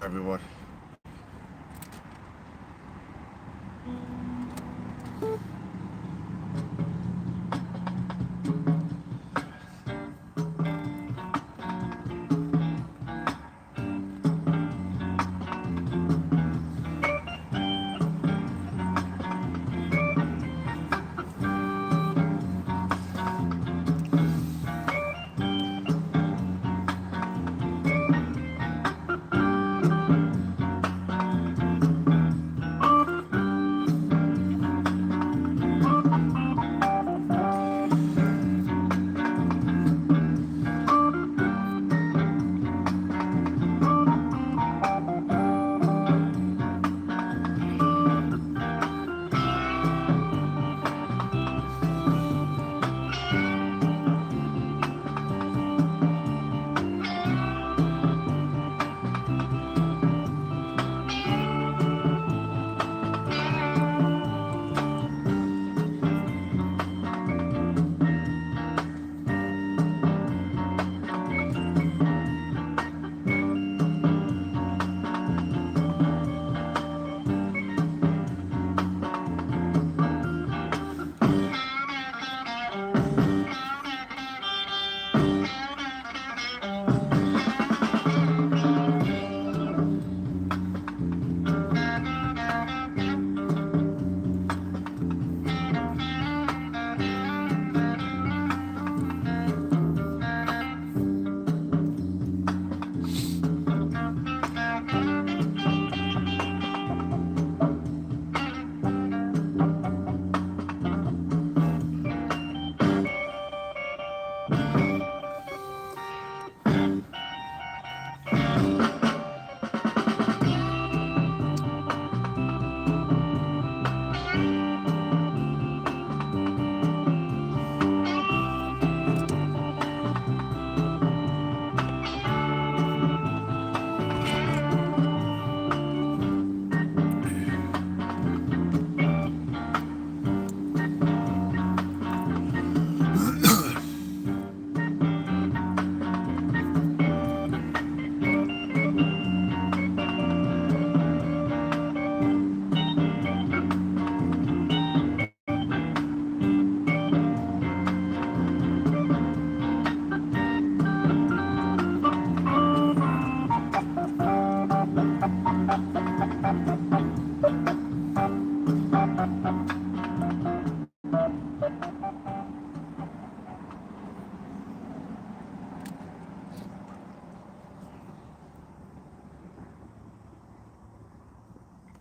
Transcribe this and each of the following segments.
everyone.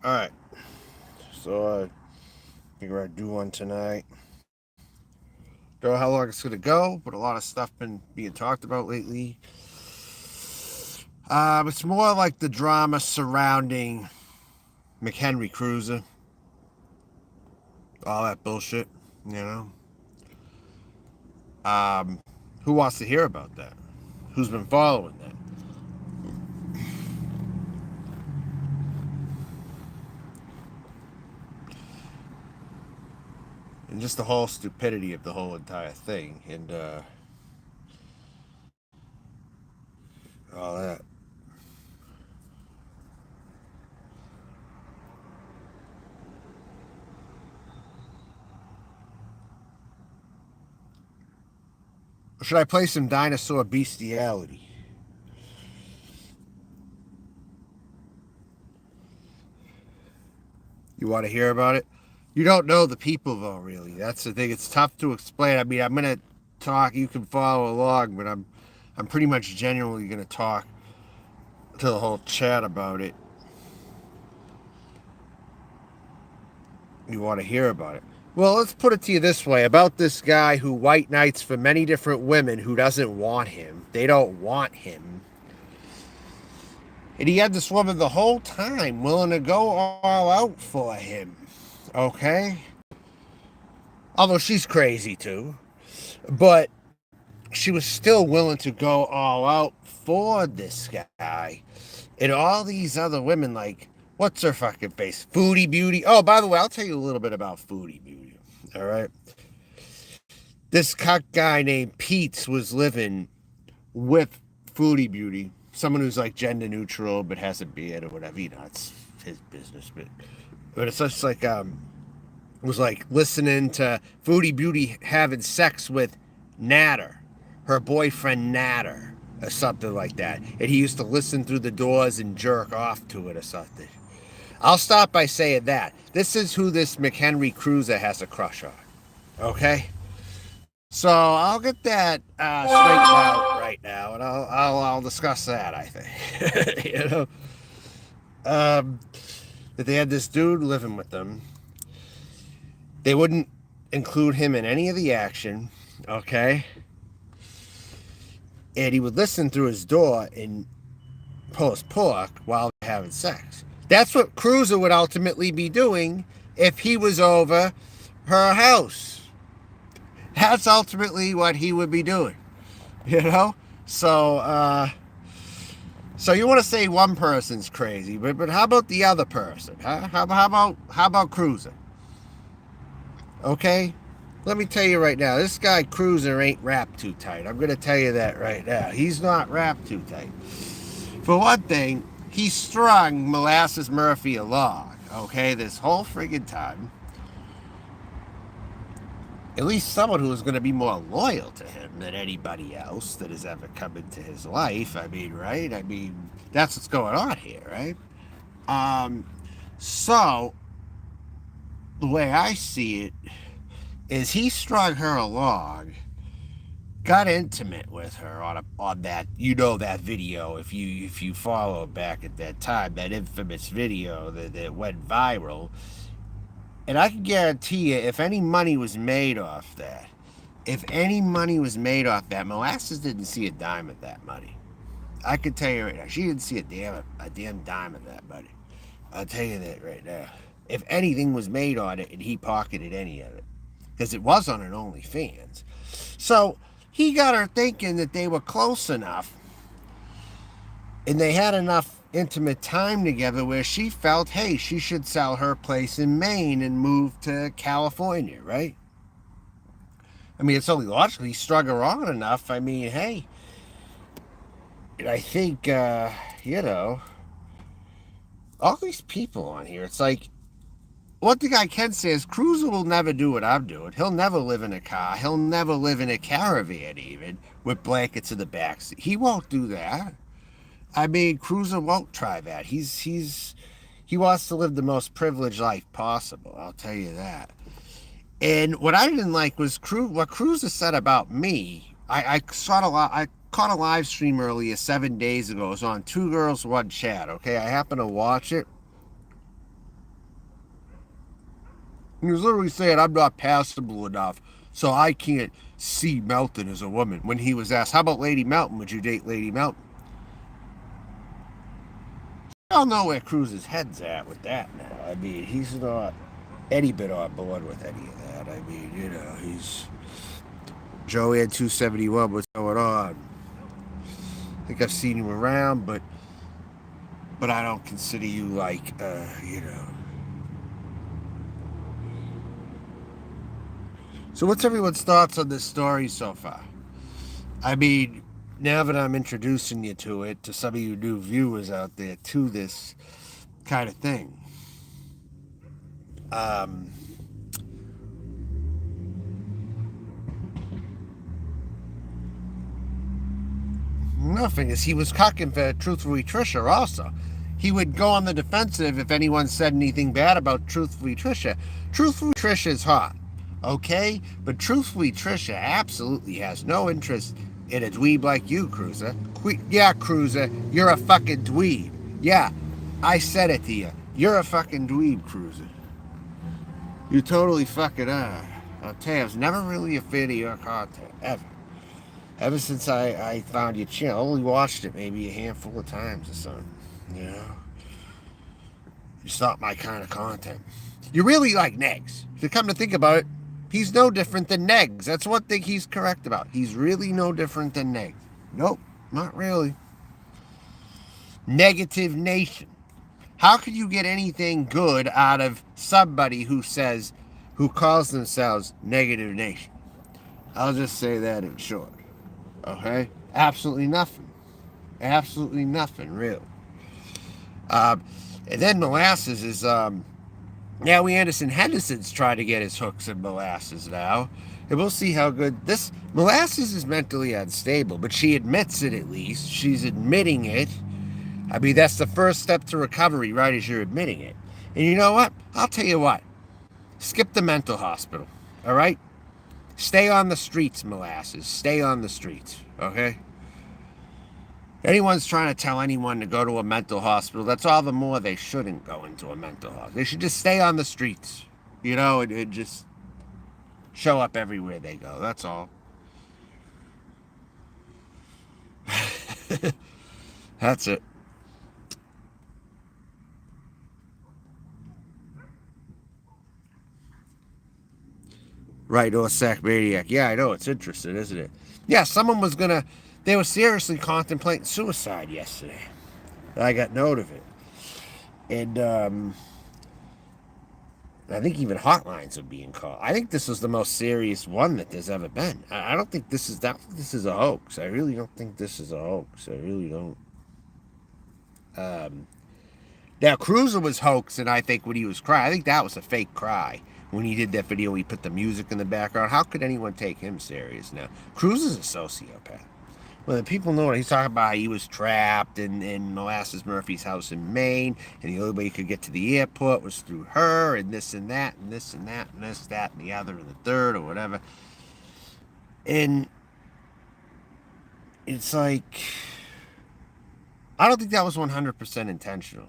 All right, so I figure I'd do one tonight. Don't know how long it's gonna go, but a lot of stuff been being talked about lately. It's more like the drama surrounding McHenry Cruiser, all that bullshit, you know. Who wants to hear about that? Who's been following that? And just the whole stupidity of the whole entire thing, and all that. Should I play some Dinosaur Bestiality? You want to hear about it? You don't know the people though, really. That's the thing. It's tough to explain. I mean, I'm gonna talk. You can follow along, but I'm pretty much genuinely gonna talk to the whole chat about it. You want to hear about it? Well, let's put it to you this way about this guy who white knights for many different women who doesn't want him. They don't want him. And he had this woman the whole time willing to go all out for him. Okay? Although she's crazy too. But she was still willing to go all out for this guy. And all these other women, like, what's her fucking face? Foodie Beauty. Oh, by the way, I'll tell you a little bit about Foodie Beauty. All right. This cuck guy named Pete's was living with Foodie Beauty. someone who's like gender neutral but has a beard or whatever. You know, it's his business. But it's just like was like listening to Foodie Beauty having sex with Natter, her boyfriend Natter, or something like that. And he used to listen through the doors and jerk off to it or something. I'll stop by saying that. This is who this McHenry cruiser has a crush on. Okay? So I'll get that straightened out right now, and I'll discuss that, I think. You know? That they had this dude living with them. They wouldn't include him in any of the action, okay? And he would listen through his door and pull his pork while they're having sex. That's what Cruiser would ultimately be doing if he was over her house. That's ultimately what he would be doing, you know? So you want to say one person's crazy, but how about the other person? Huh? How about Cruiser? Okay? Let me tell you right now, this guy Cruiser ain't wrapped too tight. I'm going to tell you that right now. He's not wrapped too tight. For one thing, he strung Molasses Murphy along, okay, this whole friggin' time. At least someone who is going to be more loyal to him than anybody else that has ever come into his life. I mean, right? I mean, that's what's going on here, right? So, the way I see it is he strung her along, got intimate with her on that, you know, that video, if you follow back at that time, that infamous video that went viral. And I can guarantee you, if any money was made off that, Molasses didn't see a dime of that money. I can tell you right now, she didn't see a damn dime of that money. I'll tell you that right now. If anything was made on it, and he pocketed any of it, because it was on an OnlyFans. So he got her thinking that they were close enough, and they had enough intimate time together where she felt, hey, she should sell her place in Maine and move to California, right? I mean, it's only logical. He strung her on enough. I mean, hey, and I think, you know, all these people on here, it's like, one thing I can say is Cruiser will never do what I'm doing. He'll never live in a car. He'll never live in a caravan even with blankets in the backseat. He won't do that. I mean, Cruiser won't try that. He wants to live the most privileged life possible. I'll tell you that. And what I didn't like was what Cruiser said about me. I caught a live stream earlier 7 days ago. It was on Two Girls, One Chat. Okay, I happened to watch it. He was literally saying, I'm not passable enough, so I can't see Melton as a woman. When he was asked, how about Lady Melton? Would you date Lady Melton? I don't know where Cruz's head's at with that now. I mean, he's not any bit on board with any of that. I mean, you know, he's Joanne 271, what's going on? I think I've seen him around, but I don't consider you like, you know. So what's everyone's thoughts on this story so far? I mean, now that I'm introducing you to it, to some of you new viewers out there, to this kind of thing. Nothing, is he was cocking for Truthfully Trisha also. He would go on the defensive if anyone said anything bad about Truthfully Trisha. Truthfully Trisha is hot, okay? But Truthfully Trisha absolutely has no interest in a dweeb like you, Cruiser. Yeah, Cruiser, you're a fucking dweeb. Yeah, I said it to you. You're a fucking dweeb, Cruiser. You totally fucking are. I'll tell you, I was never really a fan of your content, ever. Ever since I found your channel, I only watched it maybe a handful of times or something, you know? It's not my kind of content. You really like Negs. If you come to think about it, he's no different than Negs. That's one thing he's correct about. He's really no different than Negs. Nope, not really. Negative Nation. How could you get anything good out of somebody who calls themselves Negative Nation? I'll just say that in short. Okay? Absolutely nothing. Absolutely nothing, really. Uh, and then Molasses is, now Anderson Henderson's trying to get his hooks in Molasses now. And we'll see how good this Molasses is mentally unstable, but she admits it at least. She's admitting it. I mean, that's the first step to recovery, right? As you're admitting it. And you know what? I'll tell you what. Skip the mental hospital. All right? Stay on the streets, Molasses. Stay on the streets. Okay? Anyone's trying to tell anyone to go to a mental hospital, that's all the more they shouldn't go into a mental hospital. They should just stay on the streets, and just show up everywhere they go. That's all. That's it. Right, or sack maniac. Yeah, I know. It's interesting, isn't it? Yeah, someone was going to, they were seriously contemplating suicide yesterday. I got note of it. And I think even hotlines are being called. I think this was the most serious one that there's ever been. I don't think this is that. This is a hoax. I really don't think this is a hoax. I really don't. Um, Now Cruiser was hoaxing. I think when he was crying, I think that was a fake cry when he did that video. He put the music in the background. How could anyone take him serious now? Cruiser's a sociopath. Well, the people know what he's talking about. He was trapped in Molasses Murphy's house in Maine, and the only way he could get to the airport was through her, and this and that, and this and that, and this, that, and the other, and the third, or whatever. And it's like, I don't think that was 100% intentional.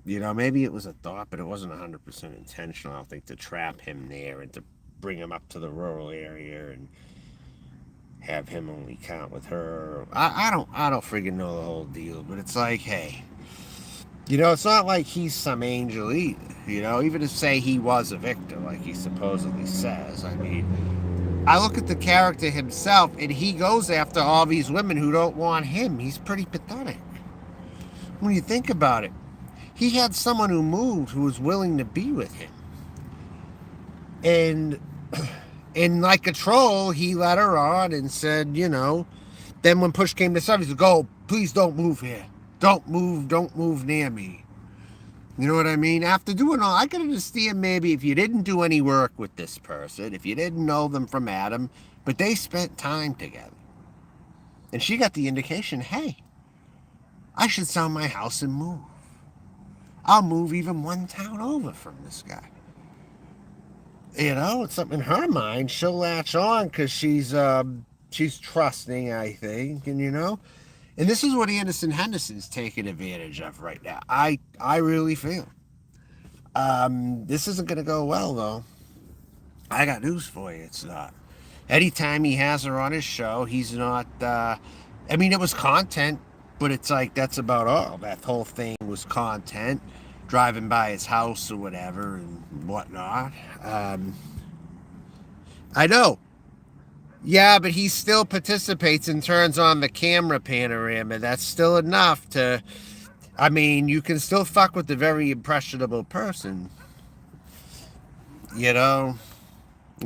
Maybe it was a thought, but it wasn't 100% intentional. I don't think to trap him there and to bring him up to the rural area and have him only count with her. I don't friggin' know the whole deal, but it's like, hey, it's not like he's some angel either. Even to say he was a victim, like he supposedly says. I mean, I look at the character himself, and he goes after all these women who don't want him. He's pretty pathetic when you think about it. He had someone who moved who was willing to be with him. And like a troll, he let her on and said, then when push came to shove, he said, go, please don't move here. Don't move near me. You know what I mean? After doing all, I can understand maybe if you didn't do any work with this person, if you didn't know them from Adam, but they spent time together. And she got the indication, hey, I should sell my house and move. I'll move even one town over from this guy. It's something in her mind. She'll latch on because she's trusting, I think, and this is what Anderson Henderson's taking advantage of right now. I really feel. This isn't going to go well, though. I got news for you. It's not. Anytime he has her on his show, he's not. It was content, but it's like that's about all. That whole thing was content. Driving by his house or whatever and whatnot. I know. Yeah, but he still participates and turns on the camera panorama. That's still enough to... you can still fuck with a very impressionable person. You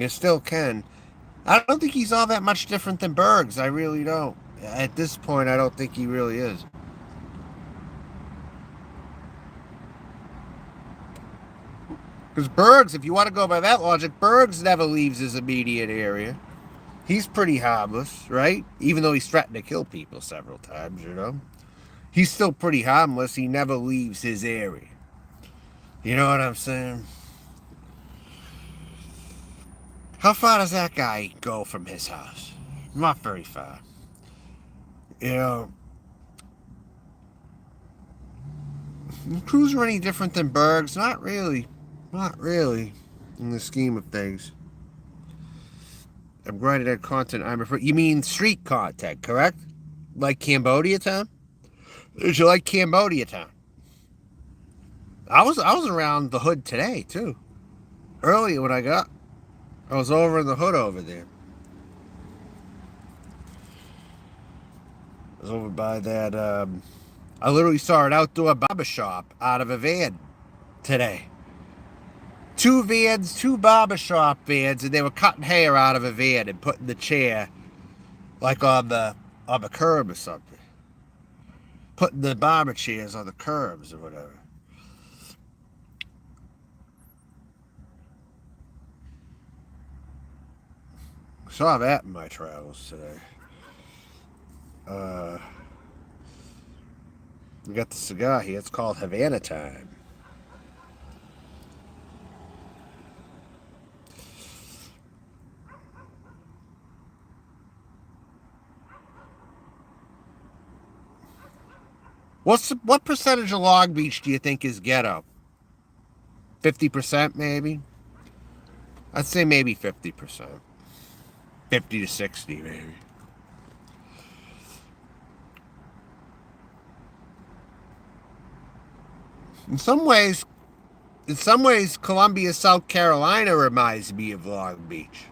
still can. I don't think he's all that much different than Bergs. I really don't. At this point, I don't think he really is. Because Bergs, if you want to go by that logic, Bergs never leaves his immediate area. He's pretty harmless, right? Even though he's threatened to kill people several times, He's still pretty harmless. He never leaves his area. You know what I'm saying? How far does that guy go from his house? Not very far. Cruiser any different than Bergs? Not really. Not really, in the scheme of things. I'm writing that content. You mean street content, correct? Like Cambodia Town? Did you like Cambodia Town? I was around the hood today too. Earlier when I was over in the hood over there. I was over by that. I literally saw an outdoor barber shop out of a van today. 2 vans, 2 barbershop vans, and they were cutting hair out of a van and putting the chair like on the curb or something. putting the barber chairs on the curbs or whatever. Saw that in my travels today. We got the cigar here. It's called Havana Time. What percentage of Long Beach do you think is ghetto? 50% maybe? I'd say maybe 50%. 50 to 60 maybe. In some ways, Columbia, South Carolina reminds me of Long Beach.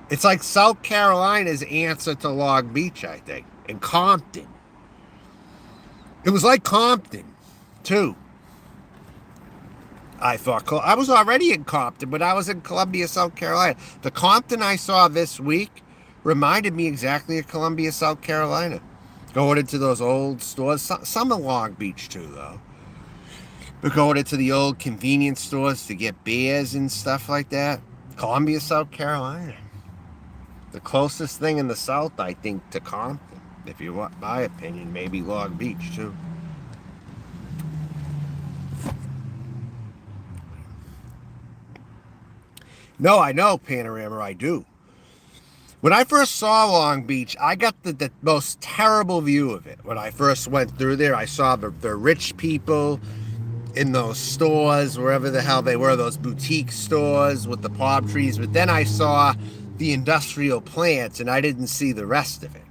It's like South Carolina's answer to Long Beach, I think, and Compton. It was like Compton, too. I thought I was already in Compton, but I was in Columbia, South Carolina. The Compton I saw this week reminded me exactly of Columbia, South Carolina. Going into those old stores, some in Long Beach too, though. But going into the old convenience stores to get beers and stuff like that. Columbia, South Carolina. The closest thing in the South, I think, to Compton. If you want my opinion, maybe Long Beach too. No, I know, Panorama, I do. When I first saw Long Beach, I got the most terrible view of it. When I first went through there, I saw the rich people in those stores, wherever the hell they were, those boutique stores with the palm trees. But then I saw the industrial plants, and I didn't see the rest of it.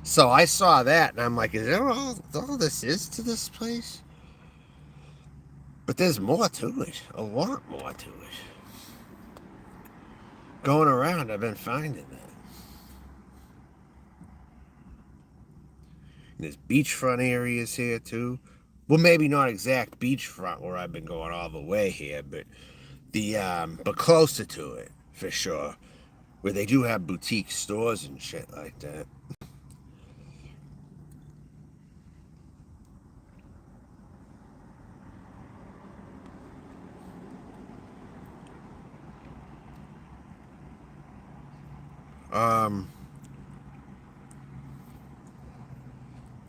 So I saw that, and I'm like, is there all this is to this place? But there's more to it. A lot more to it. Going around, I've been finding that. There's beachfront areas here, too. Well, maybe not exact beachfront where I've been going all the way here, but but closer to it, for sure. Where they do have boutique stores and shit like that.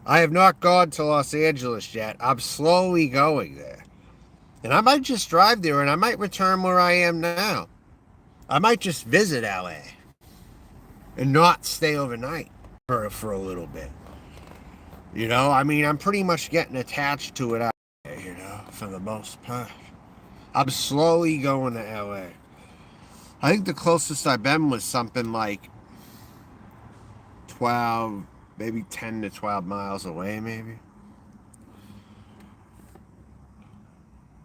I have not gone to Los Angeles yet. I'm slowly going there. And I might just drive there and I might return where I am now. I might just visit LA and not stay overnight for a little bit. You know, I mean, I'm pretty much getting attached to it out there, you know, for the most part. I'm slowly going to LA. I think the closest I've been was something like 12, maybe 10 to 12 miles away, maybe.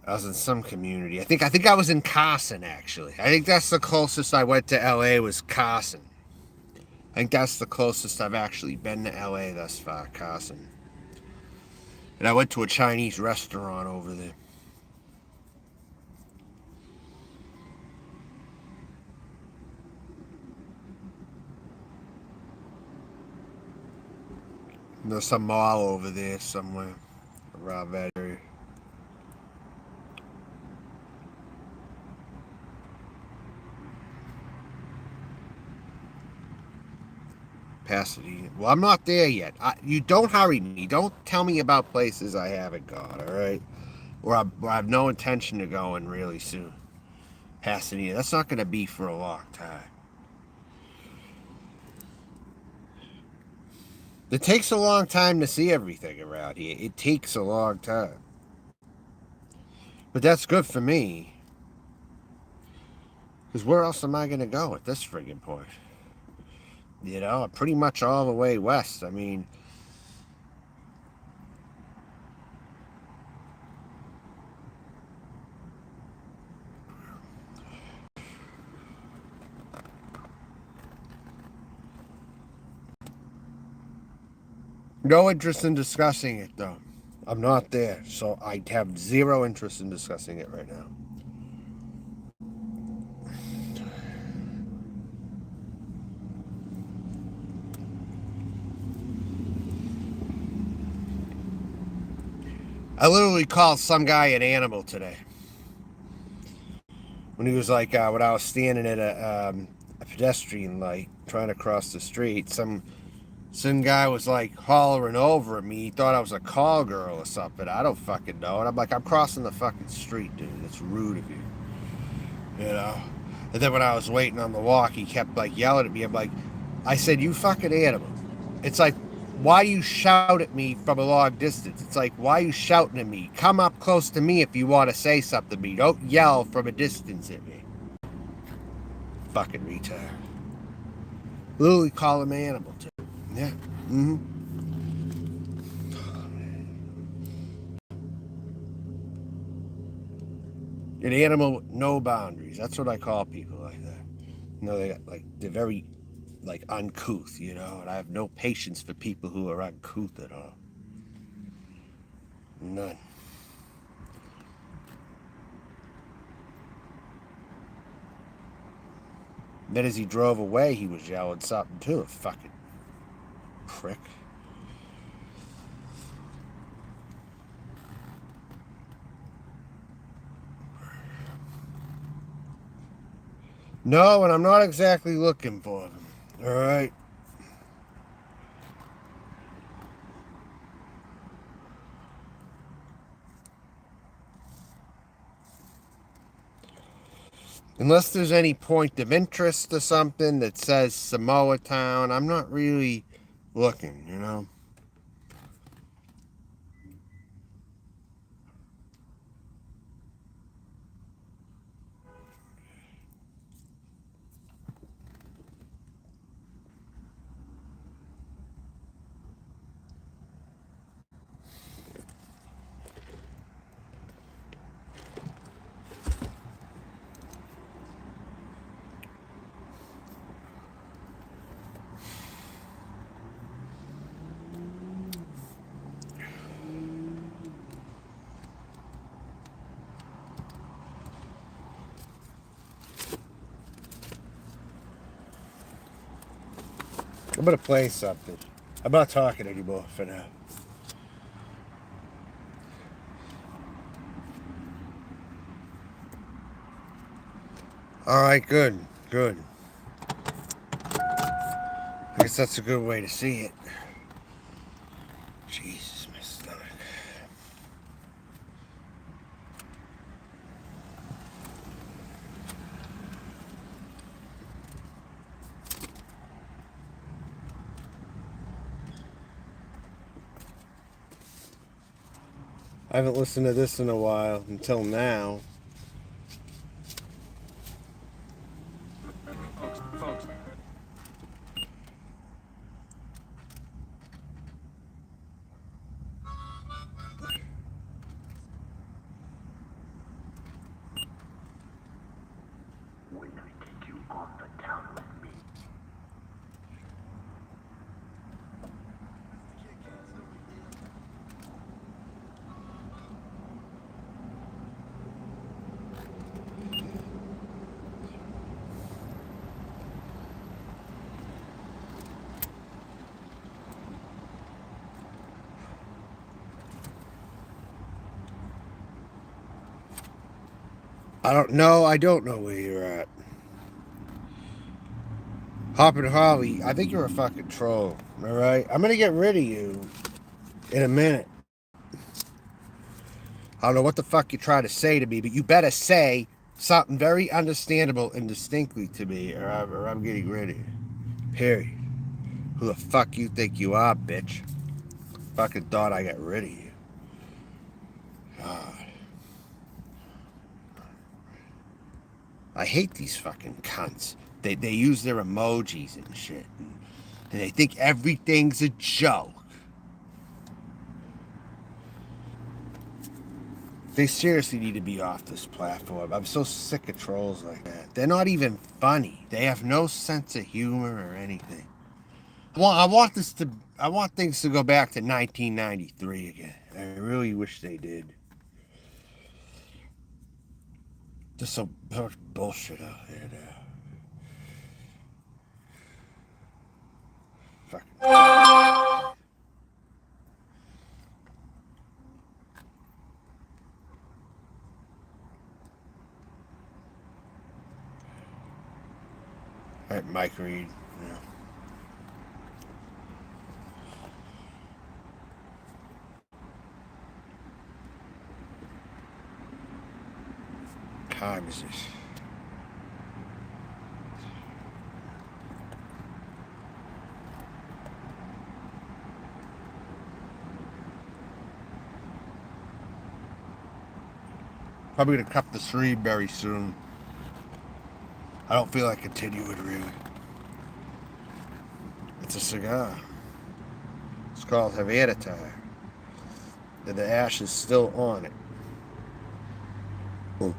I was in some community. I think I was in Carson, actually. I think that's the closest I went to LA was Carson. I think that's the closest I've actually been to LA thus far, Carson. And I went to a Chinese restaurant over there. And there's some mall over there somewhere around that area. Pasadena. Well, I'm not there yet. You don't hurry me. Don't tell me about places I haven't gone, all right? Where I have no intention of going really soon. Pasadena. That's not going to be for a long time. It takes a long time to see everything around here. It takes a long time. But that's good for me. Because where else am I going to go at this friggin' point? You know, pretty much all the way west. I mean, no interest in discussing it, though. I'm not there, so I have zero interest in discussing it right now. I literally called some guy an animal today. When he was like, when I was standing at a pedestrian light trying to cross the street, some guy was like hollering over at me. He thought I was a call girl or something. I don't fucking know. And I'm like, I'm crossing the fucking street, dude. It's rude of you. You know? And then when I was waiting on the walk, he kept like yelling at me. I'm like, I said, you fucking animal. It's like, why you shout at me from a long distance? It's like, why you shouting at me? Come up close to me if you want to say something to me. Don't yell from a distance at me. Fucking retard. Literally call him an animal too. Yeah. Mm-hmm. An animal with no boundaries. That's what I call people like that. You know, they're very like uncouth, you know, and I have no patience for people who are uncouth at all. None. Then as he drove away, he was yelling something too. A fucking prick. No, and I'm not exactly looking for them. All right. Unless there's any point of interest or something that says Samoa Town, I'm not really looking, you know. I'm gonna play something. I'm not talking anymore for now. All right, good, good. I guess that's a good way to see it. Jesus, my stomach. I haven't listened to this in a while until now. Folks. When I take you on the town with me. I don't know. I don't know where you're at. Hoppin' Harley, I think you're a fucking troll. All right, I'm gonna get rid of you in a minute. I don't know what the fuck you're trying to say to me, but you better say something very understandable and distinctly to me, or I'm getting rid of you. Period. Who the fuck you think you are, bitch? Fucking thought I got rid of you. God. I hate these fucking cunts. They use their emojis and shit. And they think everything's a joke. They seriously need to be off this platform. I'm so sick of trolls like that. They're not even funny. They have no sense of humor or anything. I want things to go back to 1993 again. I really wish they did. Just so much bullshit out there now. Fucking. All right, Mike Reed. Yeah. Time is this? Probably gonna cut the stream very soon. I don't feel like continuing really. It's a cigar. It's called Havana, and the ash is still on it. Oh.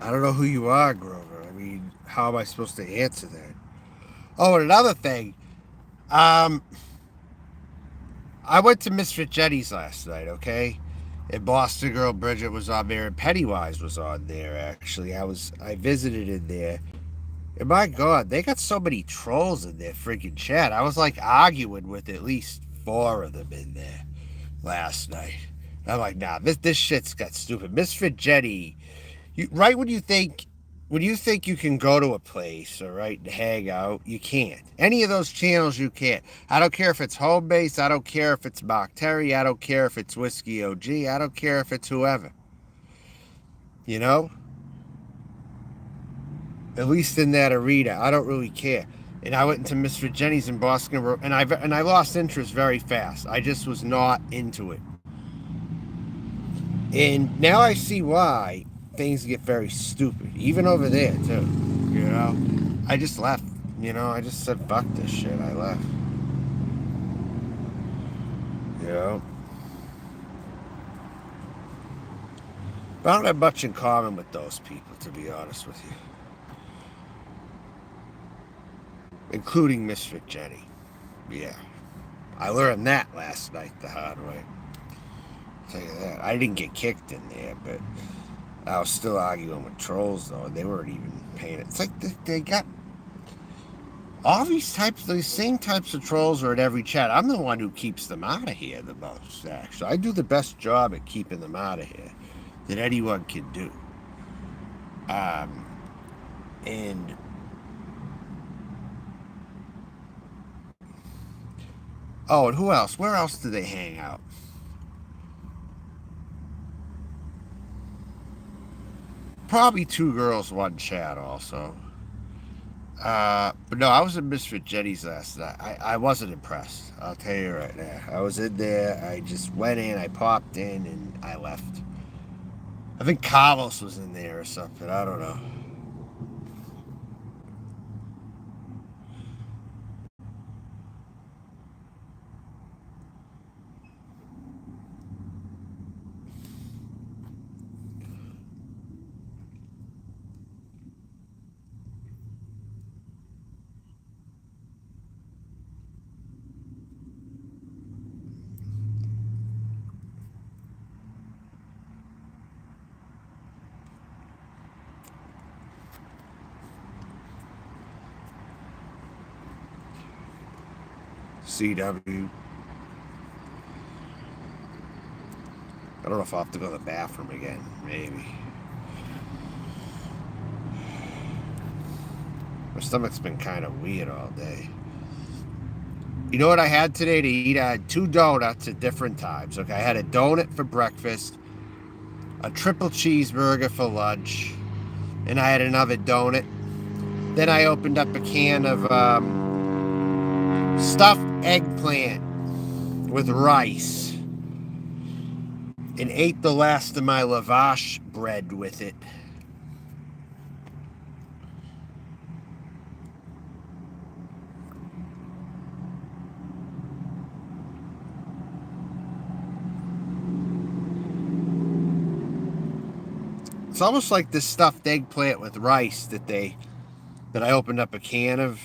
I don't know who you are, Grover. I mean, how am I supposed to answer that? Oh, and another thing. Um, I went to Misfit Jenny's last night, okay? And Boston Girl Bridget was on there, and Pennywise was on there. Actually, I visited in there, and my God, they got so many trolls in their freaking chat. I was like arguing with at least 4 of them in there last night. I'm like, nah, this shit's got stupid. Misfit Jenny, right when you think you can go to a place, all right, and hang out, you can't. Any of those channels, you can't. I don't care if it's home base. I don't care if it's Mark Terry. I don't care if it's Whiskey OG. I don't care if it's whoever. You know, at least in that arena, I don't really care. And I went into Mr. Jenny's in Boston, and I lost interest very fast. I just was not into it. And now I see why things get very stupid, even over there too. You know, I just left. You know, I just said fuck this shit. I left. You know, but I don't have much in common with those people, to be honest with you, including Misfit Jenny. Yeah, I learned that last night the hard way. I'll tell you that. I didn't get kicked in there, but I was still arguing with trolls though, and they weren't even paying it. It's like they got all these same types of trolls are in every chat. I'm the one who keeps them out of here the most, actually. I do the best job at keeping them out of here that anyone can do. And oh, and who else? Where else do they hang out? Probably 2 girls, 1 chat also. But no, I was in Misfit Jenny's last night. I wasn't impressed. I'll tell you right now. I was in there. I just went in. I popped in and I left. I think Carlos was in there or something. I don't know. CW. I don't know if I'll have to go to the bathroom again. Maybe. My stomach's been kind of weird all day. You know what I had today to eat? I had 2 donuts at different times. Okay, I had a donut for breakfast, a triple cheeseburger for lunch, and I had another donut. Then I opened up a can of stuffed eggplant with rice and ate the last of my lavash bread with it. It's almost like this stuffed eggplant with rice that I opened up a can of.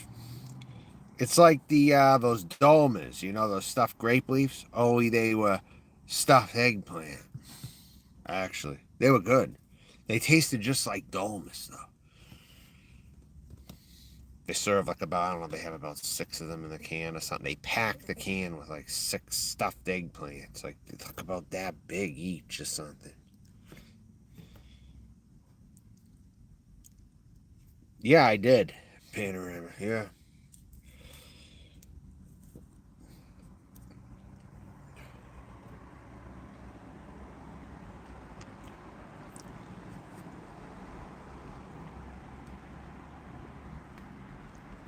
It's like the those dolmas, you know, those stuffed grape leaves. Only they were stuffed eggplant. Actually, they were good. They tasted just like dolmas, though. They serve like about, I don't know, they have about 6 of them in the can or something. They pack the can with like 6 stuffed eggplants. Like, they talk about that big each or something. Yeah, I did. Panorama, yeah.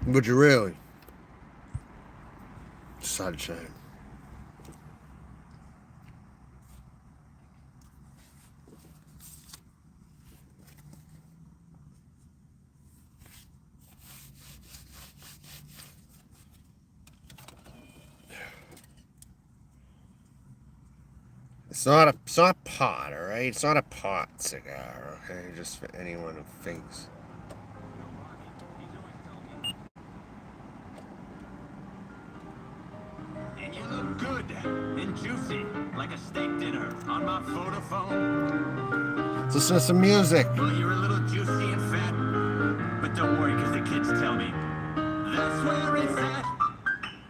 Would you really? Sunshine. It's not pot, all right? It's not a pot cigar, okay? Just for anyone who thinks. And you look good and juicy, like a steak dinner on my photo phone. Let's listen to some music. Well, you're a little juicy and fat, but don't worry, because the kids tell me that's where it's at.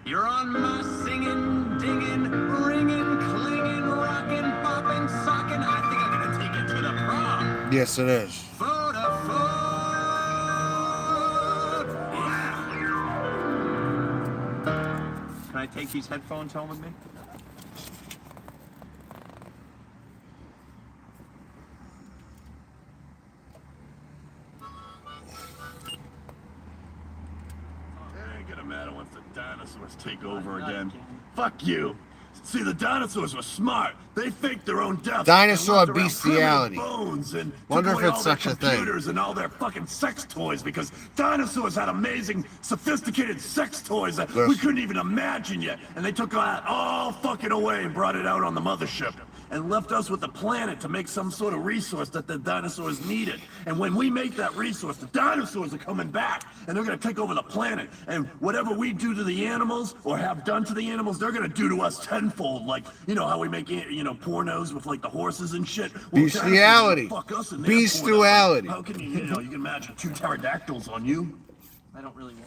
You're on my singing, dinging, ringing, clinging, rocking, bopping, socking. I think I'm gonna take it to the prom. Yes, it is. Photo phone. Can I take these headphones home with me? Once the dinosaurs take over again. Fuck you. See, the dinosaurs were smart. They faked their own death. Dinosaur bestiality. Bones and wonder if it's such a thing. Computers and all their fucking sex toys, because dinosaurs had amazing, sophisticated sex toys that we couldn't even imagine yet. And they took that all fucking away and brought it out on the mothership. And left us with the planet to make some sort of resource that the dinosaurs needed. And when we make that resource, the dinosaurs are coming back, and they're gonna take over the planet. And whatever we do to the animals, or have done to the animals, they're gonna do to us tenfold. Like, you know how we make, you know, pornos with like the horses and shit? Well, bestiality. Fuck us in their Bestiality. pornos. How can you know, you can imagine 2 pterodactyls on you? I don't really know.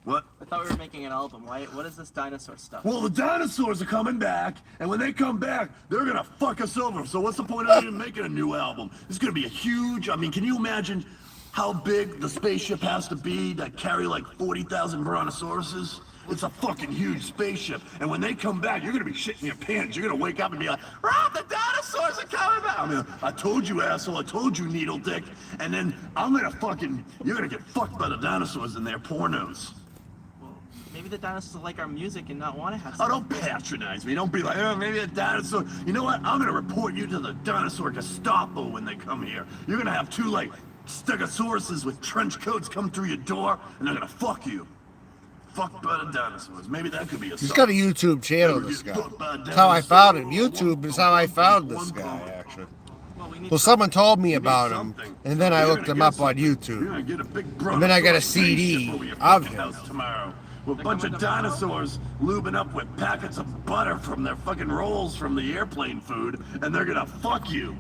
What? I thought we were making an album. What is this dinosaur stuff? Well, the dinosaurs are coming back, and when they come back, they're gonna fuck us over. So what's the point of even making a new album? It's gonna be a huge, I mean, can you imagine how big the spaceship has to be that carry like 40,000 brontosauruses? It's a fucking huge spaceship. And when they come back, you're gonna be shitting your pants. You're gonna wake up and be like, Rob, the dinosaurs are coming back. I mean, I told you, asshole. I told you, needle dick. And then I'm gonna fucking, you're gonna get fucked by the dinosaurs in their pornos. Maybe the dinosaurs like our music and not want to have Oh, something. don't patronize me. Don't be like, oh, maybe a dinosaur. You know what? I'm gonna report you to the dinosaur Gestapo when they come here. You're gonna have 2, like, stegosauruses with trench coats come through your door, and they're gonna fuck you. Fucked by the dinosaurs. Maybe that could be a He's song. got a YouTube channel, this guy. That's how I found him. YouTube is how I found this guy, actually. Well, someone told me about him, and then I looked him up on YouTube. And then I got a CD of him. Tomorrow. With a bunch of dinosaurs lubing up with packets of butter from their fucking rolls from the airplane food, and they're gonna fuck you.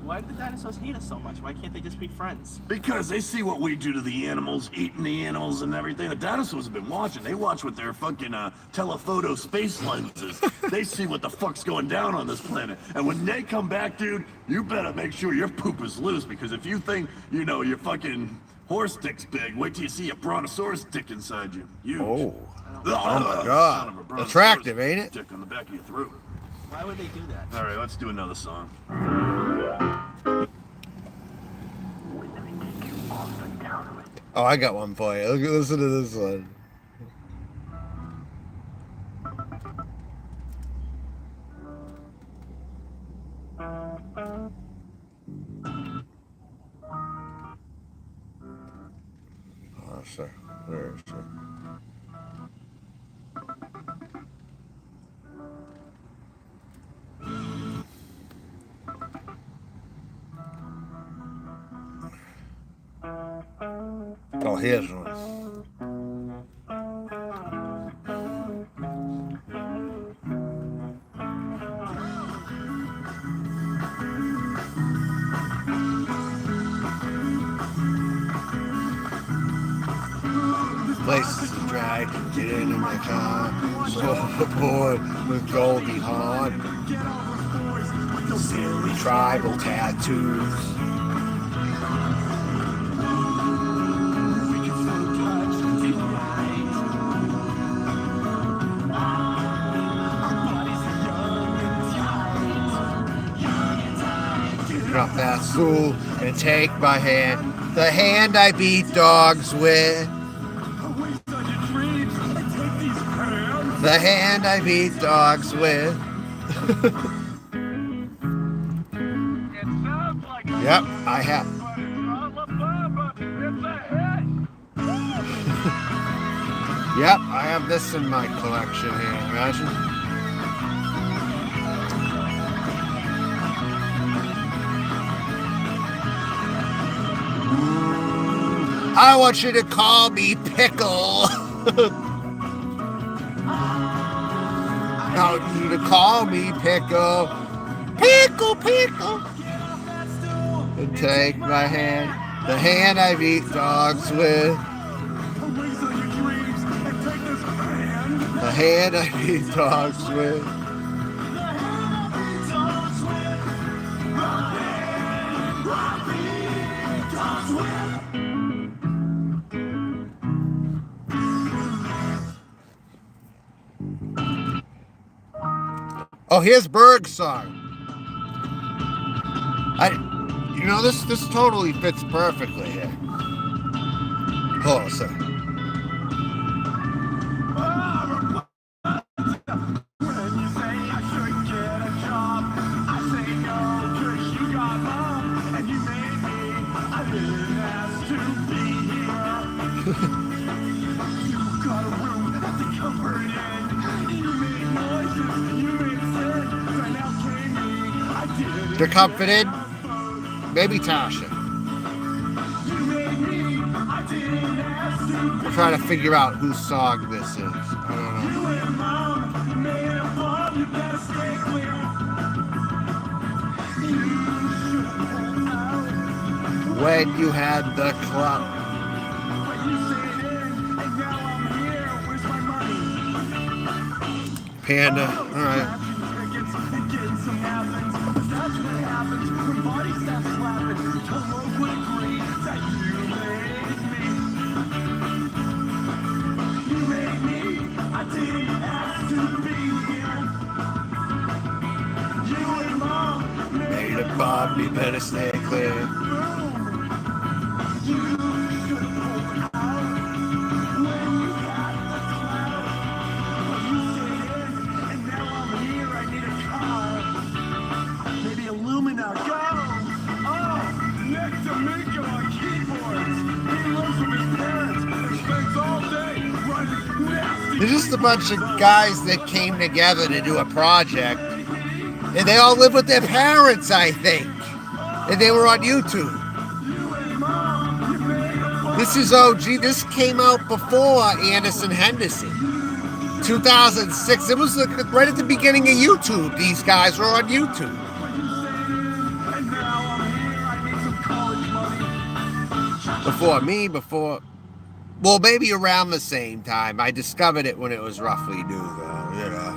Why do the dinosaurs hate us so much? Why can't they just be friends? Because they see what we do to the animals, eating the animals and everything. The dinosaurs have been watching. They watch with their fucking telephoto space lenses. They see what the fuck's going down on this planet. And when they come back, dude, you better make sure your poop is loose, because if you think, you know, your fucking horse dick's big, wait till you see a brontosaurus dick inside you. Huge. Oh my Son of God. a brontosaurus Attractive, ain't it? Dick on the back of your throat. Why would they do that? All right, let's do another song. Oh, I got one for you. Listen to this one. Oh, sir. Where is it? Oh, here's one. This places to drag, get into my car, overboard with Goldie Hawn, silly tribal tattoos. Drop that stool and take my hand, the hand I beat dogs with. The hand I beat dogs with. Yep, I have. Yep, I have this in my collection here. Imagine. I want you to call me Pickle. I want you to call me Pickle. Pickle, Pickle. And take my hand, the hand I beat dogs with. The hand I beat dogs with. Oh, here's Berg's song. You know, this totally fits perfectly here. Hold on a second. They're comforted. Maybe Tasha. We're trying to figure out whose song this is. I don't know. When you had the club. Panda. All right. Made a Bob, you better stay clear. They're just a bunch of guys that came together to do a project. And they all live with their parents, I think. And they were on YouTube. This is OG. This came out before Anderson Henderson. 2006. It was right at the beginning of YouTube. These guys were on YouTube. Before me, well, maybe around the same time. I discovered it when it was roughly new, though, you know,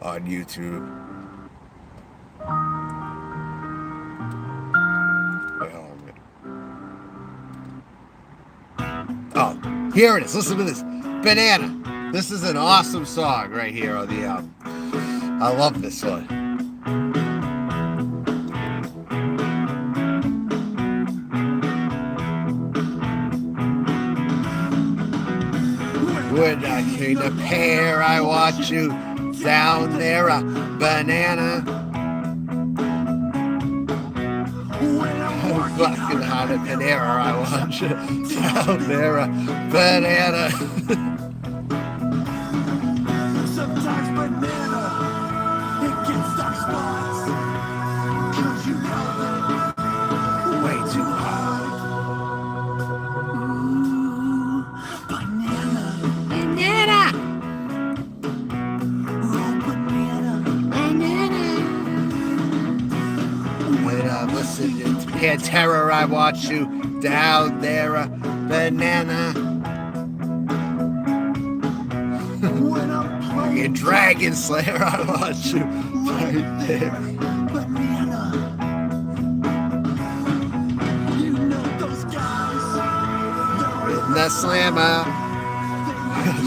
on YouTube. Oh, here it is. Listen to this. Banana. This is an awesome song right here on the album. I love this one. When I came to pair, I watch you down there, a banana. Fucking hot at Panera, I want you down there, a banana. Sometimes banana, it gets dark spots. 'Cause you love it way too hard. Ooh, banana. Banana. Oh, banana. Banana. When I'm listening to Pantera, I watch you down there, a banana. when I'm playing You Dragon Slayer, I want you right there. banana. You know those guys. The Slammer.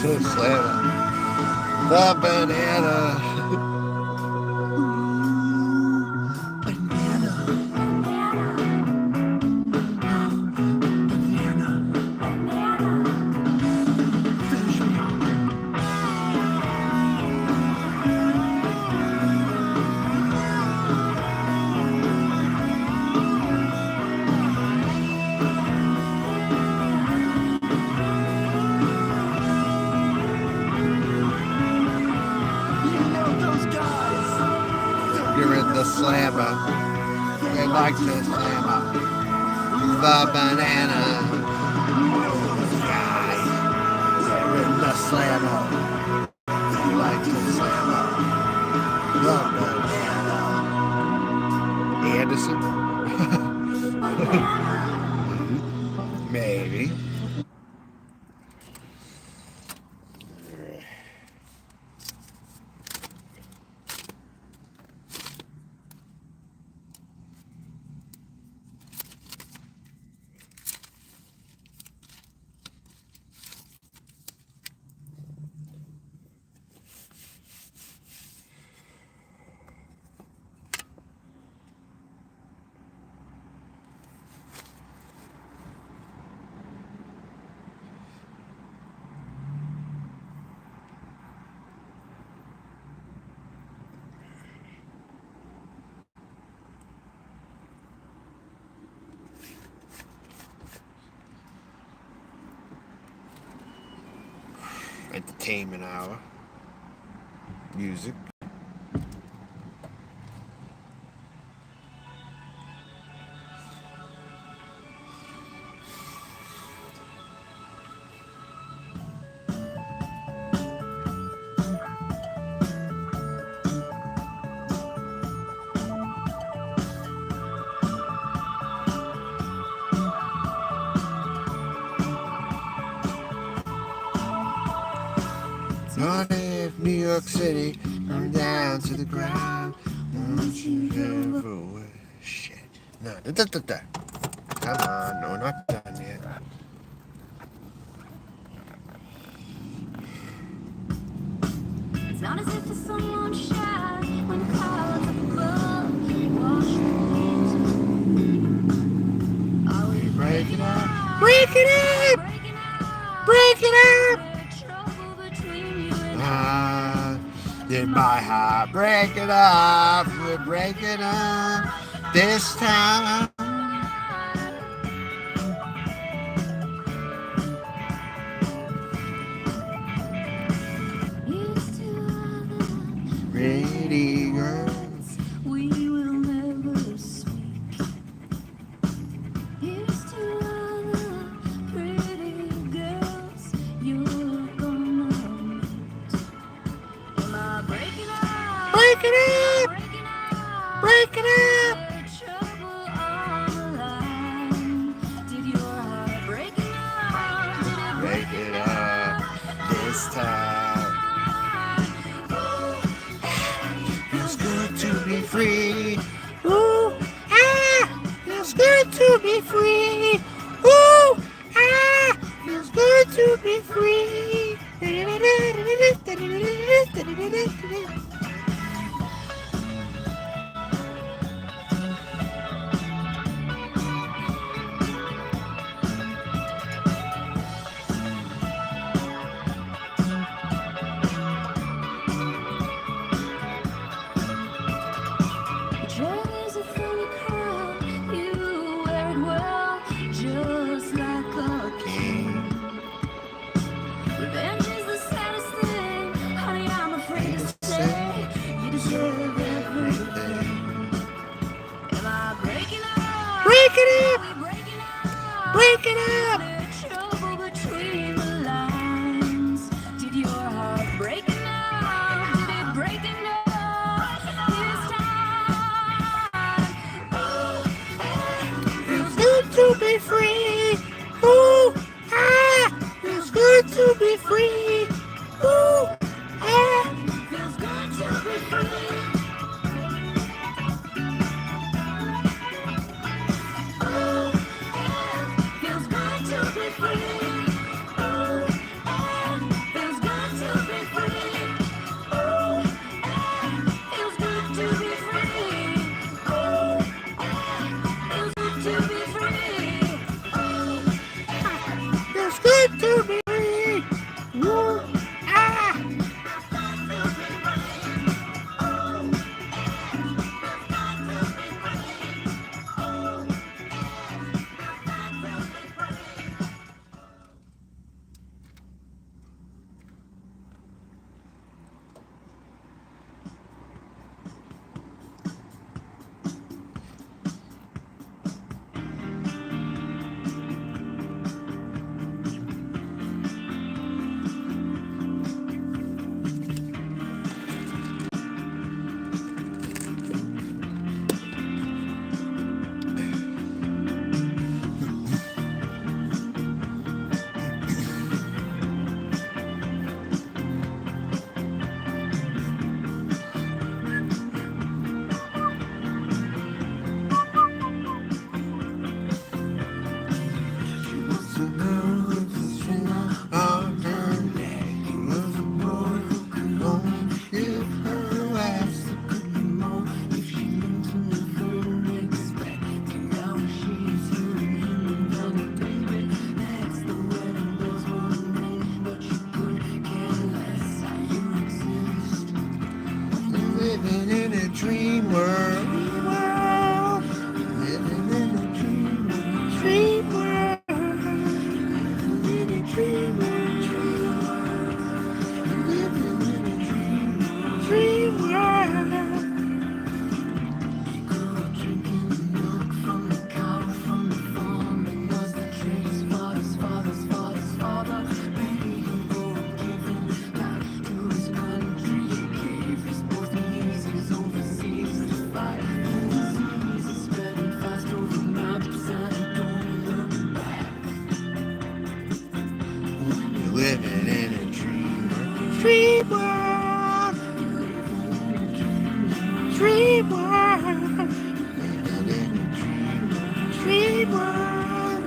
The Slammer. The banana. You're in the Slammer. They like the Slammer. The banana. Guy. You're in the Slammer. They like the Slammer. The banana. Anderson? Maybe. Entertainment hour. Music. Not if New York City, I'm down to the ground. Shit. No, come on, no, not done yet. It's not as if the sun won't shine when the clouds up above wash the Are we Break it up! break Break it up! breaking up? Break it up! Trouble between you and Did my heart break it up? We're breaking up this time. Used to other Pretty girls. we will never speak. Used to other pretty girls you're gonna meet. Am I breaking up? Break it up! Breaking up. Break it up! Trouble on the line. Did your heart break up? Did it Break it up this time. Feels good to be free. Ooh, ah, feels good to be free. Ooh, ah, feels good to be free. Joy is a funny crowd. You wear it well, just like a king. Revenge is the saddest thing, honey. I'm afraid to say you deserve everything. Am I breaking up? Break it up! Are we breaking up? Break it up! There's trouble between the lines. Did your heart break enough? Did it break enough this time? Feels good to be free. Ooh, ah, feels good to be free. Ooh, living in a dream world. Living in a dream world. Dream world. Living in a dream world. Living in a dream world. Dream world. He grew up drinking milk from the cow from the farm, and was the trace father's father's father's father. Made him go and give him back to his country. He gave his both knees overseas to fight diseases spreading fast over maps and don't look back. You're living in a dream world. Dream world. Dream world. Living in a dream world. Dream world.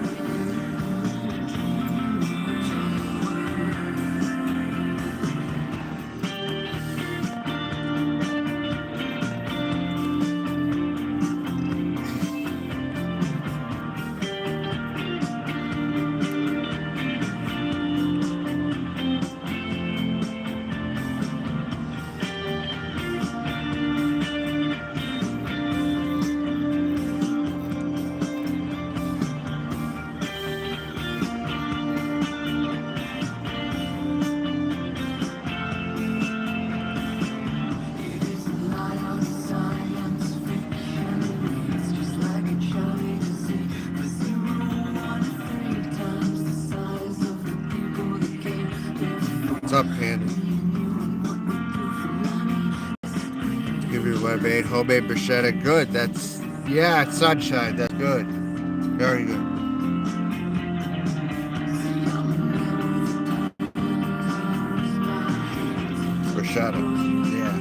It isn't lie on science fiction. It's just like a Charlie disease. For 0.13 times the size of the people that came before. What's up, Candy? Give you my made homemade bruschetta. Good. That's, yeah, it's sunshine. That's good. Very good. Bruschetta. Yeah.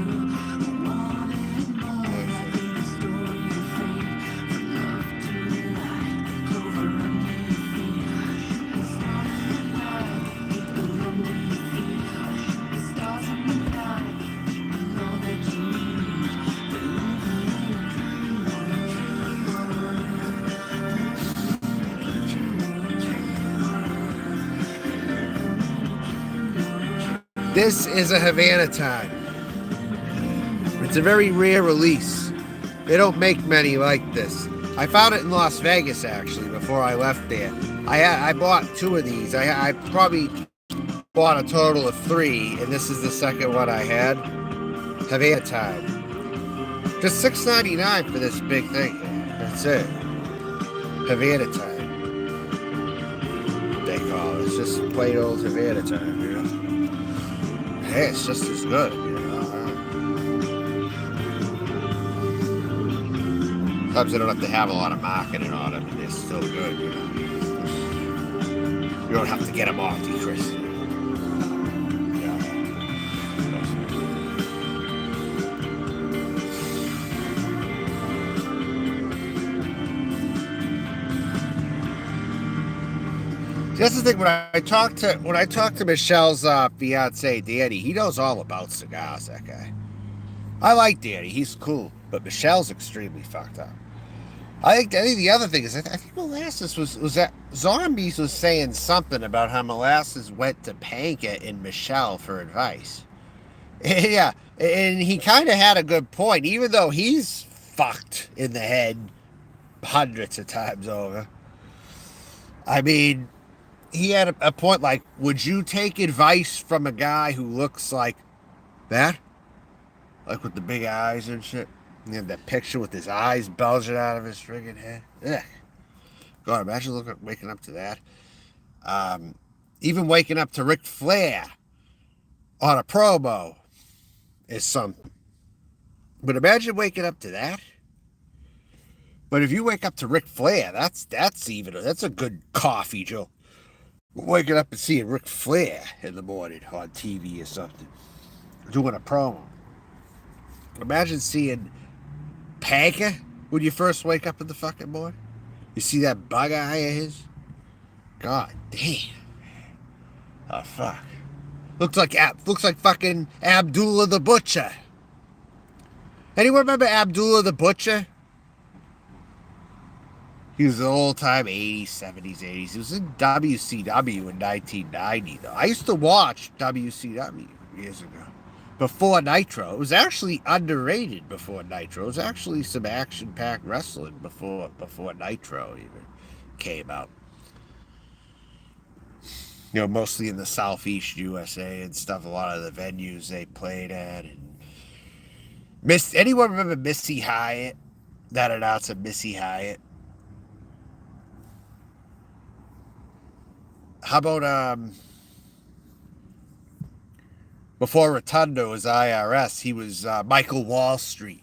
This is a Havana time. It's a very rare release. They don't make many like this. I found it in Las Vegas, actually, before I left there. I bought 2 of these. I probably bought a total of 3, and this is the second one I had. Havana time. Just $6.99 for this big thing. That's it. Havana time. They call it. It's just plain old Havana time, you know. Hey, it's just as good, you know. Sometimes they don't have to have a lot of marketing on them, and they're still good, you know. You don't have to get them off the Chris. That's the thing. When I talk to Michelle's fiance Danny, he knows all about cigars. That guy. I like Danny. He's cool, but Michelle's extremely fucked up. I think the other thing is I think Molasses was that Zombies was saying something about how Molasses went to Panka and Michelle for advice. Yeah, and he kind of had a good point, even though he's fucked in the head hundreds of times over. I mean, he had a point like, would you take advice from a guy who looks like that? Like with the big eyes and shit? You have that picture with his eyes bulging out of his friggin' head. Ugh. God, imagine waking up to that. Even waking up to Ric Flair on a promo is something. But imagine waking up to that. But if you wake up to Ric Flair, that's a good coffee joke. Waking up and seeing Ric Flair in the morning on TV or something, doing a promo. Imagine seeing Panka when you first wake up in the fucking morning. You see that bug eye of his? God damn. Oh fuck. Looks like fucking Abdullah the Butcher. Anyone remember Abdullah the Butcher? He was an old-time 80s, 70s, 80s. He was in WCW in 1990, though. I used to watch WCW years ago. before Nitro. It was actually underrated before Nitro. It was actually some action-packed wrestling before Nitro even came out. You know, mostly in the Southeast USA and stuff. A lot of the venues they played at. And anyone remember Missy Hyatt? That announcer, Missy Hyatt. How about before Rotundo was IRS, he was Michael Wall Street.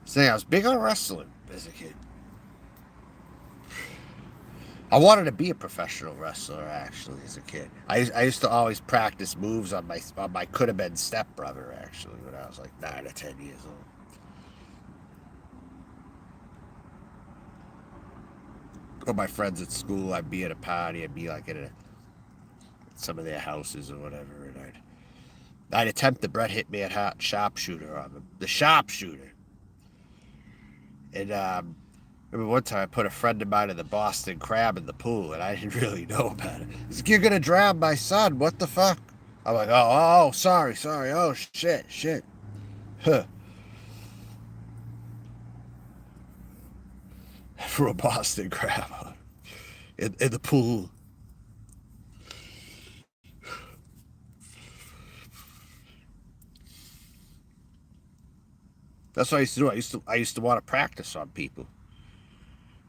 Saying I was big on wrestling as a kid. I wanted to be a professional wrestler actually as a kid. I used to always practice moves on my could have been stepbrother actually when I was like 9 or 10 years old. Or my friends at school, I'd be at a party, I'd be like at some of their houses or whatever, and I'd attempt the Bret Hitman sharpshooter on them. The sharpshooter. And remember one time I put a friend of mine in the Boston Crab in the pool, and I didn't really know about it. He's like, "You're gonna drown my son, what the fuck?" I'm like, oh, sorry, oh, shit. Huh. For a Boston Crab in the pool. That's what I used to do. I used to want to practice on people.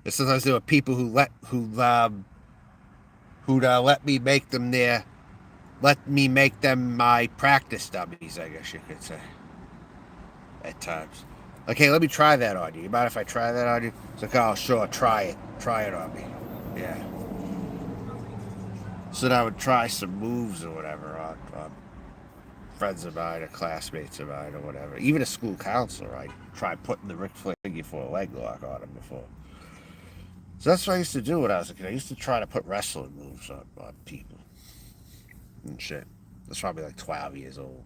And sometimes there were people who'd let me make them my practice dummies, I guess you could say. At times. Like, hey, let me try that on you. You mind if I try that on you? It's like, oh, sure, try it. Try it on me. Yeah. So then I would try some moves or whatever on friends of mine or classmates of mine or whatever. Even a school counselor, I tried putting the Ric Flair for a leg lock on him before. So that's what I used to do when I was a kid. I used to try to put wrestling moves on people and shit. I was probably like 12 years old.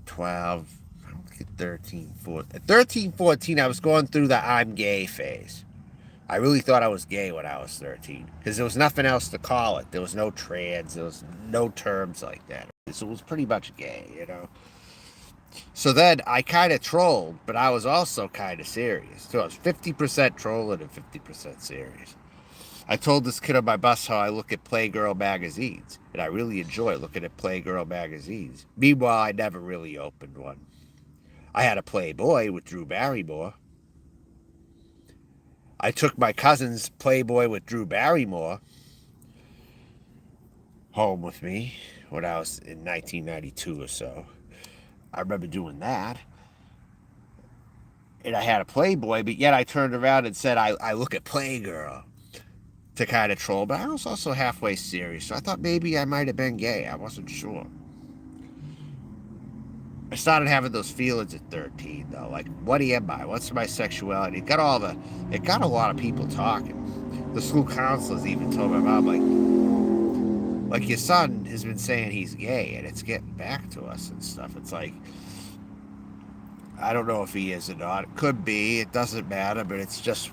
12, I don't think 13, 14. At 13, 14, I was going through the I'm gay phase. I really thought I was gay when I was 13 because there was nothing else to call it. There was no trans. There was no terms like that. So it was pretty much gay, you know. So then I kind of trolled, but I was also kind of serious. So I was 50% trolling and 50% serious. I told this kid on my bus how I look at Playgirl magazines, and I really enjoy looking at Playgirl magazines. Meanwhile, I never really opened one. I had a Playboy with Drew Barrymore. I took my cousin's Playboy with Drew Barrymore home with me when I was in 1992 or so. I remember doing that. And I had a Playboy, but yet I turned around and said, I look at Playgirl to kind of troll. But I was also halfway serious, so I thought maybe I might have been gay. I wasn't sure. I started having those feelings at 13, though. Like, what am I? What's my sexuality? It got a lot of people talking. The school counselors even told my mom, like your son has been saying he's gay, and it's getting back to us and stuff. It's like, I don't know if he is or not. It could be. It doesn't matter, but it's just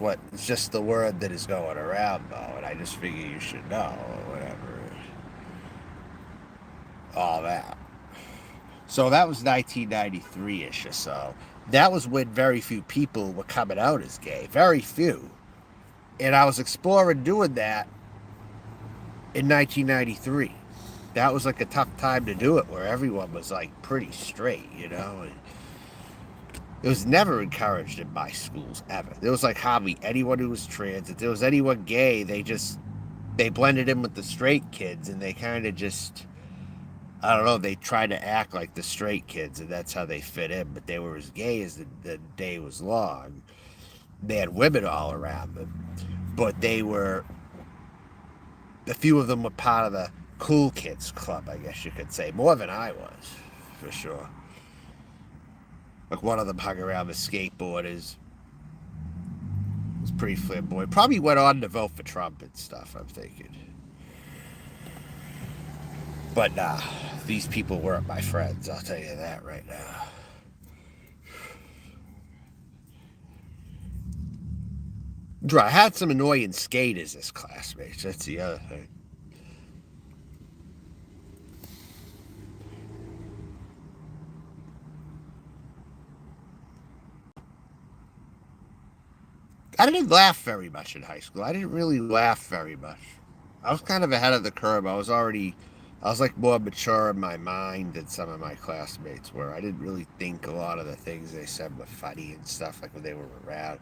the word that is going around, though. And I just figure you should know or whatever. All that. So that was 1993-ish or so. That was when very few people were coming out as gay. Very few. And I was exploring doing that in 1993. That was like a tough time to do it, where everyone was like pretty straight, you know. And it was never encouraged in my schools, ever. There was like hardly anyone who was trans. If there was anyone gay, they blended in with the straight kids, and they kind of just, I don't know, they tried to act like the straight kids, and that's how they fit in. But they were as gay as the day was long. They had women all around them. But a few of them were part of the cool kids club, I guess you could say. More than I was, for sure. Like one of them hung around the skateboarders. It was pretty flamboyant. Probably went on to vote for Trump and stuff, I'm thinking. But nah, these people weren't my friends, I'll tell you that right now. I had some annoying skaters as classmates, that's the other thing. I didn't laugh very much in high school. I didn't really laugh very much. I was kind of ahead of the curve. I was like more mature in my mind than some of my classmates were. I didn't really think a lot of the things they said were funny and stuff, like when they were around.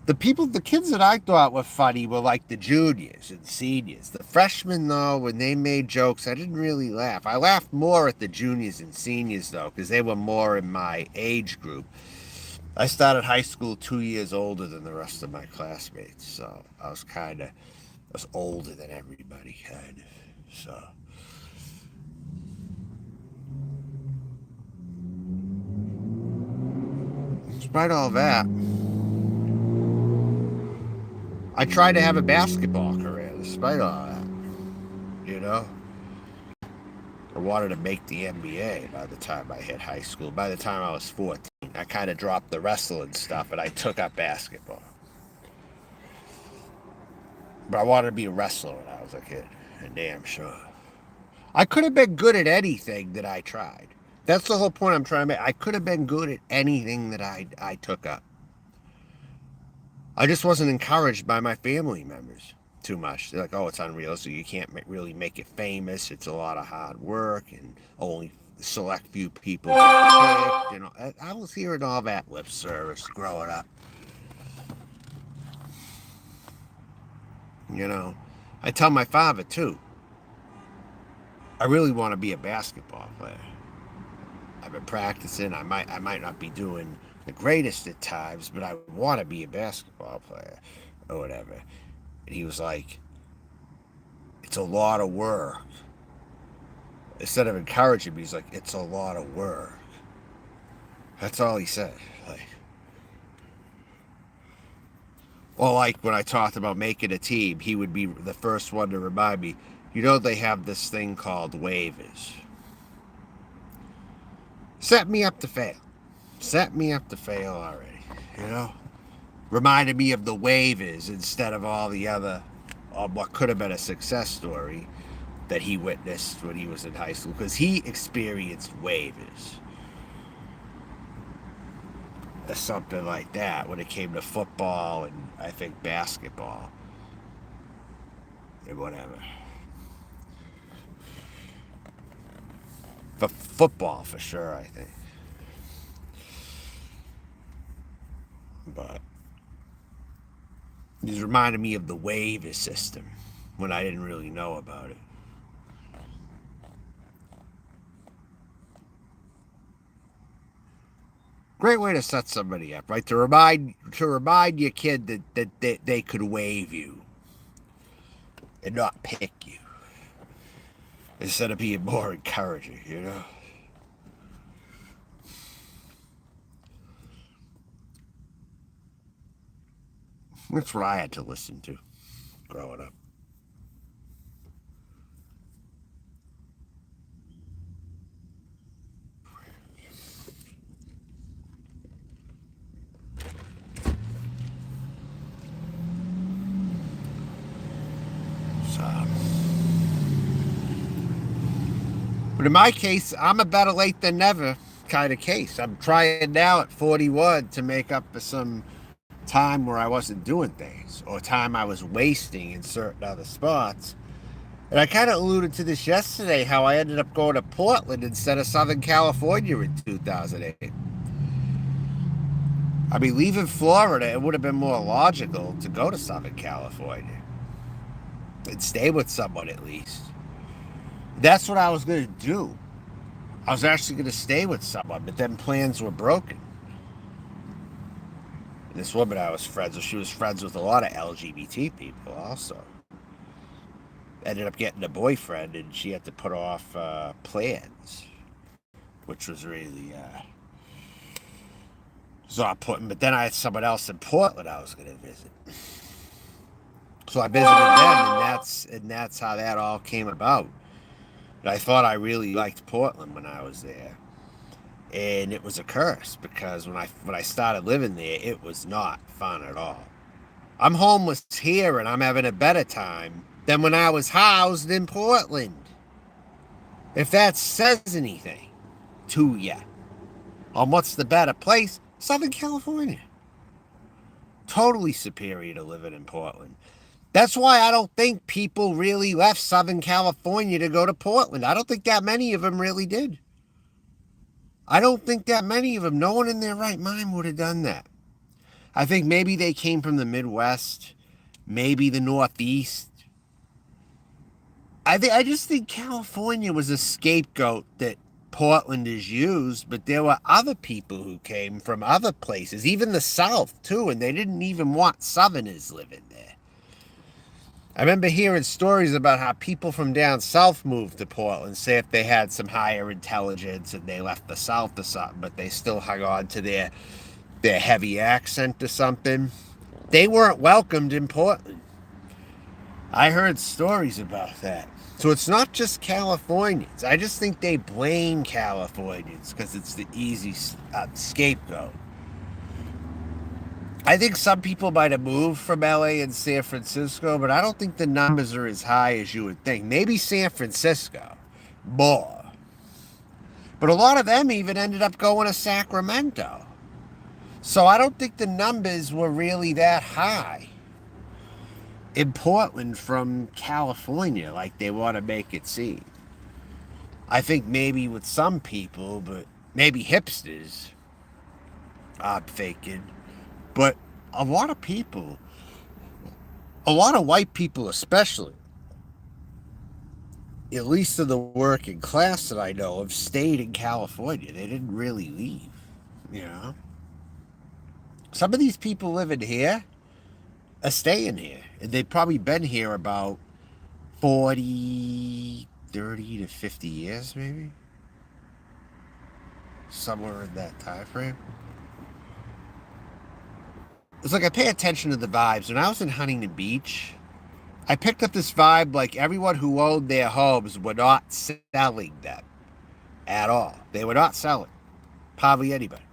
The kids that I thought were funny were like the juniors and seniors. The freshmen, though, when they made jokes, I didn't really laugh. I laughed more at the juniors and seniors, though, because they were more in my age group. I started high school 2 years older than the rest of my classmates, so I was older than everybody, kind of. So, despite all that, I tried to have a basketball career, despite all that. You know? I wanted to make the NBA by the time I hit high school. By the time I was 14, I kind of dropped the wrestling stuff and I took up basketball. But I wanted to be a wrestler when I was a kid, and damn sure. I could have been good at anything that I tried. That's the whole point I'm trying to make. I could have been good at anything that I took up. I just wasn't encouraged by my family members too much. They're like, oh, it's unrealistic. You can't really make it famous. It's a lot of hard work, and only select few people get picked. You know, I was hearing all that lip service growing up. You know, I tell my father too, I really want to be a basketball player. I've been practicing. I might not be doing the greatest at times, but I want to be a basketball player or whatever. And he was like, it's a lot of work. Instead of encouraging me, he's like, it's a lot of work. That's all he said. Or like when I talked about making a team, he would be the first one to remind me, you know, they have this thing called waivers. Set me up to fail. Set me up to fail already, you know? Reminded me of the waivers instead of all the other, what could have been a success story that he witnessed when he was in high school, because he experienced waivers. Or something like that when it came to football and I think basketball and whatever. For football, for sure, I think. But he's reminded me of the waiver system when I didn't really know about it. Great way to set somebody up, right? To remind your kid that they could waive you and not pick you, instead of being more encouraging, you know? That's what I had to listen to growing up. But in my case, I'm a better late than never kind of case. I'm trying now at 41 to make up for some time where I wasn't doing things, or time I was wasting in certain other spots. And I kind of alluded to this yesterday, how I ended up going to Portland instead of Southern California in 2008. I mean, leaving Florida, it would have been more logical to go to Southern California and stay with someone at least. That's what I was going to do. I was actually going to stay with someone, but then plans were broken. And this woman I was friends with, she was friends with a lot of LGBT people also. Ended up getting a boyfriend, and she had to put off plans, which was really so I put. But then I had someone else in Portland I was going to visit, so I visited them, and that's how that all came about. And I thought I really liked Portland when I was there, and it was a curse because when I started living there, it was not fun at all. I'm homeless here, and I'm having a better time than when I was housed in Portland. If that says anything to you on what's the better place, Southern California. totally superior to living in Portland. That's why I don't think people really left Southern California to go to Portland. I don't think that many of them really did. I don't think that many of them, no one in their right mind would have done that. I think maybe they came from the Midwest, maybe the Northeast. I just think California was a scapegoat that Portlanders used, but there were other people who came from other places, even the South too, and they didn't even want Southerners living there. I remember hearing stories about how people from down south moved to Portland, say if they had some higher intelligence and they left the South or something, but they still hung on to their heavy accent or something. They weren't welcomed in Portland. I heard stories about that. So it's not just Californians. I just think they blame Californians because it's the easy scapegoat. I think some people might have moved from LA and San Francisco, but I don't think the numbers are as high as you would think. Maybe San Francisco, more. But a lot of them even ended up going to Sacramento. So I don't think the numbers were really that high in Portland from California like they want to make it seem. I think maybe with some people, but maybe hipsters, I'm thinking. But a lot of people, a lot of white people especially, at least in the working class that I know, have stayed in California. They didn't really leave, you know. Some of these people living here are staying here. And they've probably been here about 40, 30 to 50 years, maybe. Somewhere in that time frame. It's like I pay attention to the vibes. When I was in Huntington Beach, I picked up this vibe like everyone who owned their homes were not selling them at all. They were not selling. Hardly anybody.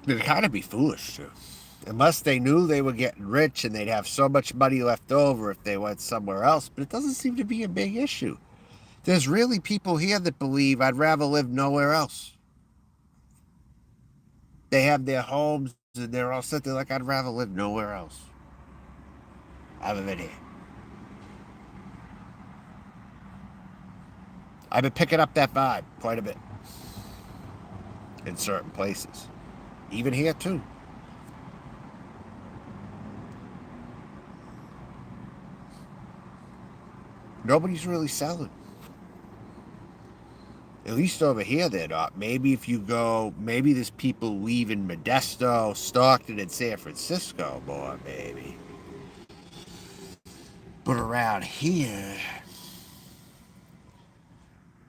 It'd kind of be foolish too. Unless they knew they were getting rich and they'd have so much money left over if they went somewhere else. But it doesn't seem to be a big issue. There's really people here that believe I'd rather live nowhere else. They have their homes and they're all set there like I'd rather live nowhere else other than here. I've been picking up that vibe quite a bit in certain places. Even here too. Nobody's really selling. At least over here they're not. Maybe if you go, maybe there's people leaving Modesto, Stockton, and San Francisco more, maybe. But around here,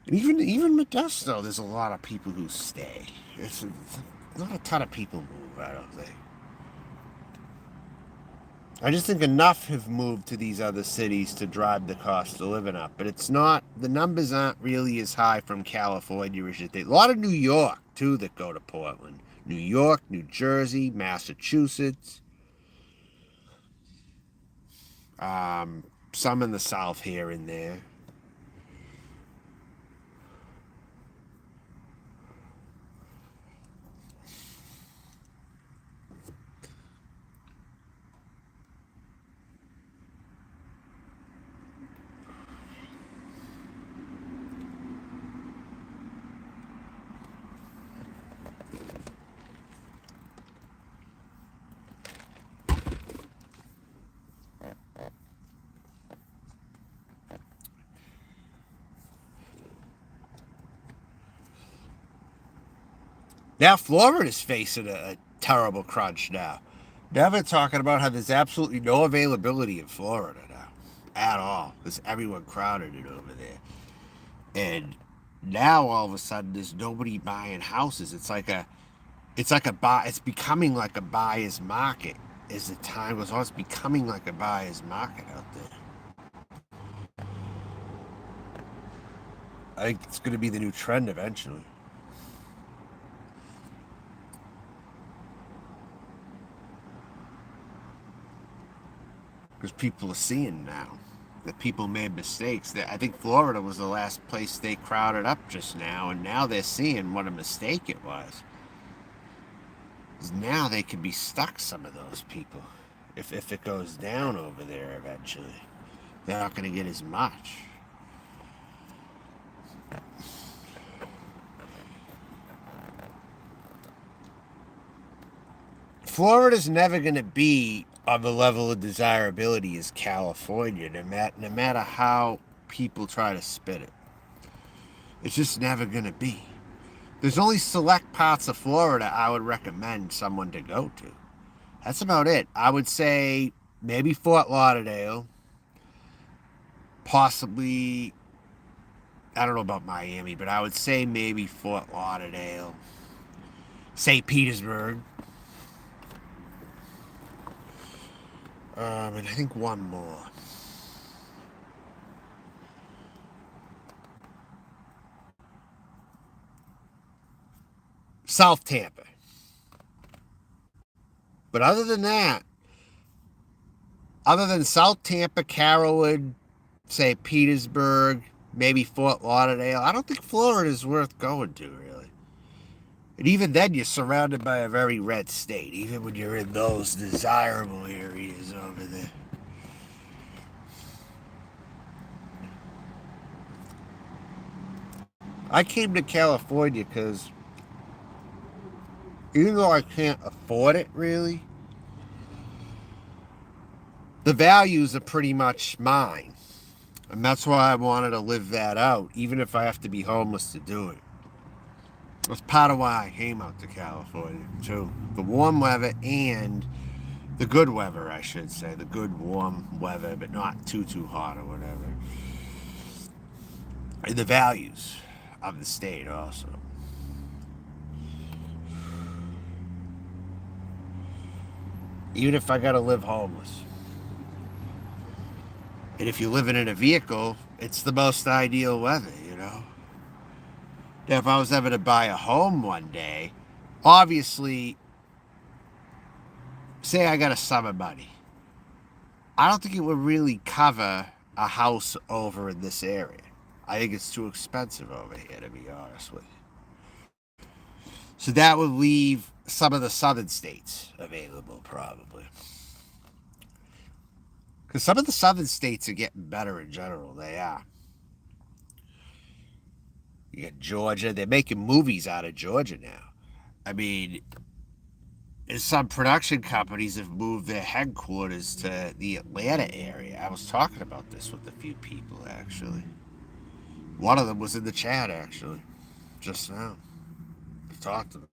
and even Modesto, there's a lot of people who stay. It's not a ton of people move, I don't think. I just think enough have moved to these other cities to drive the cost of living up. But it's not, the numbers aren't really as high from California as you think. A lot of New York, too, that go to Portland. New York, New Jersey, Massachusetts. Some in the South here and there. Now Florida's facing a terrible crunch now. Now they're talking about how there's absolutely no availability in Florida now. At all. There's everyone crowded it over there. And now all of a sudden there's nobody buying houses. It's becoming like a buyer's market as the time goes on. It's becoming like a buyer's market out there. I think it's going to be the new trend eventually. Because people are seeing now. that people made mistakes. I think Florida was the last place they crowded up just now, and now they're seeing what a mistake it was. 'Cause now they could be stuck, some of those people. If it goes down over there eventually, they're not going to get as much. Florida's never going to be on the level of desirability as California, no matter how people try to spit it. It's just never going to be. There's only select parts of Florida I would recommend someone to go to. That's about it. I would say maybe Fort Lauderdale, possibly, I don't know about Miami, but I would say maybe Fort Lauderdale, St. Petersburg, and I think one more. South Tampa. But other than that, other than South Tampa, Carrollwood, St. Petersburg, maybe Fort Lauderdale, I don't think Florida is worth going to, really. And even then, you're surrounded by a very red state, even when you're in those desirable areas over there. I came to California because even though I can't afford it, really, the values are pretty much mine. And that's why I wanted to live that out, even if I have to be homeless to do it. That's part of why I came out to California, too. The warm weather and the good weather, I should say. The good warm weather, but not too hot or whatever. And the values of the state also. Even if I gotta live homeless. And if you're living in a vehicle, it's the most ideal weather, you know? Now, if I was ever to buy a home one day, obviously, say I got a summer money, I don't think it would really cover a house over in this area. I think it's too expensive over here, to be honest with you. So that would leave some of the southern states available, probably. Because some of the southern states are getting better in general. They are. You got Georgia. They're making movies out of Georgia now. I mean, and some production companies have moved their headquarters to the Atlanta area. I was talking about this with a few people, actually. One of them was in the chat, actually, just now. I talked to them.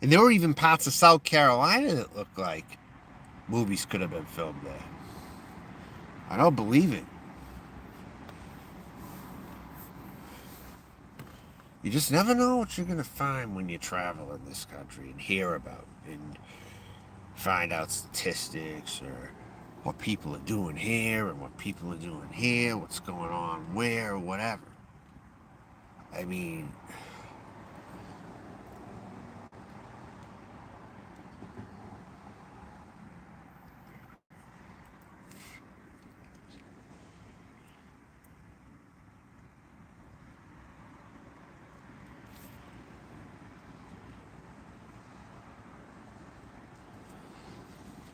And there were even parts of South Carolina that looked like movies could have been filmed there. I don't believe it. You just never know what you're going to find when you travel in this country and hear about and find out statistics or what people are doing here and what people are doing here, what's going on where, whatever. I mean,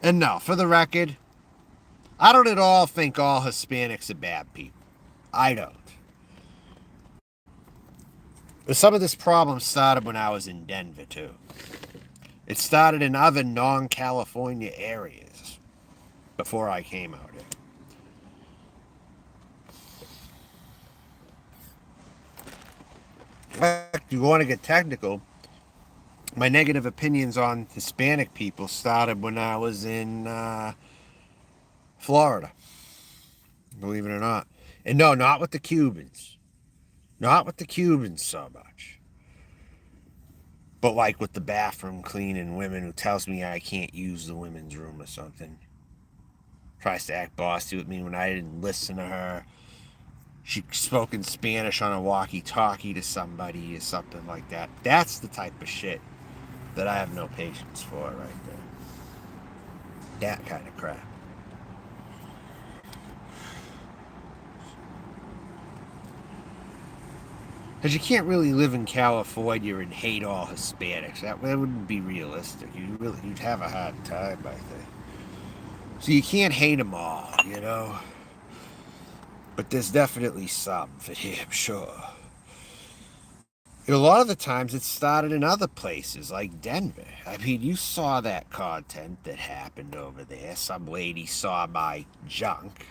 and no, for the record, I don't at all think all Hispanics are bad people. I don't. But some of this problem started when I was in Denver, too. It started in other non-California areas before I came out here. In fact, you want to get technical, my negative opinions on Hispanic people started when I was in Florida. Believe it or not. And no, not with the Cubans. Not with the Cubans so much. But like with the bathroom cleaning women who tells me I can't use the women's room or something. Tries to act bossy with me when I didn't listen to her. She spoke in Spanish on a walkie-talkie to somebody or something like that. That's the type of shit that I have no patience for right there. That kind of crap. Because you can't really live in California and hate all Hispanics. That wouldn't be realistic. You'd have a hard time, I think. So you can't hate them all, you know? But there's definitely some for damn sure. A lot of the times it started in other places like Denver. I mean, you saw that content that happened over there. Some lady saw my junk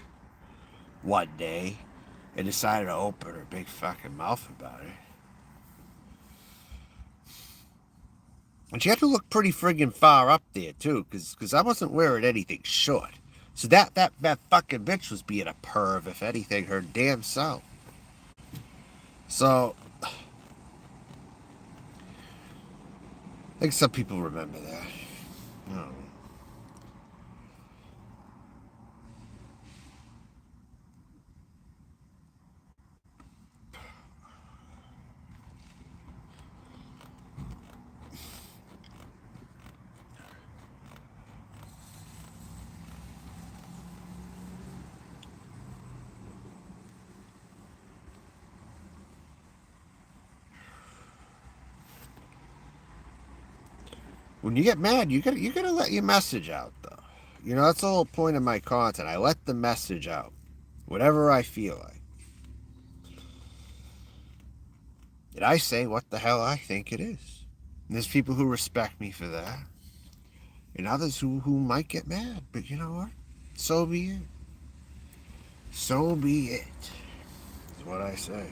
one day and decided to open her big fucking mouth about it. And she had to look pretty friggin' far up there, too, because I wasn't wearing anything short. So that fucking bitch was being a perv, if anything, her damn self. So, I think some people remember that. I don't know. When you get mad, you gotta let your message out, though. You know, that's the whole point of my content. I let the message out, whatever I feel like, and I say what the hell I think it is. And there's people who respect me for that, and others who might get mad. But you know what? So be it. So be it. Is what I say.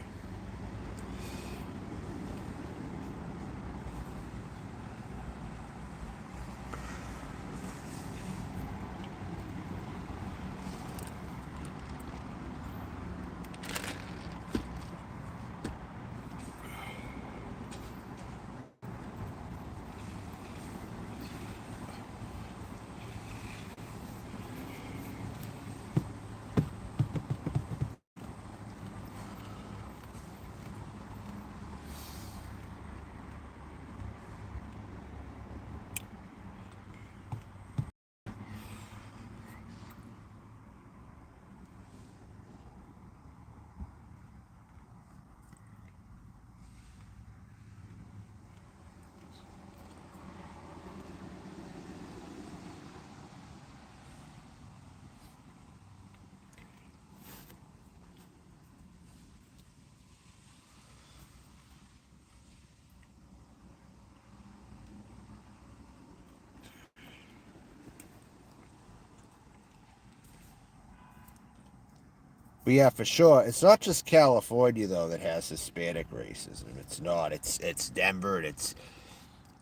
But yeah, for sure, it's not just California though that has Hispanic racism. It's not. It's Denver and it's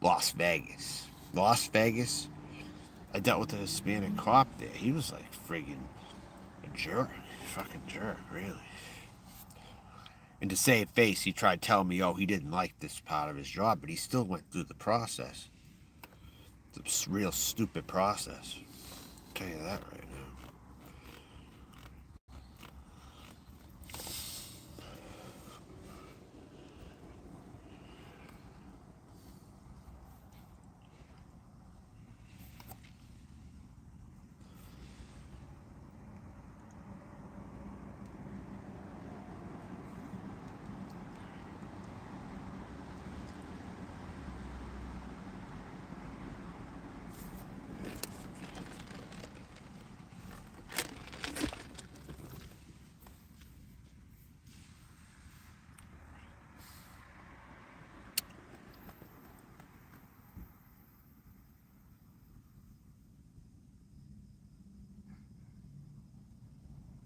Las Vegas. Las Vegas. I dealt with a Hispanic cop there. He was like friggin' a jerk, fucking jerk, really. And to save face, he tried telling me, oh, he didn't like this part of his job, but he still went through the process. It's a real stupid process. I'll tell you that right now.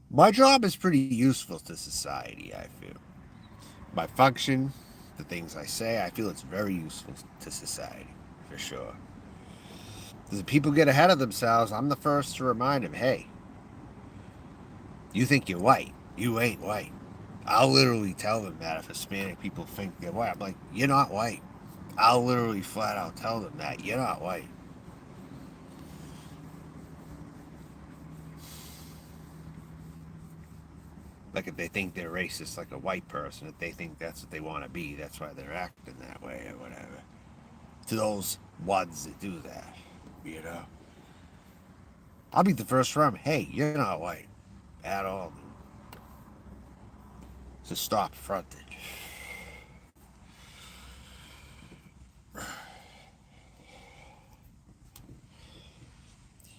My job is pretty useful to society, I feel. My function, the things I say, I feel it's very useful to society, for sure. As people get ahead of themselves, I'm the first to remind them, hey, you think you're white. You ain't white. I'll literally tell them that if Hispanic people think they're white. I'm like, you're not white. I'll literally flat out tell them that. You're not white. Like if they think they're racist like a white person, if they think that's what they want to be, that's why they're acting that way or whatever. To those ones that do that, you know? I'll be the first from. Hey, you're not white at all. So stop fronted.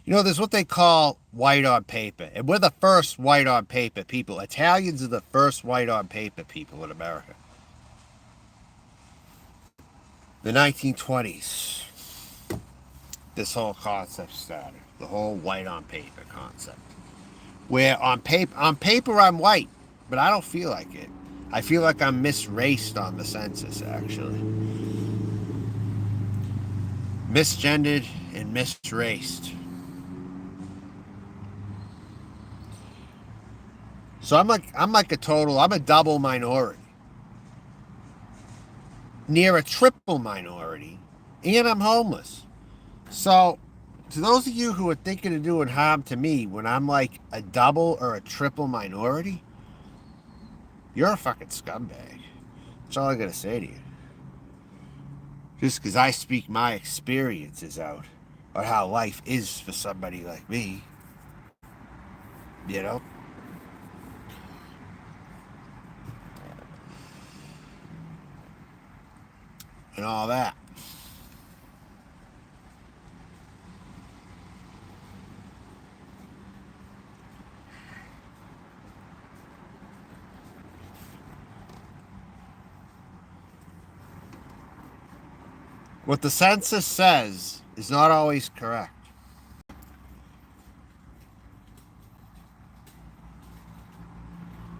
You know, there's what they call white on paper. And we're the first white on paper people. Italians are the first white on paper people in America. The 1920s. This whole concept started. The whole white on paper concept. Where on paper I'm white, but I don't feel like it. I feel like I'm misraced on the census, actually. Misgendered and misraced. So I'm a double minority. Near a triple minority. And I'm homeless. So, to those of you who are thinking of doing harm to me when I'm like a double or a triple minority, you're a fucking scumbag. That's all I gotta say to you. Just because I speak my experiences out on how life is for somebody like me. You know? And all that. What the census says is not always correct.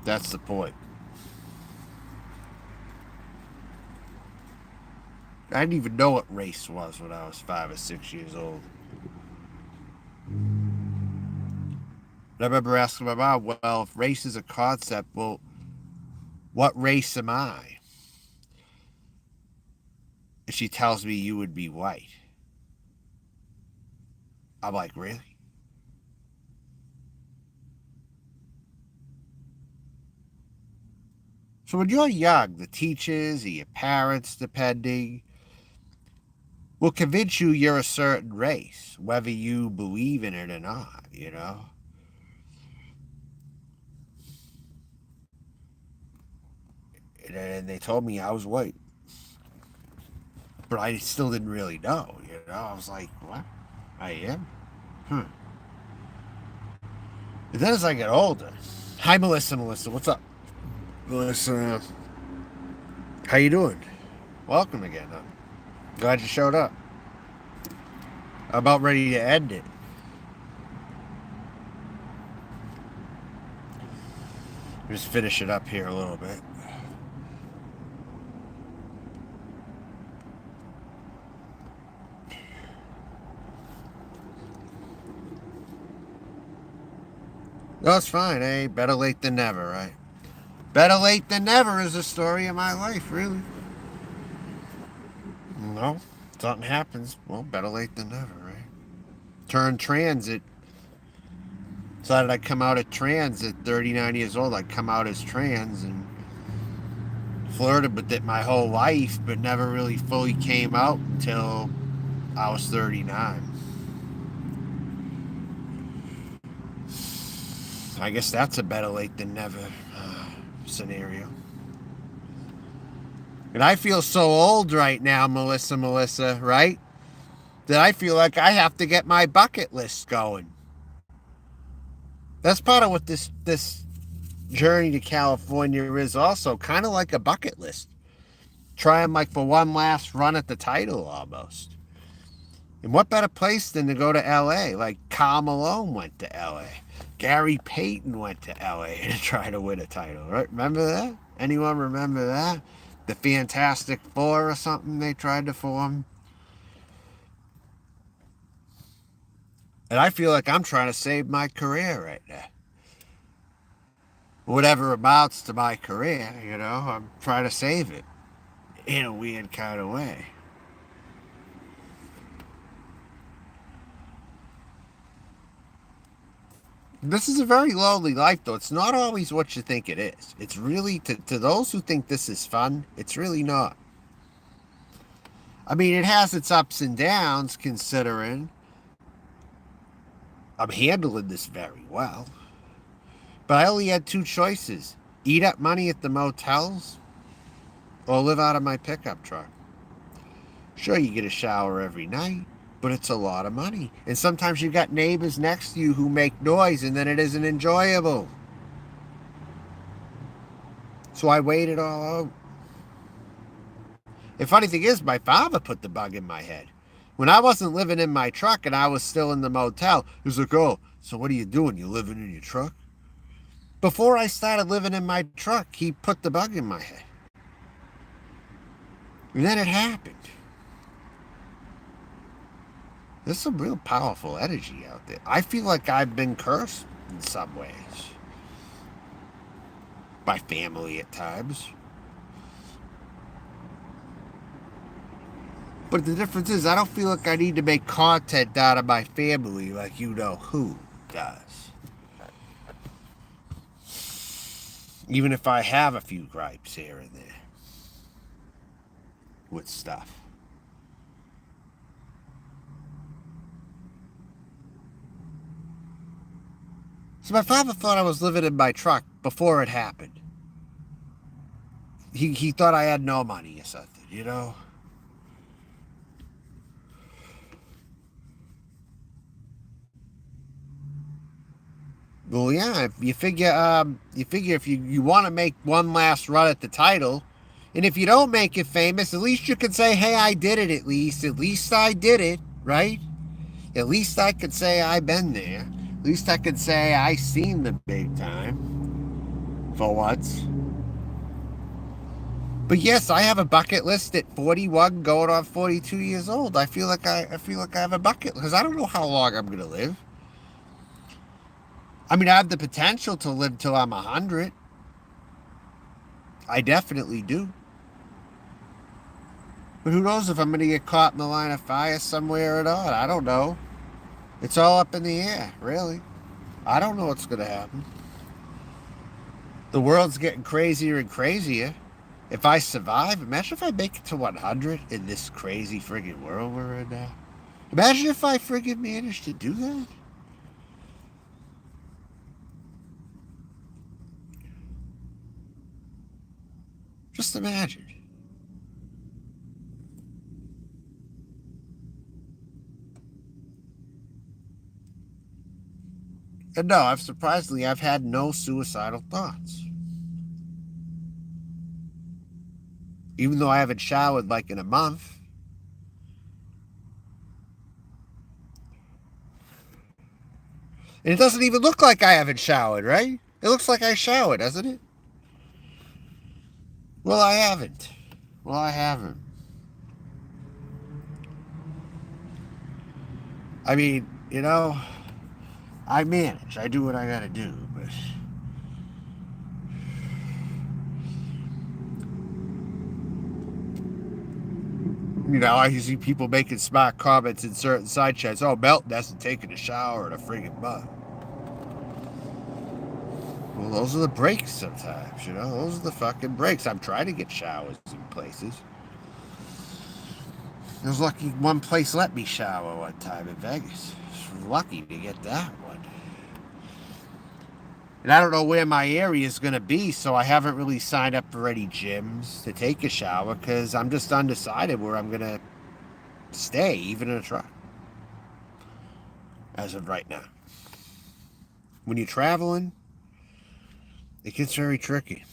That's the point. I didn't even know what race was when I was 5 or 6 years old. And I remember asking my mom, well, if race is a concept, well, what race am I? And she tells me you would be white. I'm like, really? So when you're young, the teachers or your parents, depending, will convince you you're a certain race, whether you believe in it or not, you know? And they told me I was white. But I still didn't really know, you know? I was like, what? I am? And then as I get older, hi Melissa, what's up? Melissa, how you doing? Welcome again. I'm glad you showed up. I'm about ready to end it. Just finish it up here a little bit. No, it's fine. Hey, better late than never, right? Better late than never is the story of my life, really. No, something happens. Well, better late than never, right? Turned transit. Decided I'd come out at trans at 39 years old. I'd come out as trans and flirted with it my whole life, but never really fully came out until I was 39. I guess that's a better late than never scenario. And I feel so old right now, Melissa, right? That I feel like I have to get my bucket list going. That's part of what this journey to California is also, kind of like a bucket list. Trying like for one last run at the title almost. And what better place than to go to LA? Like Karl Malone went to LA. Gary Payton went to LA to try to win a title, right? Remember that? Anyone remember that? The Fantastic Four or something they tried to form. And I feel like I'm trying to save my career right now. Whatever amounts to my career, you know, I'm trying to save it in a weird kind of way. This is a very lonely life, though. It's not always what you think it is. It's really, to those who think this is fun, it's really not. I mean, it has its ups and downs, considering I'm handling this very well. But I only had two choices. Eat up money at the motels or live out of my pickup truck. Sure, you get a shower every night, but it's a lot of money. And sometimes you got neighbors next to you who make noise and then it isn't enjoyable. So I weighed it all out. The funny thing is, my father put the bug in my head. When I wasn't living in my truck and I was still in the motel, he was like, oh, so what are you doing? You living in your truck? Before I started living in my truck, he put the bug in my head. And then it happened. There's some real powerful energy out there. I feel like I've been cursed in some ways. By family at times. But the difference is, I don't feel like I need to make content out of my family like you know who does. Even if I have a few gripes here and there. With stuff. So my father thought I was living in my truck before it happened. He thought I had no money or something, you know? Well, yeah, you figure if you want to make one last run at the title, and if you don't make it famous, at least you can say, hey, I did it at least. At least I did it, right? At least I could say I've been there. At least I could say I seen the big time. For once. But yes, I have a bucket list at 41 going on 42 years old. I feel like I have a bucket list because I don't know how long I'm going to live. I mean, I have the potential to live till I'm 100. I definitely do. But who knows if I'm going to get caught in the line of fire somewhere or not. I don't know. It's all up in the air, really. I don't know what's going to happen. The world's getting crazier and crazier. If I survive, imagine if I make it to 100 in this crazy friggin' world we're in now. Imagine if I friggin' managed to do that. Just imagine. And no, I've had no suicidal thoughts. Even though I haven't showered like in a month. And it doesn't even look like I haven't showered, right? It looks like I showered, doesn't it? Well, I haven't. I mean, you know, I manage. I do what I gotta do, but... You know, I see people making smart comments in certain side chats. Oh, Melton hasn't taken a shower in a friggin' month. Well, those are the breaks sometimes, you know? Those are the fucking breaks. I'm trying to get showers in places. I was lucky one place let me shower one time in Vegas. I was lucky to get that one. And I don't know where my area is going to be, so I haven't really signed up for any gyms to take a shower because I'm just undecided where I'm going to stay, even in a truck. As of right now. When you're traveling, it gets very tricky.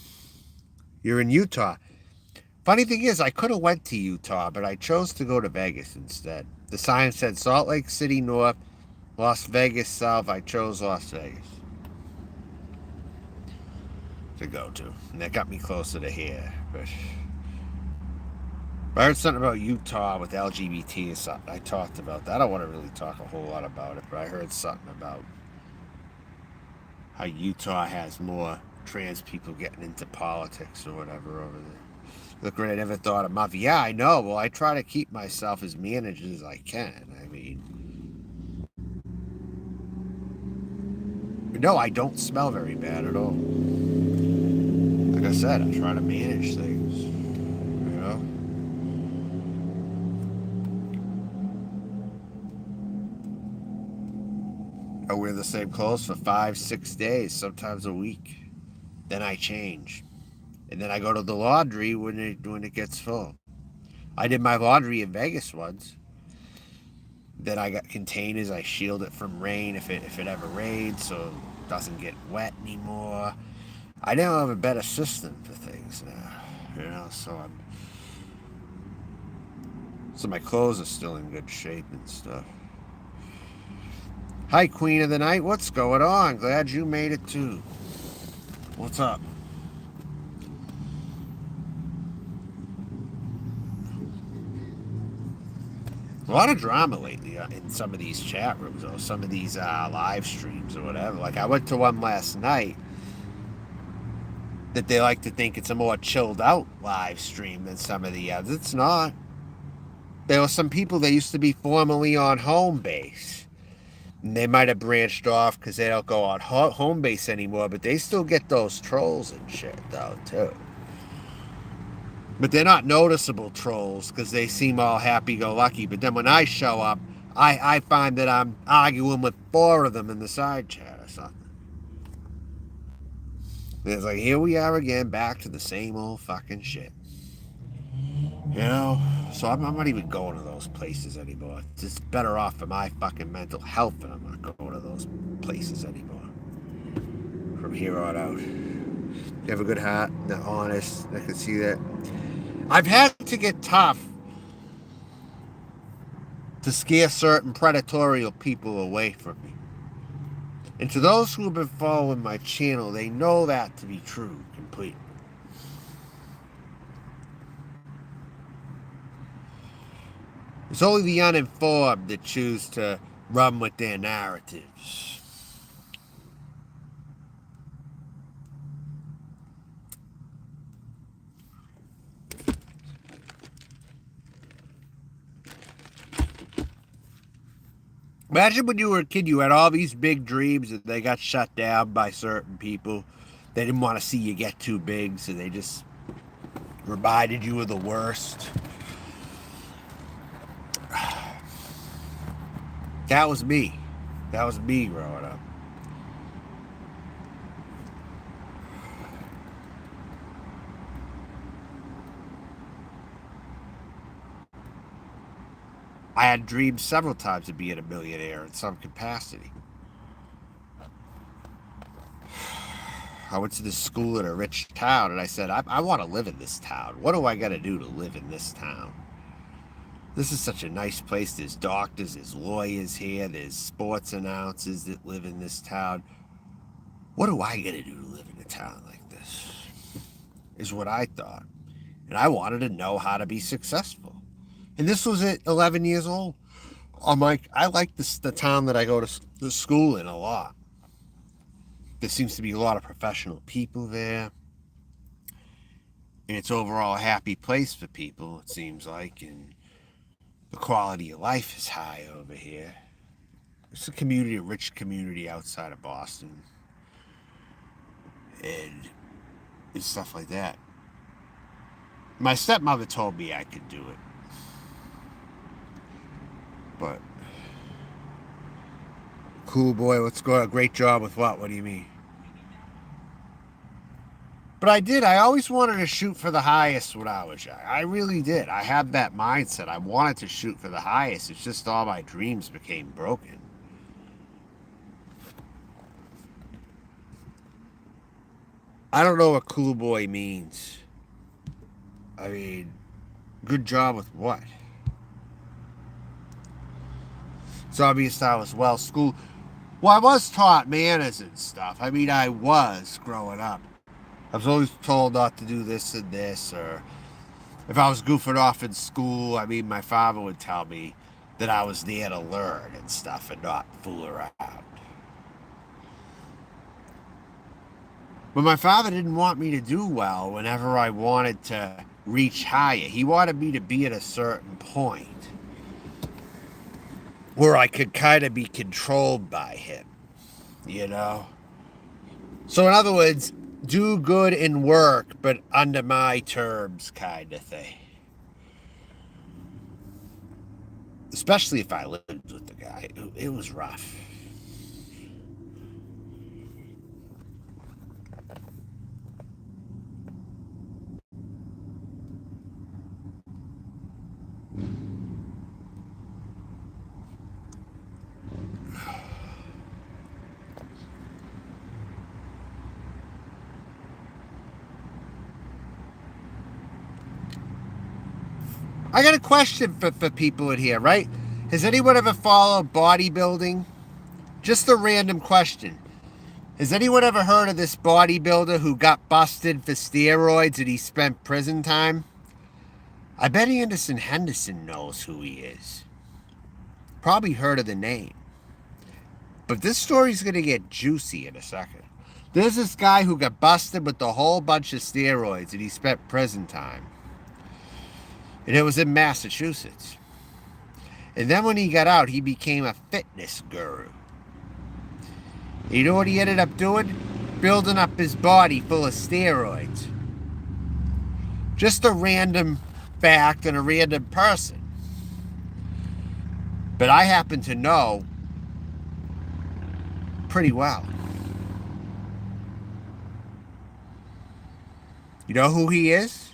You're in Utah. Funny thing is, I could have went to Utah, but I chose to go to Vegas instead. The sign said Salt Lake City North, Las Vegas South. I chose Las Vegas to go to. And that got me closer to here. But I heard something about Utah with LGBT or something. I talked about that. I don't want to really talk a whole lot about it, but I heard something about how Utah has more trans people getting into politics or whatever over there. Look, I never thought of mafia. Yeah, I know. Well, I try to keep myself as managed as I can. I mean, no, I don't smell very bad at all. Like I said, I try to manage things, you know? I the same clothes for 5-6 days, sometimes a week. Then I change. And then I go to the laundry when it gets full. I did my laundry in Vegas once. Then I got containers. I shield it from rain if it ever rains, so it doesn't get wet anymore. I now have a better system for things now, so my clothes are still in good shape and stuff. Hi, Queen of the Night. What's going on? Glad you made it too. What's up? A lot of drama lately in some of these chat rooms or some of these live streams or whatever. Like I went to one last night that they like to think it's a more chilled out live stream than some of the others. It's not. There were some people that used to be formerly on home base. And they might have branched off because they don't go on home base anymore, but they still get those trolls and shit though too. But they're not noticeable trolls because they seem all happy-go-lucky. But then when I show up, I find that I'm arguing with 4 of them in the side chat or something. And it's like, here we are again, back to the same old fucking shit. So I'm not even going to those places anymore. It's just better off for my fucking mental health that I'm not going to those places anymore. From here on out. You have a good heart, they're honest, I can see that. I've had to get tough to scare certain predatorial people away from me. And to those who have been following my channel, they know that to be true completely. It's only the uninformed that choose to run with their narratives. Imagine when you were a kid, you had all these big dreams and they got shut down by certain people. They didn't want to see you get too big, so they just reminded you of the worst. That was me. That was me growing up. I had dreamed several times of being a millionaire in some capacity. I went to this school in a rich town, and I said, I want to live in this town. What do I got to do to live in this town? This is such a nice place. There's doctors, there's lawyers here, there's sports announcers that live in this town. What do I got to do to live in a town like this? Is what I thought. And I wanted to know how to be successful. And this was at 11 years old. I'm like, I like the town that I go to school in a lot. There seems to be a lot of professional people there. And it's overall a happy place for people, it seems like. And the quality of life is high over here. It's a rich community outside of Boston. And stuff like that. My stepmother told me I could do it. But cool boy, let's go. A great job with what? What do you mean? But I did. I always wanted to shoot for the highest when I was young. I really did. I had that mindset. I wanted to shoot for the highest. It's just all my dreams became broken. I don't know what cool boy means. I mean, good job with what? It's obvious I was school. Well, I was taught manners and stuff. I mean, I was growing up. I was always told not to do this and this, or if I was goofing off in school, I mean, my father would tell me that I was there to learn and stuff and not fool around. But my father didn't want me to do well whenever I wanted to reach higher. He wanted me to be at a certain point where I could kind of be controlled by him, you know? So in other words, do good in work, but under my terms kind of thing. Especially if I lived with the guy. It was rough. I got a question for people in here, right? Has anyone ever followed bodybuilding? Just a random question. Has anyone ever heard of this bodybuilder who got busted for steroids and he spent prison time? I bet Anderson Henderson knows who he is. Probably heard of the name. But this story's going to get juicy in a second. There's this guy who got busted with a whole bunch of steroids and he spent prison time. And it was in Massachusetts. And then when he got out, he became a fitness guru. You know what he ended up doing? Building up his body full of steroids. Just a random fact and a random person. But I happen to know pretty well. You know who he is?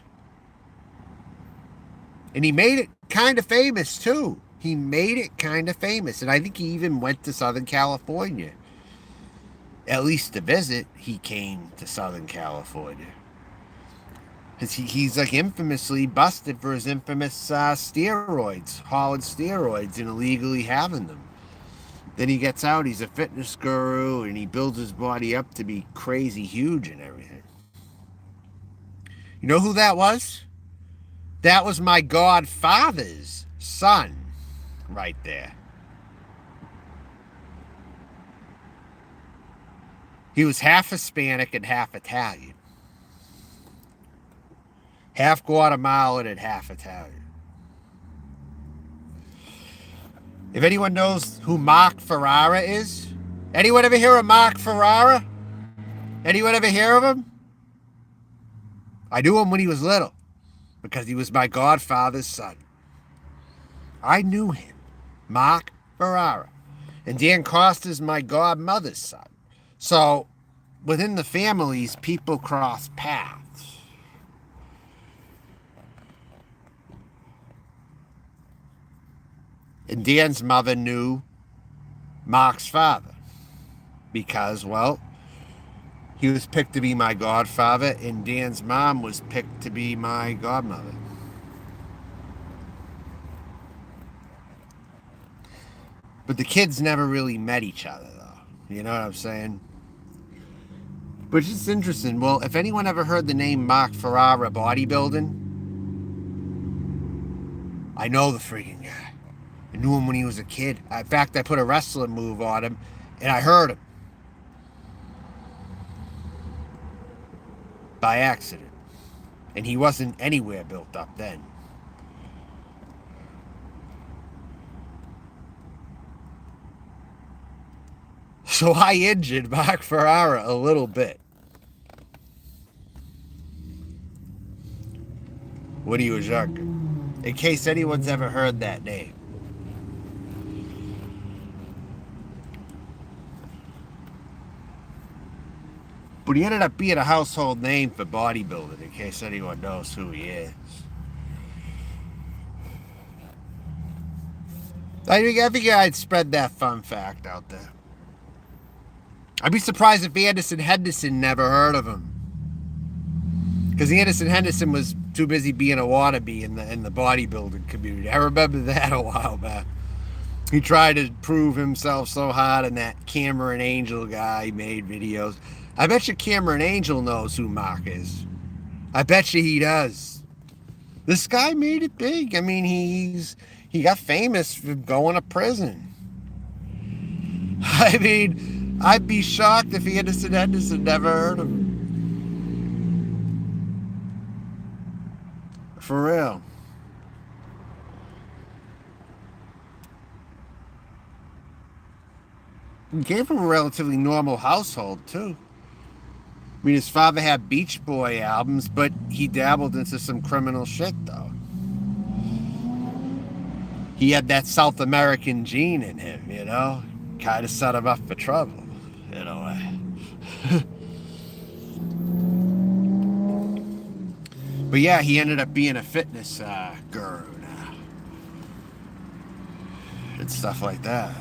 And he made it kind of famous too. He made it kind of famous. And I think he even went to Southern California. At least to visit, he came to Southern California. Because he's like infamously busted for his infamous steroids, Holland steroids, and illegally having them. Then he gets out, he's a fitness guru, and he builds his body up to be crazy huge and everything. You know who that was? That was my godfather's son right there. He was half Hispanic and half Italian. Half Guatemalan and half Italian. If anyone knows who Mark Ferrara is, anyone ever hear of Mark Ferrara? Anyone ever hear of him? I knew him when he was little because he was my godfather's son. I knew him, Mark Ferrara. And Dan Costa's my godmother's son. So, within the families, people cross paths. And Dan's mother knew Mark's father because, well, he was picked to be my godfather, and Dan's mom was picked to be my godmother. But the kids never really met each other, though. You know what I'm saying? But it's interesting. Well, if anyone ever heard the name Mark Ferrara bodybuilding, I know the freaking guy. I knew him when he was a kid. In fact, I put a wrestling move on him, and I heard him. By accident. And he wasn't anywhere built up then. So I injured Mark Ferrara a little bit when he was younger. In case anyone's ever heard that name. But he ended up being a household name for bodybuilding, in case anyone knows who he is. I figured I'd spread that fun fact out there. I'd be surprised if Anderson Henderson never heard of him. Because Anderson Henderson was too busy being a wannabe in the bodybuilding community. I remember that a while back. He tried to prove himself so hard, and that Cameron Angel guy made videos. I bet you Cameron Angel knows who Mark is. I bet you he does. This guy made it big. I mean, he got famous for going to prison. I mean, I'd be shocked if Anderson Henderson never heard of him. For real. He came from a relatively normal household, too. I mean, his father had Beach Boy albums, but he dabbled into some criminal shit, though. He had that South American gene in him, you know? Kind of set him up for trouble, in a way. But yeah, he ended up being a fitness guru now. and stuff like that.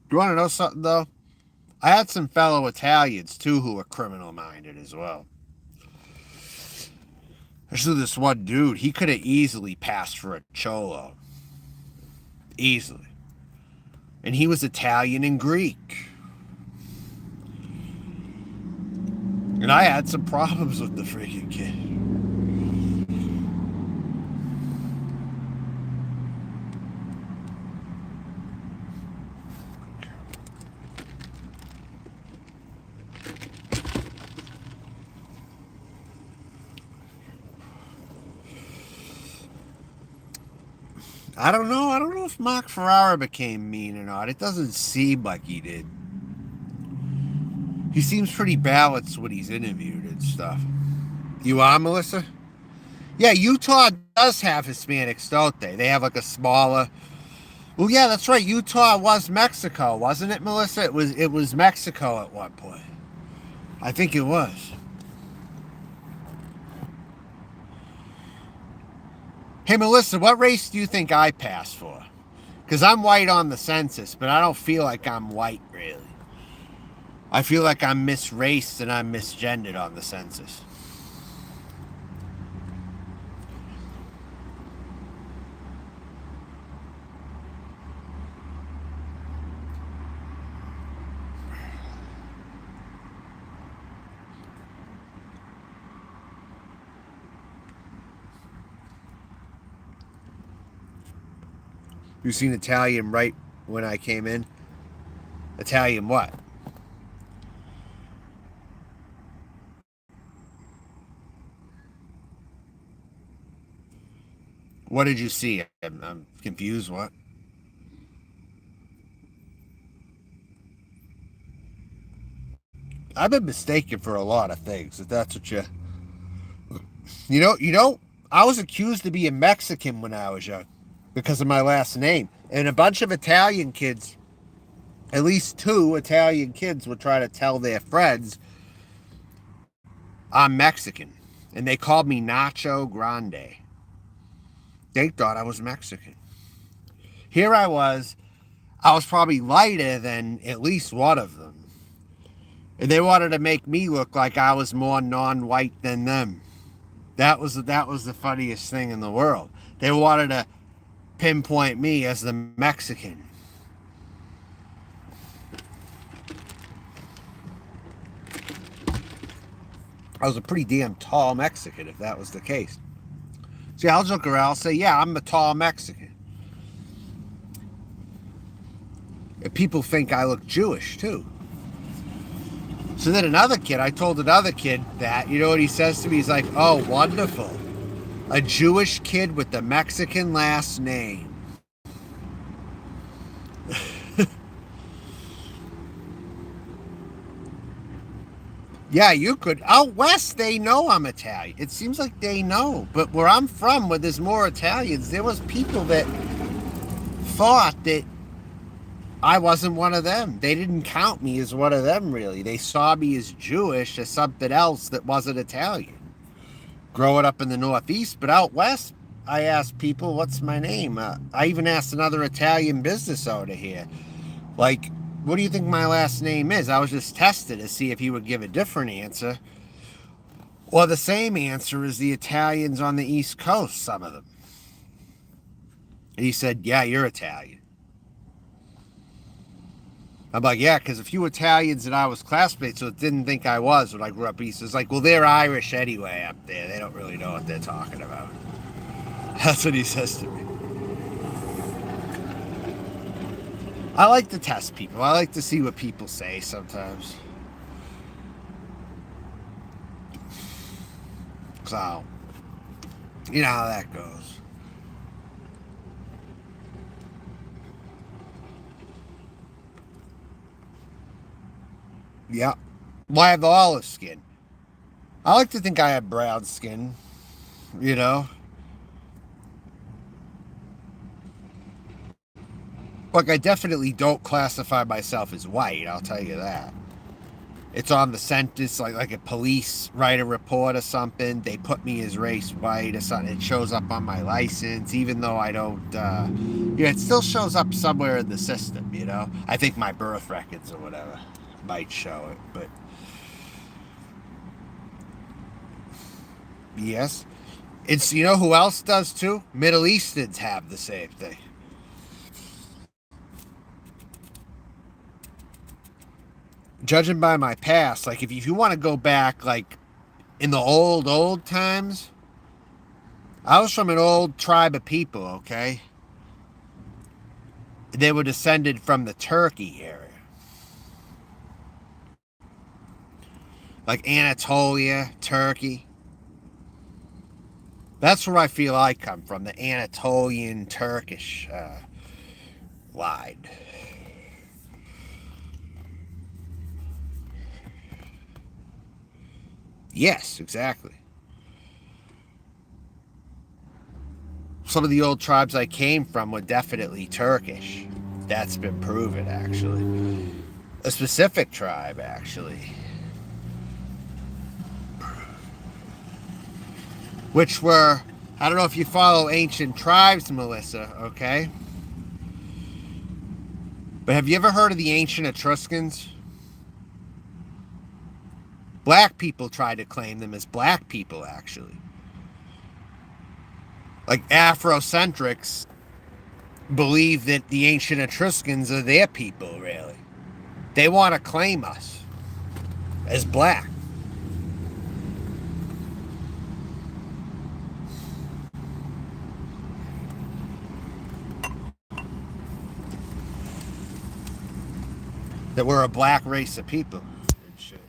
You want to know something, though? I had some fellow Italians, too, who were criminal-minded as well. There's this one dude, he could have easily passed for a cholo. Easily. And he was Italian and Greek. And I had some problems with the freaking kid. I don't know. I don't know if Mark Ferrara became mean or not. It doesn't seem like he did. He seems pretty balanced when he's interviewed and stuff. You are, Melissa? Yeah, Utah does have Hispanics, don't they? They have like a smaller... Well, yeah, that's right. Utah was Mexico, wasn't it, Melissa? It was Mexico at one point. I think it was. Hey, Melissa, what race do you think I pass for? Because I'm white on the census, but I don't feel like I'm white, really. I feel like I'm misraced and I'm misgendered on the census. You seen Italian right when I came in? Italian what? What did you see? I'm confused. What? I've been mistaken for a lot of things. If that's what you... You know, I was accused of being Mexican when I was young because of my last name. And a bunch of Italian kids, at least 2 Italian kids, would try to tell their friends I'm Mexican. And they called me Nacho Grande. They thought I was Mexican. Here I was probably lighter than at least one of them. And they wanted to make me look like I was more non-white than them. That was the funniest thing in the world. They wanted to pinpoint me as the Mexican. I was a pretty damn tall Mexican if that was the case. See, I'll joke around, I'll say, yeah, I'm a tall Mexican. And people think I look Jewish, too. So then I told another kid that, you know what he says to me? He's like, oh, wonderful. A Jewish kid with the Mexican last name. Yeah, you could. Out west, they know I'm Italian. It seems like they know. But where I'm from, where there's more Italians, there was people that thought that I wasn't one of them. They didn't count me as one of them, really. They saw me as Jewish, as something else that wasn't Italian. Growing up in the Northeast, but out west, I asked people, what's my name? I even asked another Italian business owner here, like, what do you think my last name is? I was just tested to see if he would give a different answer. Or the same answer as the Italians on the East Coast, some of them. And he said, yeah, you're Italian. I'm like, yeah, because a few Italians that I was classmates with didn't think I was when I grew up east. It's like, well, they're Irish anyway up there. They don't really know what they're talking about. That's what he says to me. I like to test people. I like to see what people say sometimes. So, you know how that goes. Yeah. Well, I have olive skin. I like to think I have brown skin, you know? Like, I definitely don't classify myself as white, I'll tell you that. It's on the census, like a police write a report or something, they put me as race white or something, it shows up on my license, even though I don't, yeah, it still shows up somewhere in the system, you know? I think my birth records or whatever might show it, but... Yes. It's, you know who else does too? Middle Easterns have the same thing. Judging by my past, like if you want to go back, like in the old times, I was from an old tribe of people, okay? They were descended from the Turkey area. Like Anatolia, Turkey. That's where I feel I come from, the Anatolian Turkish line. Yes, exactly. Some of the old tribes I came from were definitely Turkish. That's been proven, actually. A specific tribe, actually. Which were, I don't know if you follow ancient tribes, Melissa, okay? But have you ever heard of the ancient Etruscans? Black people tried to claim them as black people, actually. Like Afrocentrics believe that the ancient Etruscans are their people, really. They want to claim us as black. That we're a black race of people. And shit.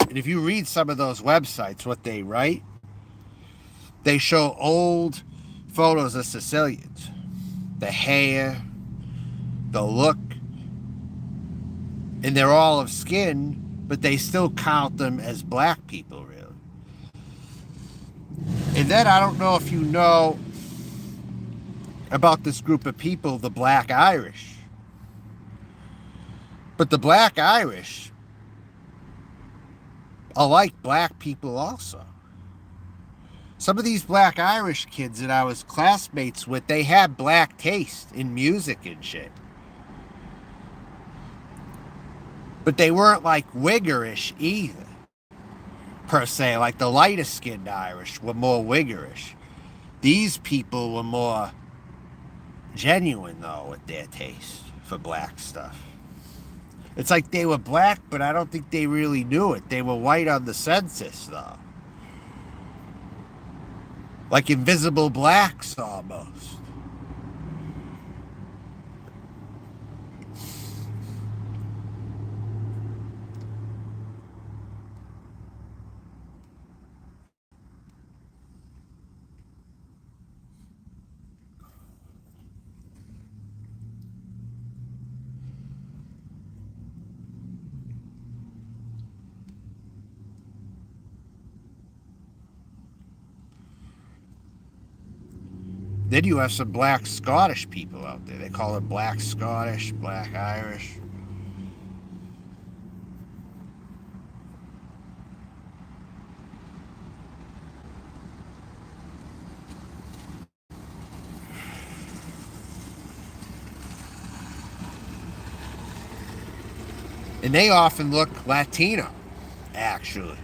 And if you read some of those websites, what they write, they show old photos of Sicilians. The hair, the look, and they're all of skin, but they still count them as black people, really. And then I don't know if you know about this group of people, the Black Irish. But the Black Irish are like black people also. Some of these Black Irish kids that I was classmates with, they had black taste in music and shit. But they weren't like wiggerish either, per se. Like the lighter skinned Irish were more wiggerish. These people were more genuine, though, with their taste for black stuff. It's like they were black, but I don't think they really knew it. They were white on the census, though. Like invisible blacks, almost. Then you have some black Scottish people out there. They call it black Scottish, black Irish. And they often look Latino, actually.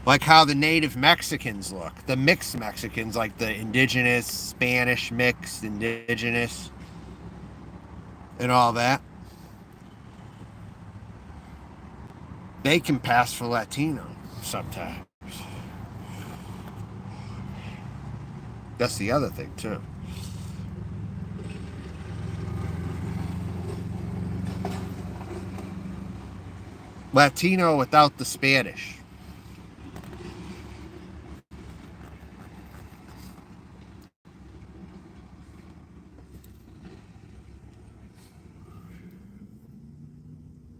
Like how the native Mexicans look. The mixed Mexicans, like the indigenous, Spanish mixed, indigenous, and all that. They can pass for Latino sometimes. That's the other thing, too. Latino without the Spanish.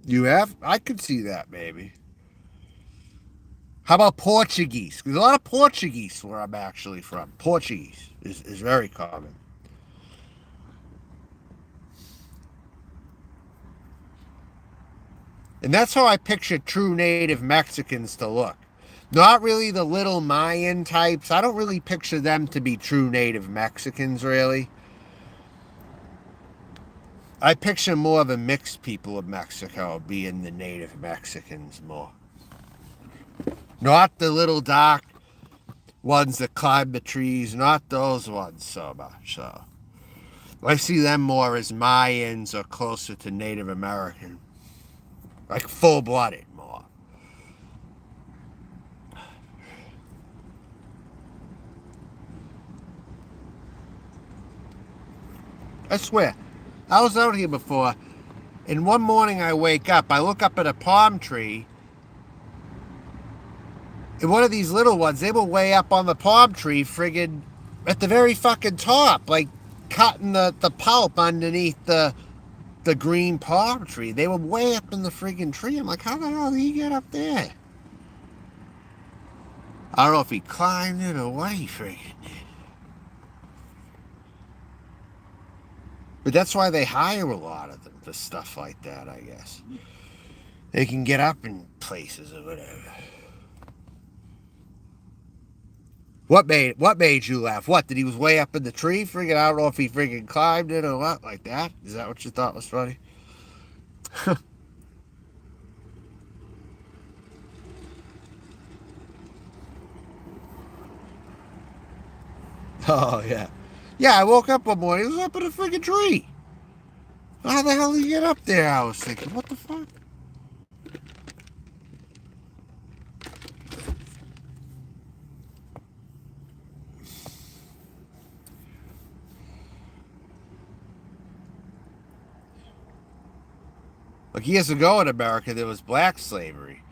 You have? I could see that, maybe. How about Portuguese? There's a lot of Portuguese where I'm actually from. Portuguese is very common. And that's how I picture true native Mexicans to look. Not really the little Mayan types. I don't really picture them to be true native Mexicans, really. I picture more of the mixed people of Mexico being the native Mexicans more. Not the little dark ones that climb the trees, not those ones so much. So I see them more as Mayans or closer to Native American. Like full-blooded more. I swear, I was out here before, and one morning I wake up, I look up at a palm tree, and one of these little ones, they were way up on the palm tree, friggin' at the very fucking top, like cutting the pulp underneath the green palm tree. They were way up in the friggin' tree. I'm like, how the hell did he get up there? I don't know if he climbed it or what he friggin' did. But that's why they hire a lot of them for stuff like that, I guess. They can get up in places or whatever. What made you laugh? What, that he was way up in the tree? Friggin', I don't know if he friggin' climbed it or what, like that? Is that what you thought was funny? Oh, yeah. Yeah, I woke up one morning, he was up in a friggin' tree. How the hell did he get up there? I was thinking, what the fuck? Like years ago in America, there was black slavery.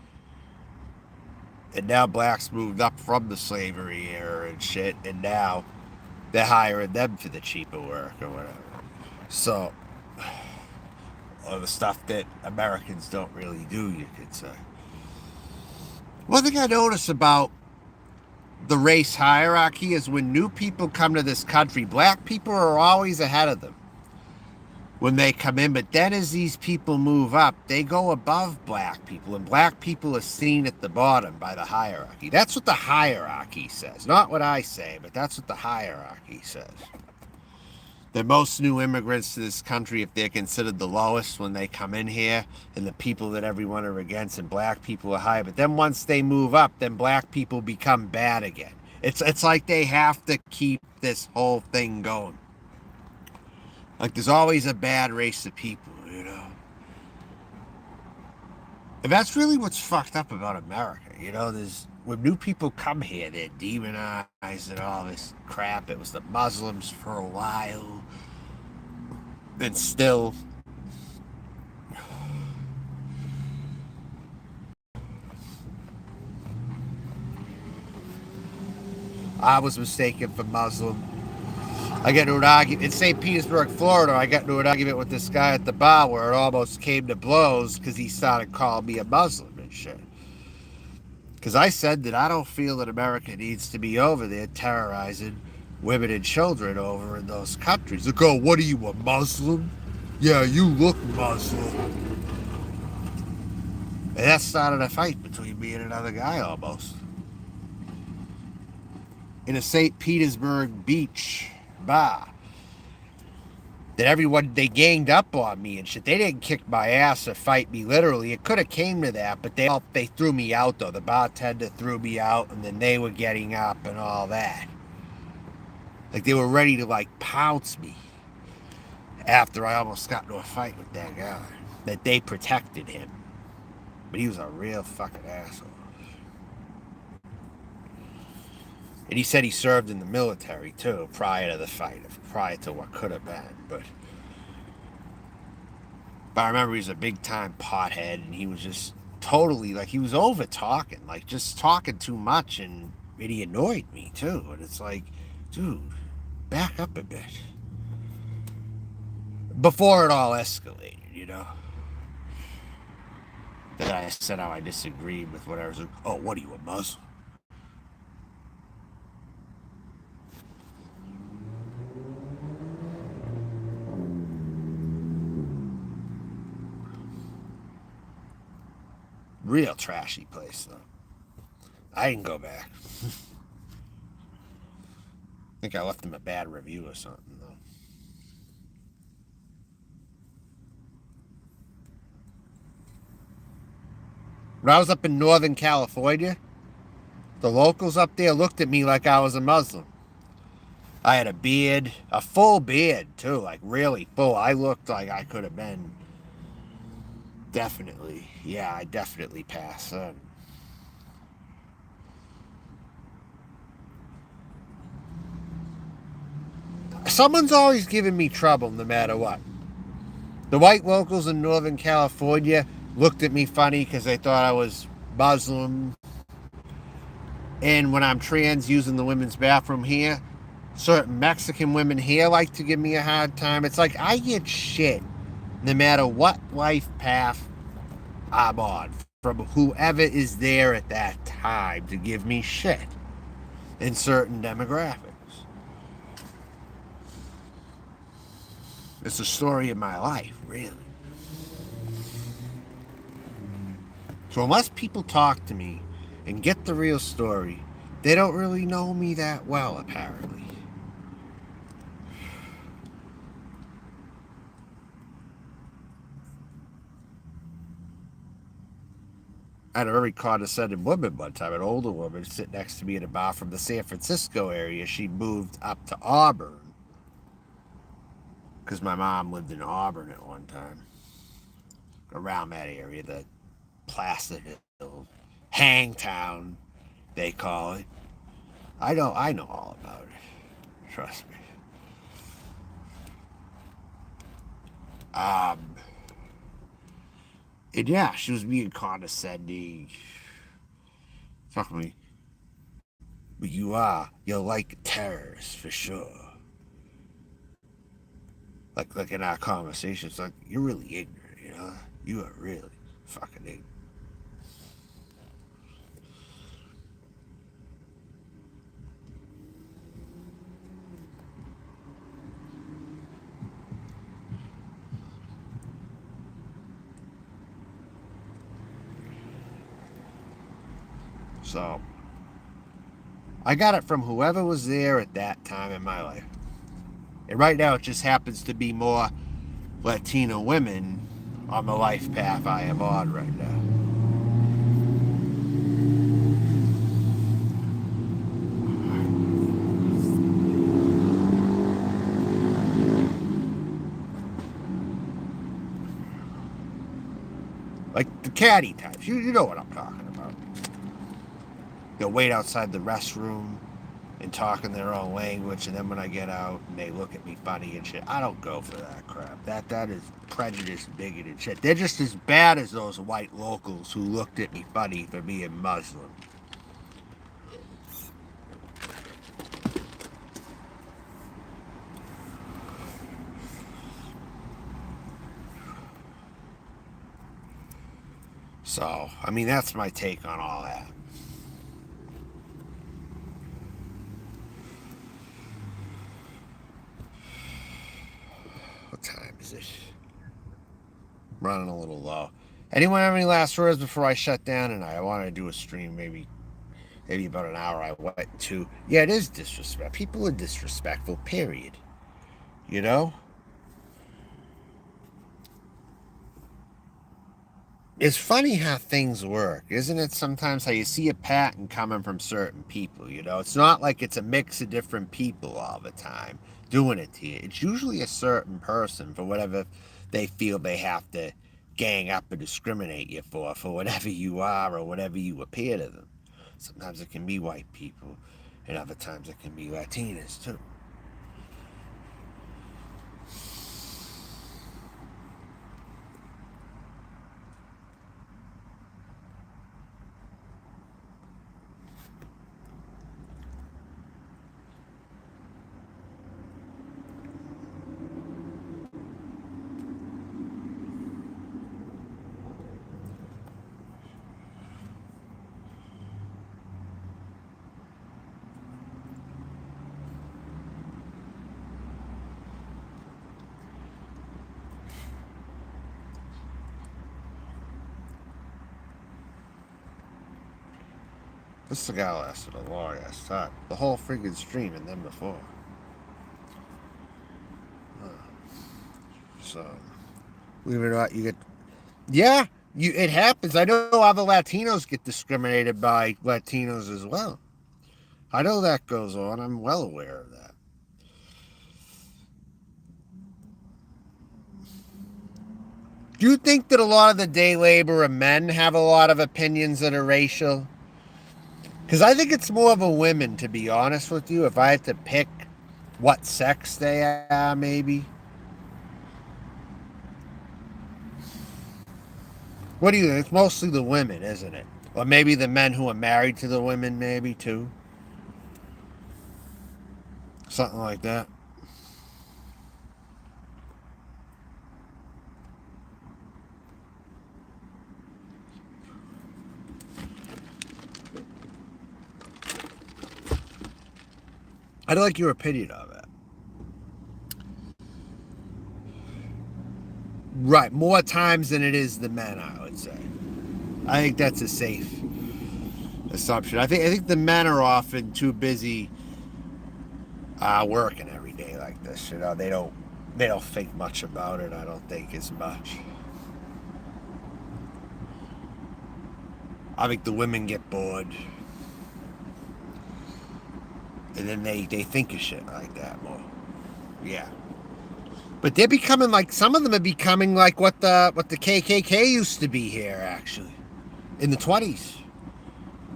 And now blacks moved up from the slavery era and shit, and now they're hiring them for the cheaper work or whatever. So, all the stuff that Americans don't really do, you could say. One thing I notice about the race hierarchy is when new people come to this country, black people are always ahead of them when they come in, but then as these people move up, they go above black people, and black people are seen at the bottom by the hierarchy. That's what the hierarchy says. Not what I say, but that's what the hierarchy says. That most new immigrants to this country, if they're considered the lowest when they come in here, and the people that everyone are against, and black people are high, but then once they move up, then black people become bad again. It's like they have to keep this whole thing going. Like there's always a bad race of people, you know. And that's really what's fucked up about America, you know. There's when new people come here, they're demonized and all this crap. It was the Muslims for a while, and still. I was mistaken for Muslim. I got into an argument in St. Petersburg, Florida. I got into an argument with this guy at the bar where it almost came to blows because he started calling me a Muslim and shit. Because I said that I don't feel that America needs to be over there terrorizing women and children over in those countries. They go, what are you, a Muslim? Yeah, you look Muslim. And that started a fight between me and another guy almost. In a St. Petersburg beach bar. That everyone, they ganged up on me and shit. They didn't kick my ass or fight me literally. It could have came to that, but they threw me out though. The bartender threw me out, and then they were getting up and all that. Like they were ready to like pounce me after I almost got into a fight with that guy. That they protected him. But he was a real fucking asshole. And he said he served in the military, too, prior to the fight, prior to what could have been. But I remember he was a big-time pothead, and he was just totally, like, he was over talking, like, just talking too much, and he annoyed me too. And it's like, dude, back up a bit. Before it all escalated, you know. That I said how I disagreed with whatever. Like, oh, what are you, a Muslim? Real trashy place, though. I didn't go back. I think I left him a bad review or something, though. When I was up in Northern California, the locals up there looked at me like I was a Muslim. I had a beard, a full beard, too, like really full. I looked like I could have been, definitely, yeah, I definitely passed. Someone's always giving me trouble no matter what. The white locals in Northern California looked at me funny because they thought I was Muslim. And when I'm trans using the women's bathroom here, certain Mexican women here like to give me a hard time. It's like I get shit no matter what life path I'm on from whoever is there at that time to give me shit in certain demographics. It's the story of my life, really. So unless people talk to me and get the real story, they don't really know me that well, apparently. I had a very condescending woman one time, an older woman, sit next to me in a bar from the San Francisco area. She moved up to Auburn because my mom lived in Auburn at one time. Around that area, the Placerville, Hangtown, they call it. I know all about it. Trust me. And yeah, she was being condescending. Fuck me. But you're like terrorists for sure. Like in our conversations, like, you're really ignorant, you know? You are really fucking ignorant. So, I got it from whoever was there at that time in my life. And right now it just happens to be more Latino women on the life path I am on right now. Like the catty types. You know what I'm talking about. They'll wait outside the restroom and talk in their own language, and then when I get out and they look at me funny and shit, I don't go for that crap. That is prejudice, bigoted shit. They're just as bad as those white locals who looked at me funny for being Muslim. So, I mean, that's my take on all that. What time is it? Running a little low. Anyone have any last words before I shut down? And I want to do a stream, maybe about an hour. I went to. Yeah, it is disrespect. People are disrespectful, period. You know? It's funny how things work, isn't it? Sometimes how you see a pattern coming from certain people, you know? It's not like it's a mix of different people all the time doing it to you. It's usually a certain person for whatever they feel they have to gang up and discriminate you for whatever you are or whatever you appear to them. Sometimes it can be white people, and other times it can be Latinas too. This cigar lasted a long ass time. The whole friggin' stream and then before. So, believe it or not, you get... Yeah, it happens. I know other Latinos get discriminated by Latinos as well. I know that goes on. I'm well aware of that. Do you think that a lot of the day laborer men have a lot of opinions that are racial? Because I think it's more of a women, to be honest with you. If I had to pick what sex they are, maybe. What do you think? It's mostly the women, isn't it? Or maybe the men who are married to the women, maybe, too. Something like that. I'd like your opinion on that. Right, more times than it is the men, I would say. I think that's a safe assumption. I think the men are often too busy working every day like this. You know, they don't think much about it. I don't think as much. I think the women get bored. And then they think of shit like that more. Yeah. But they're becoming like, some of them are becoming like what the KKK used to be here, actually. In the 20s.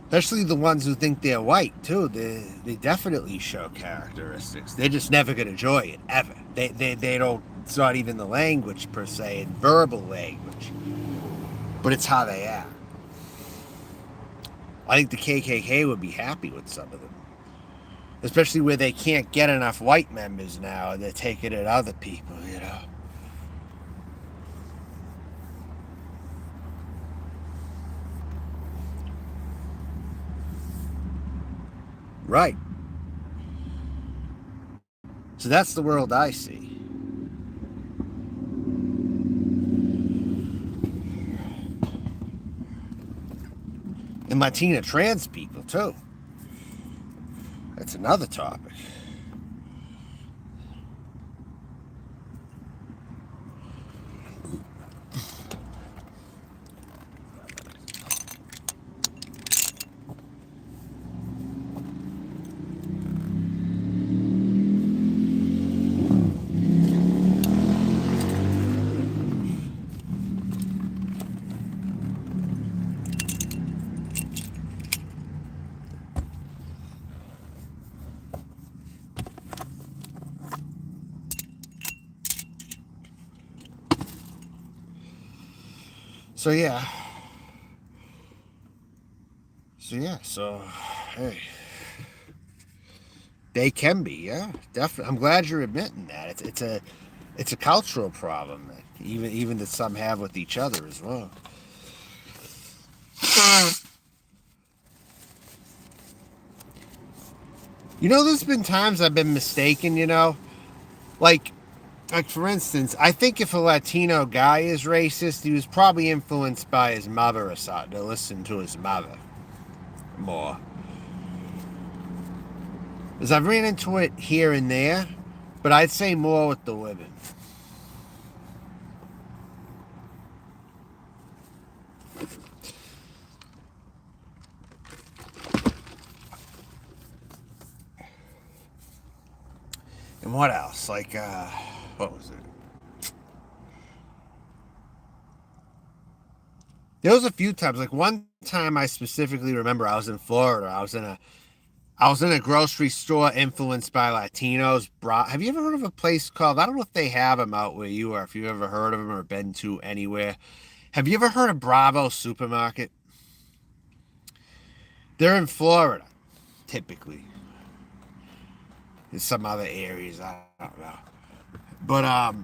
Especially the ones who think they're white, too. They definitely show characteristics. They're just never going to enjoy it, ever. They don't, it's not even the language, per se, and verbal language. But it's how they act. I think the KKK would be happy with some of them. Especially where they can't get enough white members now, and they're taking it other people, you know. Right. So that's the world I see. And Latina trans people, too. That's another topic. So yeah, hey, they can be, yeah, definitely. I'm glad you're admitting that. It's a cultural problem that even that some have with each other as well. You know, there's been times I've been mistaken. You know, like for instance, I think if a Latino guy is racist, he was probably influenced by his mother or something, to listen to his mother more. Because I've ran into it here and there, but I'd say more with the women. And what else? Like, what was it? There was a few times. Like one time, I specifically remember I was in Florida. I was in a grocery store influenced by Latinos. Have you ever heard of a place called? I don't know if they have them out where you are. If you've ever heard of them or been to anywhere, have you ever heard of Bravo Supermarket? They're in Florida, typically. In some other areas, I don't know. But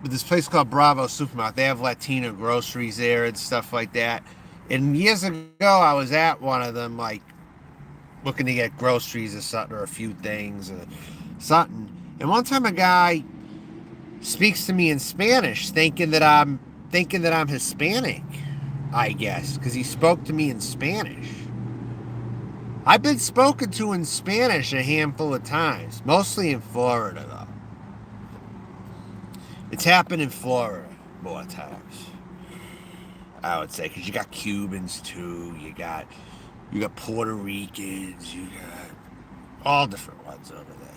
this place called Bravo Supermarket, they have Latino groceries there and stuff like that. And years ago, I was at one of them, like, looking to get groceries or something, or a few things or something. And one time a guy speaks to me in Spanish, thinking that I'm Hispanic, I guess, because he spoke to me in Spanish. I've been spoken to in Spanish a handful of times, mostly in Florida, though. It's happened in Florida more times, I would say, because you got Cubans too, you got Puerto Ricans, you got all different ones over there.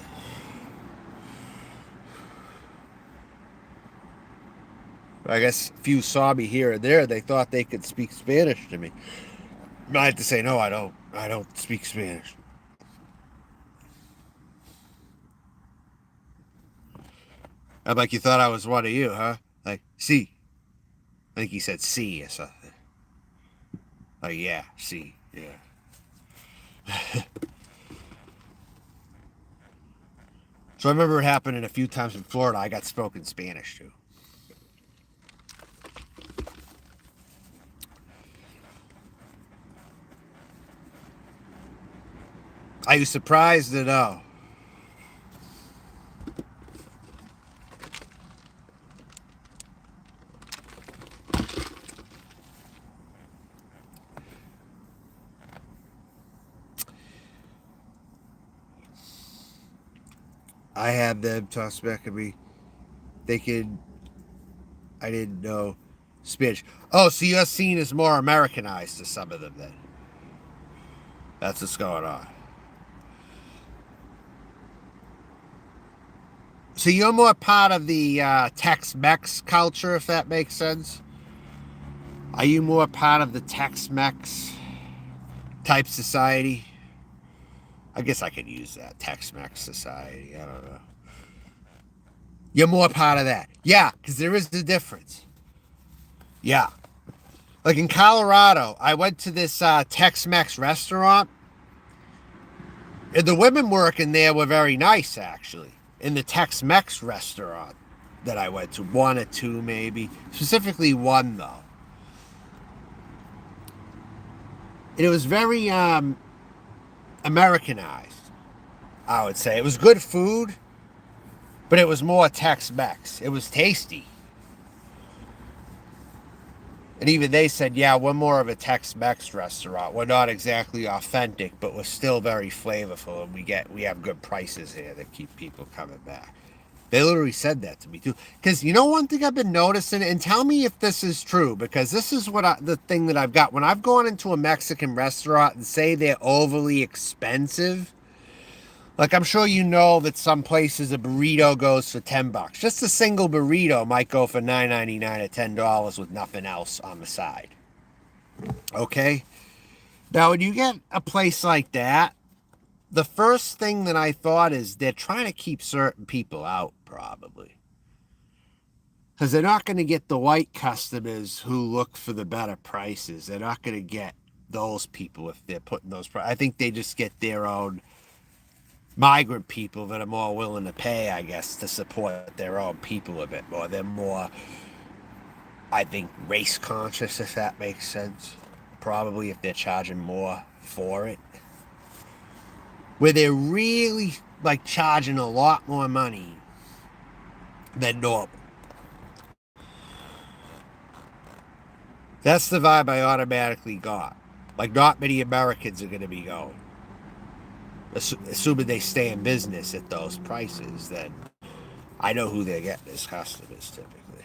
I guess if you saw me here or there, they thought they could speak Spanish to me. I had to say, no, I don't speak Spanish. I'm like, you thought I was one of you, huh? Like, sí. I think he said sí or something. Like, yeah, sí, yeah. So I remember it happening a few times in Florida. I got spoken Spanish too. Are you surprised to know? I had them toss back at me thinking I didn't know Spanish. Oh, so you're seen as more Americanized to some of them then. That's what's going on. So you're more part of the Tex-Mex culture, if that makes sense? Are you more part of the Tex-Mex type society? I guess I could use that, Tex-Mex society. I don't know. You're more part of that. Yeah, because there is the difference. Yeah. Like in Colorado, I went to this Tex-Mex restaurant. And the women working there were very nice, actually. In the Tex-Mex restaurant that I went to. One or two, maybe. Specifically one, though. And it was very Americanized, I would say. It was good food, but it was more Tex-Mex. It was tasty. And even they said, yeah, we're more of a Tex-Mex restaurant. We're not exactly authentic, but we're still very flavorful, and we have good prices here that keep people coming back. They literally said that to me too. Because you know one thing I've been noticing, and tell me if this is true, because this is the thing that I've got. When I've gone into a Mexican restaurant and say they're overly expensive, like I'm sure you know that some places a burrito goes for $10. Just a single burrito might go for $9.99 or $10 with nothing else on the side. Okay? Now, when you get a place like that, the first thing that I thought is they're trying to keep certain people out, probably. Because they're not going to get the white customers who look for the better prices. They're not going to get those people if they're putting those prices. I think they just get their own migrant people that are more willing to pay, I guess, to support their own people a bit more. They're more, I think, race conscious, if that makes sense. Probably if they're charging more for it. Where they're really, like, charging a lot more money than normal. That's the vibe I automatically got. Like, not many Americans are going to be going. Assuming they stay in business at those prices, then I know who they're getting as customers typically.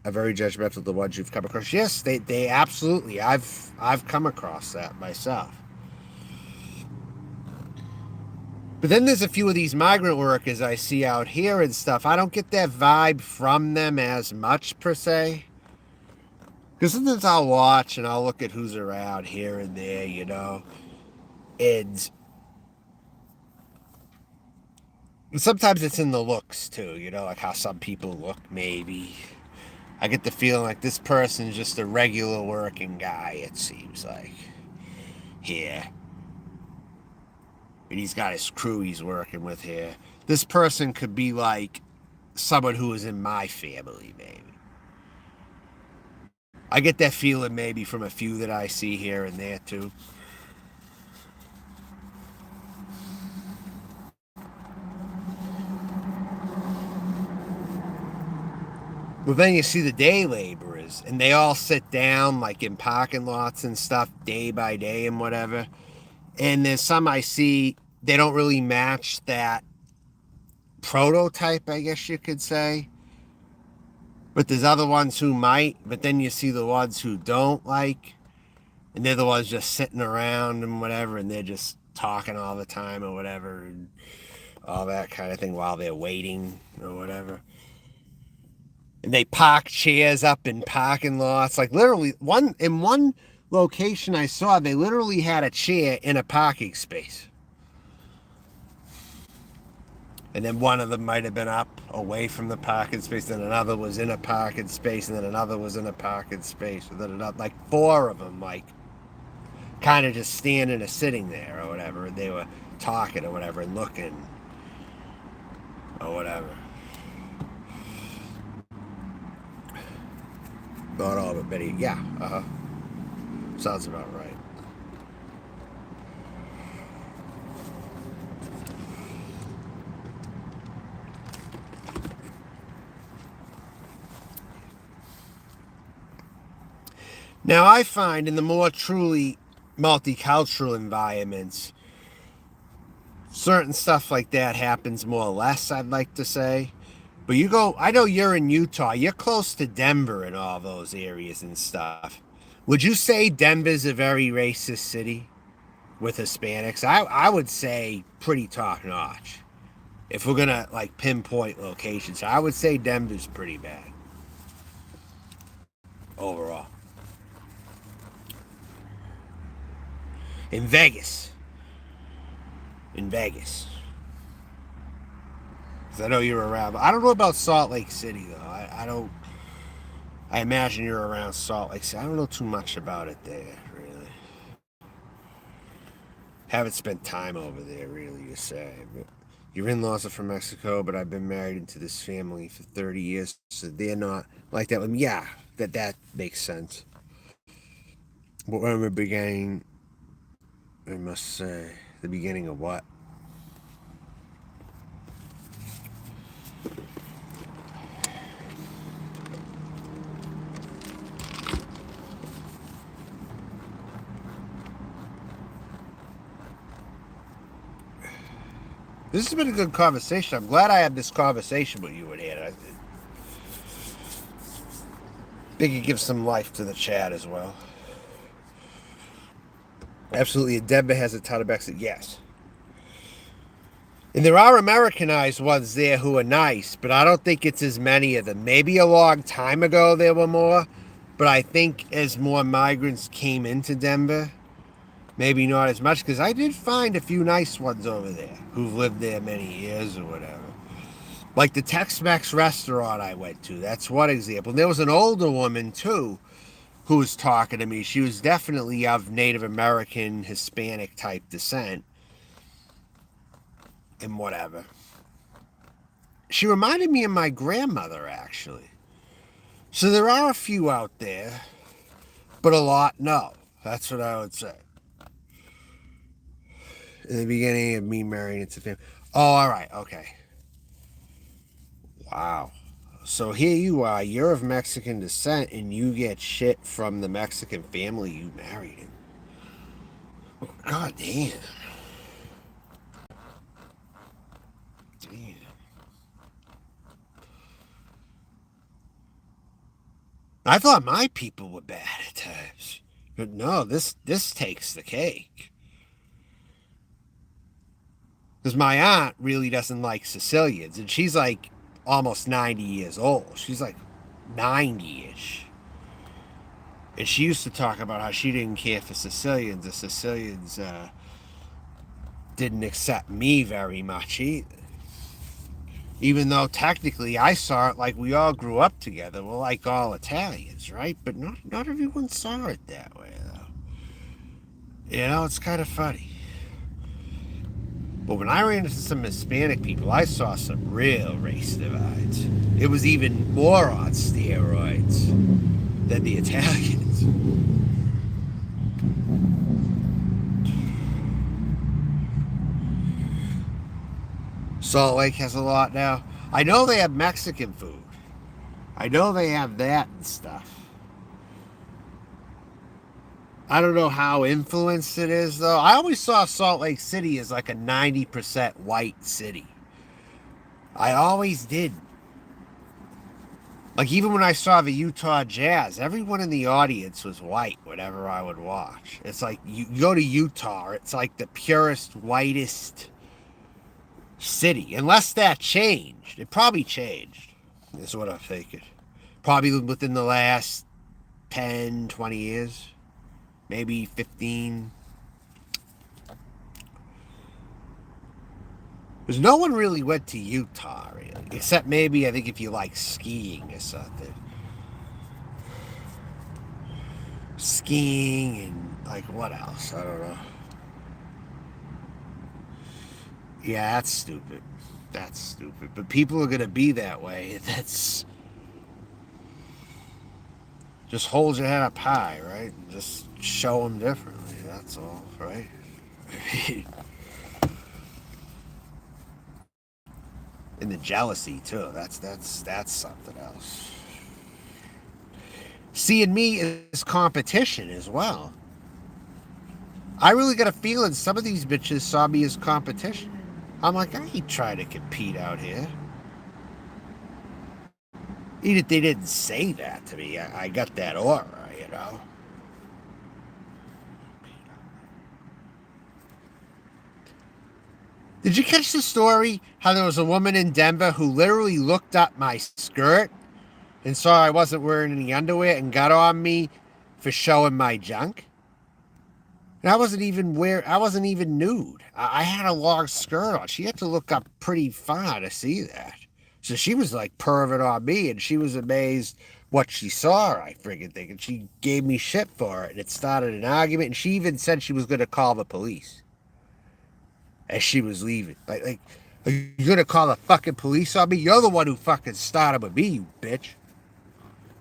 Are very judgmental of the ones you've come across. Yes, they absolutely. I've come across that myself. But then there's a few of these migrant workers I see out here and stuff. I don't get that vibe from them as much per se. Because sometimes I'll watch and I'll look at who's around here and there, you know. And sometimes it's in the looks too, you know, like how some people look maybe. I get the feeling like this person's just a regular working guy, it seems like. Here. And he's got his crew he's working with here. This person could be like someone who is in my family, maybe. I get that feeling maybe from a few that I see here and there too. Well, then you see the day laborers, and they all sit down like in parking lots and stuff day by day and whatever. And there's some I see, they don't really match that prototype, I guess you could say. But there's other ones who might, but then you see the ones who don't like, and they're the ones just sitting around and whatever, and they're just talking all the time or whatever, and all that kind of thing while they're waiting or whatever. And they park chairs up in parking lots. Like literally, in one location I saw, they literally had a chair in a parking space. And then one of them might have been up away from the parking space, then another was in a parking space, and then another was in a parking space, and then another, like 4 of them, like kind of just standing or sitting there or whatever, and they were talking or whatever and looking or whatever. Not all, but many. Yeah, sounds about right. Now, I find in the more truly multicultural environments, certain stuff like that happens more or less, I'd like to say. But you go, I know you're in Utah. You're close to Denver and all those areas and stuff. Would you say Denver's a very racist city with Hispanics? I would say pretty top notch. If we're going to like pinpoint locations, I would say Denver's pretty bad overall. In Vegas. Because I know you're around. I don't know about Salt Lake City, though. I imagine you're around Salt Lake City. I don't know too much about it there, really. Haven't spent time over there, really, you say. But your in-laws are from Mexico, but I've been married into this family for 30 years, so they're not like that. Yeah, that makes sense. But when we're beginning... I must say, the beginning of what? This has been a good conversation. I'm glad I had this conversation with you, Ed. I think it gives some life to the chat as well. Absolutely, Denver has a ton of Mexicans. Yes. And there are Americanized ones there who are nice, but I don't think it's as many of them. Maybe a long time ago there were more, but I think as more migrants came into Denver, maybe not as much, because I did find a few nice ones over there who've lived there many years or whatever. Like the Tex-Mex restaurant I went to, that's one example. And there was an older woman, too, who was talking to me. She was definitely of Native American, Hispanic type descent. And whatever. She reminded me of my grandmother, actually. So there are a few out there, but a lot, no. That's what I would say. In the beginning of me marrying into family. Oh, all right, okay. Wow. So here you are, you're of Mexican descent, and you get shit from the Mexican family you married in. Oh, God damn. Damn. I thought my people were bad at times. But no, this takes the cake. Because my aunt really doesn't like Sicilians, and she's like almost 90 years old. She's like 90-ish. And she used to talk about how she didn't care for Sicilians. The Sicilians didn't accept me very much either. Even though technically I saw it like we all grew up together. We're like all Italians, right? But not everyone saw it that way, though. You know, it's kind of funny. But when I ran into some Hispanic people, I saw some real race divides. It was even more on steroids than the Italians. Salt Lake has a lot now. I know they have Mexican food. I know they have that and stuff. I don't know how influenced it is, though. I always saw Salt Lake City as like a 90% white city. I always did. Like, even when I saw the Utah Jazz, everyone in the audience was white whenever I would watch. It's like, you go to Utah, it's like the purest, whitest city. Unless that changed. It probably changed, is what I'm thinking. Probably within the last 10, 20 years. Maybe 15. Because no one really went to Utah, really. Except maybe, I think, if you like skiing or something. Skiing and, like, what else? I don't know. Yeah, that's stupid. That's stupid. But people are going to be that way. That's... Just hold your head up high, right? And just show them differently. That's all, right? And the jealousy too. That's something else. Seeing me as competition as well. I really got a feeling some of these bitches saw me as competition. I'm like, I ain't trying to compete out here. Even if they didn't say that to me, I got that aura, you know. Did you catch the story how there was a woman in Denver who literally looked up my skirt and saw I wasn't wearing any underwear and got on me for showing my junk? And I wasn't even nude. I had a long skirt on. She had to look up pretty far to see that. So she was like pervert on me, and she was amazed what she saw, I friggin' think. And she gave me shit for it, and it started an argument, and she even said she was going to call the police as she was leaving. Like, are you going to call the fucking police on me? You're the one who fucking started with me, you bitch.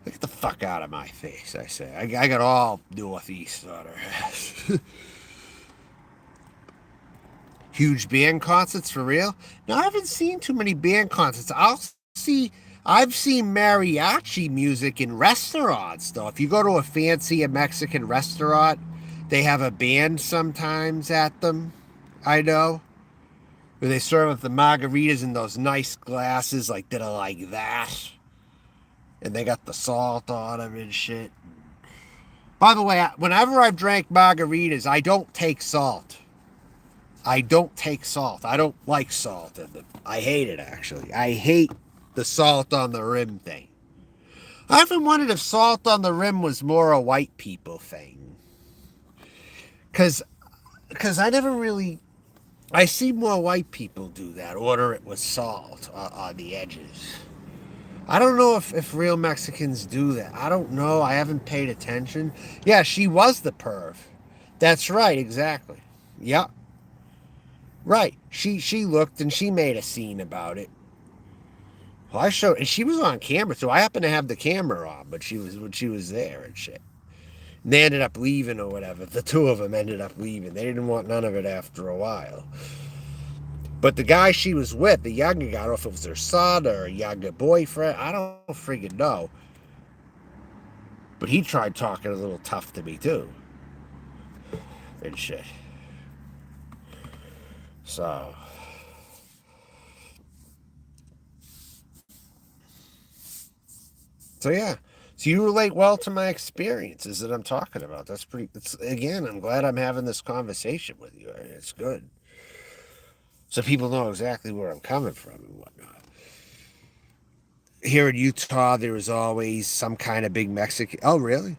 Get the fuck out of my face, I say. I got all Northeast on her ass. Huge band concerts for real? Now, I haven't seen too many band concerts. I've seen mariachi music in restaurants, though. If you go to a fancy Mexican restaurant, they have a band sometimes at them. I know. Where they serve the margaritas in those nice glasses, like, that are like that. And they got the salt on them and shit. By the way, whenever I've drank margaritas, I don't take salt. I don't take salt. I don't like salt in them. I hate it, actually. I hate the salt on the rim thing. I often wondered if salt on the rim was more a white people thing. Because I never really... I see more white people do that. Order it with salt on the edges. I don't know if real Mexicans do that. I don't know. I haven't paid attention. Yeah, she was the perv. That's right, exactly. Yep. Right. She looked and she made a scene about it. Well, I showed, and she was on camera, so I happened to have the camera on, but she was there and shit. And they ended up leaving or whatever. The two of them ended up leaving. They didn't want none of it after a while. But the guy she was with, the younger guy, I don't know if it was her son or a younger boyfriend, I don't friggin' know. But he tried talking a little tough to me too. And shit. So yeah. So you relate well to my experiences that I'm talking about. Again, I'm glad I'm having this conversation with you. It's good. So people know exactly where I'm coming from and whatnot. Here in Utah, there is always some kind of big Mexican... Oh, really?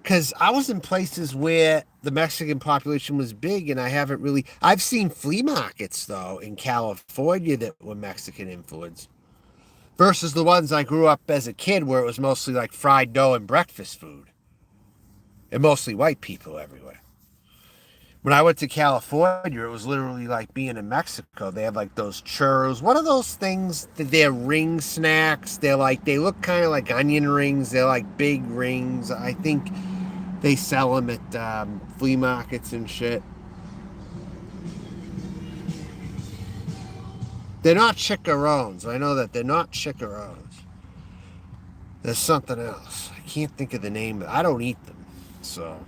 Because I was in places where the Mexican population was big, and I haven't really... I've seen flea markets, though, in California that were Mexican influenced. Versus the ones I grew up as a kid where it was mostly like fried dough and breakfast food. And mostly white people everywhere. When I went to California, it was literally like being in Mexico. They have like those churros. What are those things? They're ring snacks. They look kind of like onion rings. They're like big rings. I think they sell them at flea markets and shit. They're not chicharrones. I know that they're not chicharrones. There's something else. I can't think of the name. I don't eat them, so.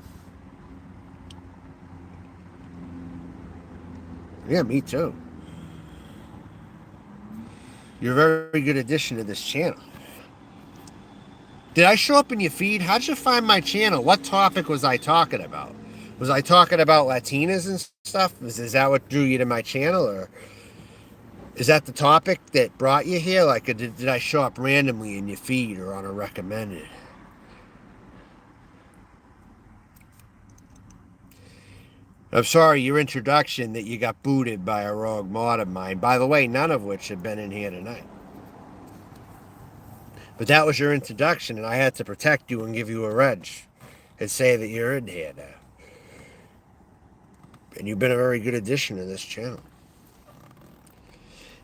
Yeah, me too. You're a very good addition to this channel. Did I show up in your feed? How'd you find my channel? What topic was I talking about? Was I talking about Latinas and stuff? Is that what drew you to my channel? Or is that the topic that brought you here? Like, did I show up randomly in your feed or on a recommended? I'm sorry, your introduction that you got booted by a rogue mod of mine. By the way, none of which have been in here tonight. But that was your introduction, and I had to protect you and give you a reg and say that you're in here now. And you've been a very good addition to this channel.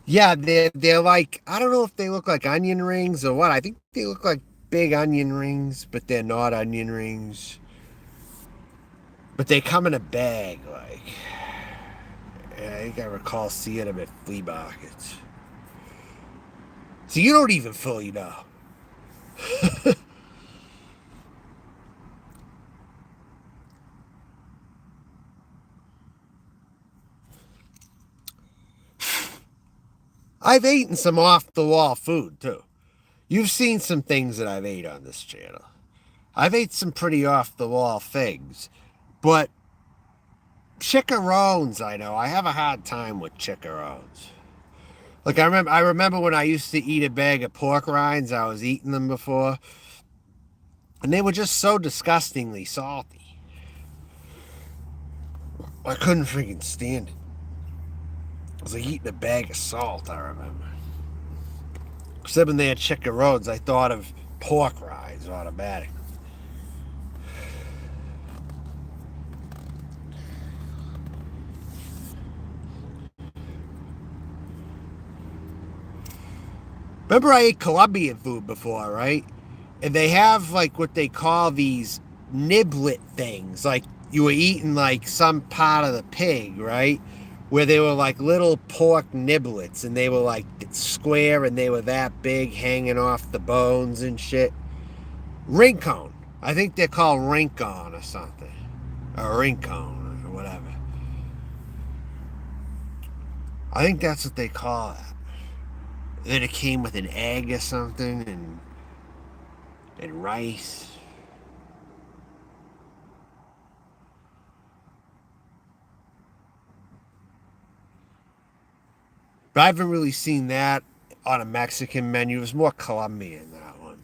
Yeah, they're like, I don't know if they look like onion rings or what. I think they look like big onion rings, but they're not onion rings. But they come in a bag, like. Yeah, I think I recall seeing them at flea markets. So you don't even fully know. I've eaten some off-the-wall food, too. You've seen some things that I've ate on this channel. I've ate some pretty off-the-wall things. But chickarones, I know. I have a hard time with chickarones. Like, I remember when I used to eat a bag of pork rinds. I was eating them before. And they were just so disgustingly salty. I couldn't freaking stand it. It was like eating a bag of salt, I remember. Except when they had chickarones, I thought of pork rinds automatically. Remember I ate Colombian food before, right? And they have like what they call these niblet things. Like you were eating like some part of the pig, right? Where they were like little pork niblets and they were like square and they were that big hanging off the bones and shit. Rincon. I think they're called rincon or something. Or rincon or whatever. I think that's what they call it. Then it came with an egg or something and rice. But I haven't really seen that on a Mexican menu. It was more Colombian, that one.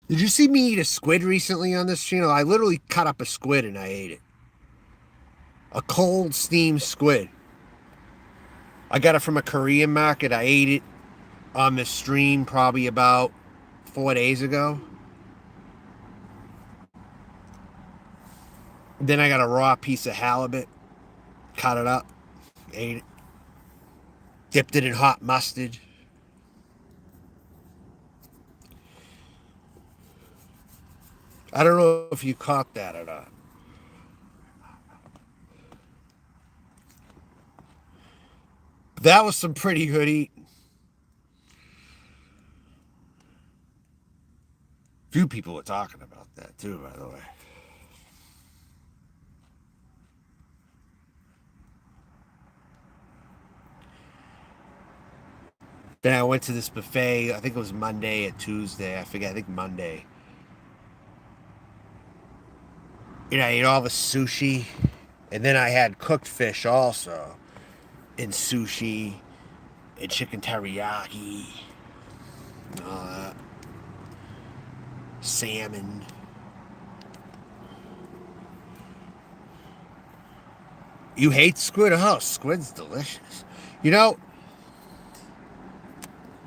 Did you see me eat a squid recently on this channel? I literally cut up a squid and I ate it. A cold steamed squid. I got it from a Korean market. I ate it on the stream probably about 4 days ago. Then I got a raw piece of halibut. Cut it up. Ate it. Dipped it in hot mustard. I don't know if you caught that or not. That was some pretty good eating. Few people were talking about that too, by the way. Then I went to this buffet. I think it was Monday or Tuesday. I forget. I think Monday. You know, I ate all the sushi. And then I had cooked fish also. And sushi. And chicken teriyaki. And all that. Salmon. You hate squid? Oh, squid's delicious. You know,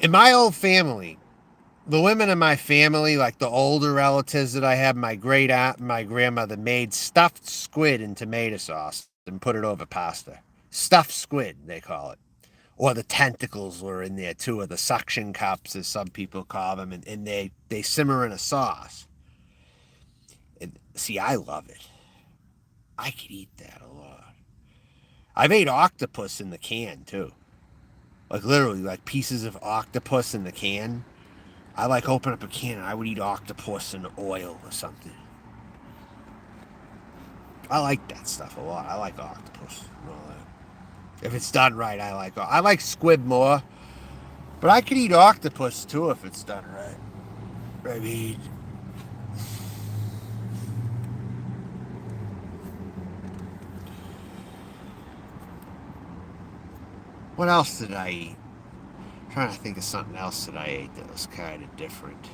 in my old family, the women in my family, like the older relatives that I have, my great aunt and my grandmother made stuffed squid in tomato sauce and put it over pasta. Stuffed squid, they call it. Or the tentacles were in there too, or the suction cups, as some people call them, and they simmer in a sauce. And see, I love it. I could eat that a lot. I've ate octopus in the can, too. Like, literally, like pieces of octopus in the can. I like open up a can and I would eat octopus in oil or something. I like that stuff a lot. I like octopus and all that. If it's done right, I like squid more. But I could eat octopus, too, if it's done right. I mean... What else did I eat? I'm trying to think of something else that I ate that was kind of different.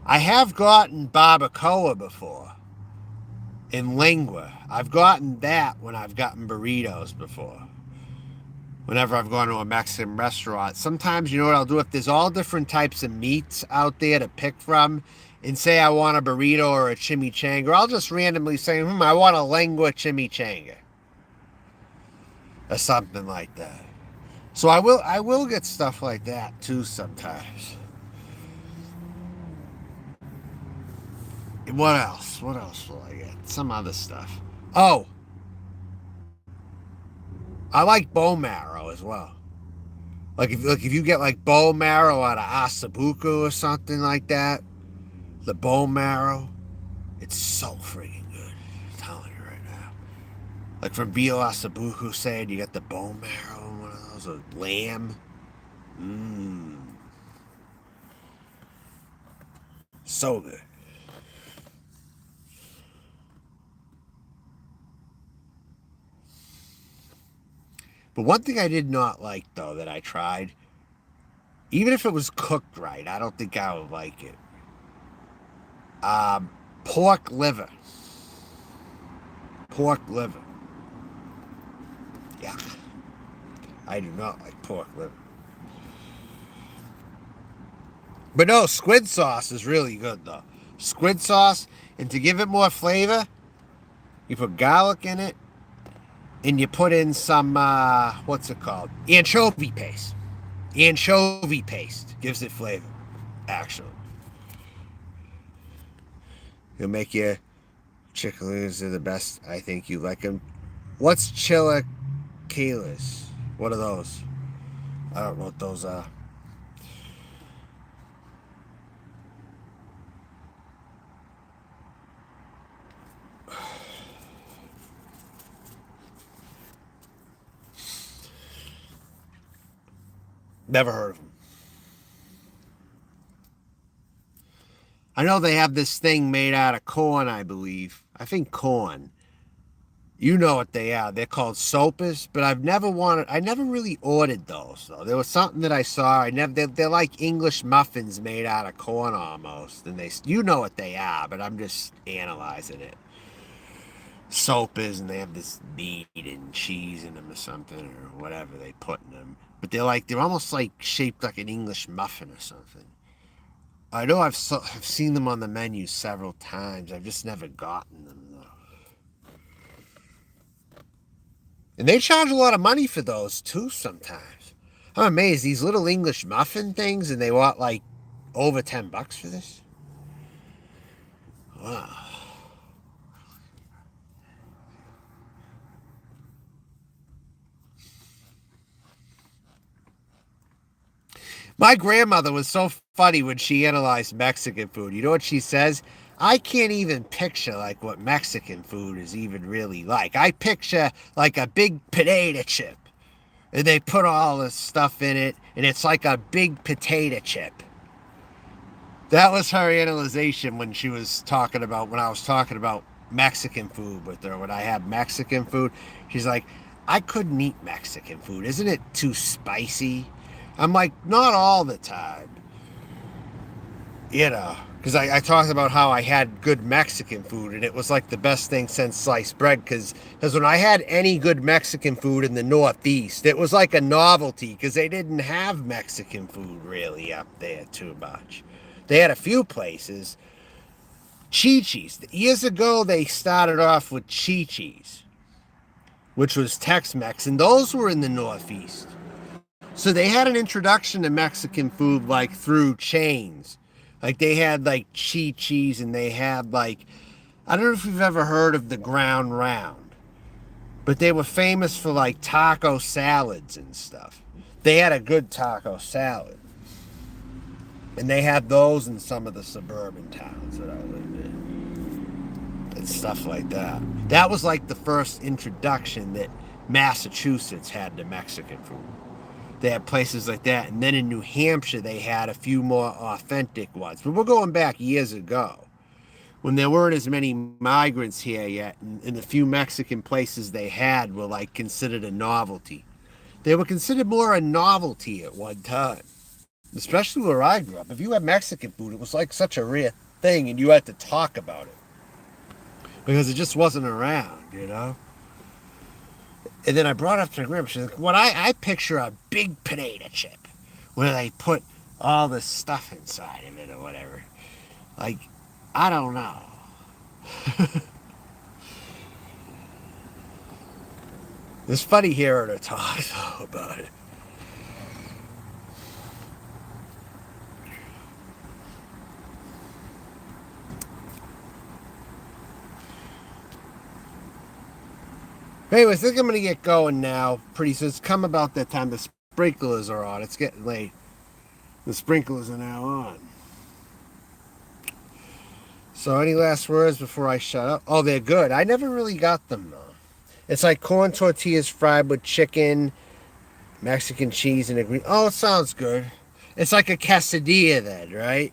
I have gotten barbacoa before. In lingua. I've gotten that when I've gotten burritos before. Whenever I've gone to a Mexican restaurant. Sometimes, you know what I'll do? If there's all different types of meats out there to pick from, and say I want a burrito or a chimichanga, I'll just randomly say, I want a lingua chimichanga. Or something like that. So I will get stuff like that too sometimes. What else? What else will I get? Some other stuff. Oh. I like bone marrow as well. Like if you get like bone marrow out of asabuco or something like that, the bone marrow, it's so freaking good. I'm telling you right now. Like from Bio Asabuco saying you get the bone marrow in one of those, or lamb. So good. But one thing I did not like, though, that I tried, even if it was cooked right, I don't think I would like it. Pork liver. Pork liver. Yeah. I do not like pork liver. But no, squid sauce is really good, though. Squid sauce, and to give it more flavor, you put garlic in it, and you put in some, what's it called? Anchovy paste. Anchovy paste gives it flavor, actually. It'll make your chickens are the best. I think you like them. What's chilaquiles? What are those? I don't know what those are. Never heard of them. I know they have this thing made out of corn, I believe. I think corn. You know what they are. They're called sopas, but I never really ordered those, though. There was something that I saw. They're like English muffins made out of corn almost. And you know what they are, but I'm just analyzing it. Sopas, and they have this meat and cheese in them or something, or whatever they put in them. But they're almost like shaped like an English muffin or something. I know I've seen them on the menu several times. I've just never gotten them, though. And they charge a lot of money for those, too, sometimes. I'm amazed. These little English muffin things, and they want, like, over $10 for this? Wow. My grandmother was so funny when she analyzed Mexican food. You know what she says? I can't even picture like what Mexican food is even really like. I picture like a big potato chip. And they put all this stuff in it, and it's like a big potato chip. That was her analyzation when I was talking about Mexican food with her. When I had Mexican food, she's like, I couldn't eat Mexican food. Isn't it too spicy? I'm like, not all the time. You know, because I talked about how I had good Mexican food, and it was like the best thing since sliced bread, because when I had any good Mexican food in the Northeast, it was like a novelty, because they didn't have Mexican food really up there too much. They had a few places. Chi-Chi's. Years ago, they started off with Chi-Chi's, which was Tex-Mex, and those were in the Northeast. So they had an introduction to Mexican food like through chains. Like they had like cheese and they had like, I don't know if you've ever heard of the Ground Round, but they were famous for like taco salads and stuff. They had a good taco salad. And they had those in some of the suburban towns that I lived in. And stuff like that. That was like the first introduction that Massachusetts had to Mexican food. They had places like that. And then in New Hampshire, they had a few more authentic ones. But we're going back years ago, when there weren't as many migrants here yet. And the few Mexican places they had were like considered a novelty. They were considered more a novelty at one time. Especially where I grew up. If you had Mexican food, it was like such a rare thing and you had to talk about it. Because it just wasn't around, you know? And then I brought up to my grandma, she's like, what I picture a big potato chip where they put all the stuff inside of it or whatever. Like, I don't know. It's funny hearing her talk though, about it. Anyway, I think I'm going to get going now. Pretty soon. It's come about that time. The sprinklers are on. It's getting late. The sprinklers are now on. So any last words before I shut up? Oh, they're good. I never really got them, though. It's like corn tortillas fried with chicken, Mexican cheese, and a green... Oh, it sounds good. It's like a quesadilla then, right?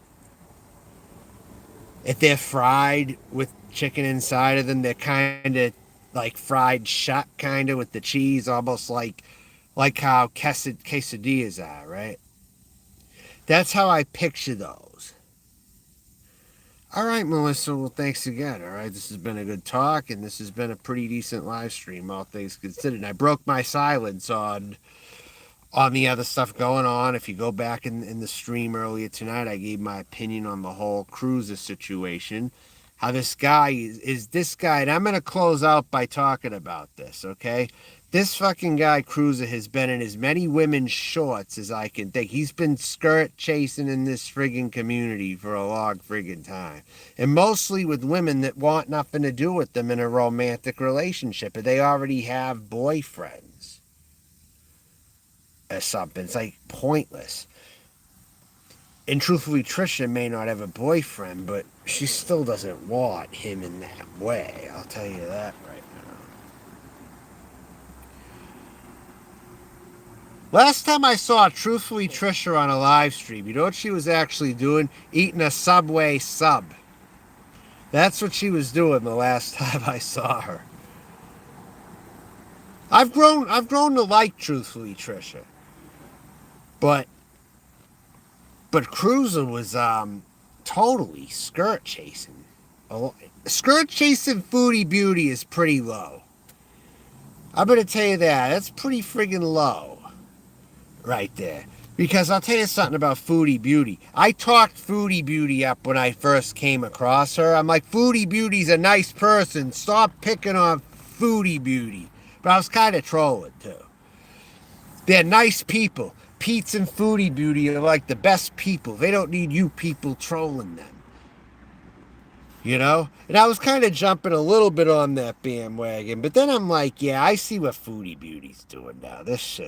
If they're fried with chicken inside of them, they're kind of... like fried shut kind of with the cheese, almost like how quesadillas are, right? That's how I picture those. All right, Melissa, well, thanks again, all right? This has been a good talk, and this has been a pretty decent live stream, all things considered. And I broke my silence on the other stuff going on. If you go back in the stream earlier tonight, I gave my opinion on the whole cruiser situation. How this guy is this guy, and I'm going to close out by talking about this, okay? This fucking guy, Cruiser, has been in as many women's shorts as I can think. He's been skirt chasing in this friggin' community for a long friggin' time. And mostly with women that want nothing to do with them in a romantic relationship. And they already have boyfriends or something. It's like pointless. And truthfully, Trisha may not have a boyfriend, but she still doesn't want him in that way. I'll tell you that right now. Last time I saw Truthfully Trisha on a live stream, you know what she was actually doing? Eating a Subway sub. That's what she was doing the last time I saw her. I've grown to like Truthfully Trisha. But Cruiser was totally skirt chasing. Skirt chasing Foodie Beauty is pretty low. I'm going to tell you that. That's pretty friggin' low. Right there. Because I'll tell you something about Foodie Beauty. I talked Foodie Beauty up when I first came across her. I'm like, Foodie Beauty's a nice person. Stop picking on Foodie Beauty. But I was kind of trolling too. They're nice people. Pete's and Foodie Beauty are like the best people. They don't need you people trolling them. You know? And I was kind of jumping a little bit on that bandwagon. But then I'm like, yeah, I see what Foodie Beauty's doing now. This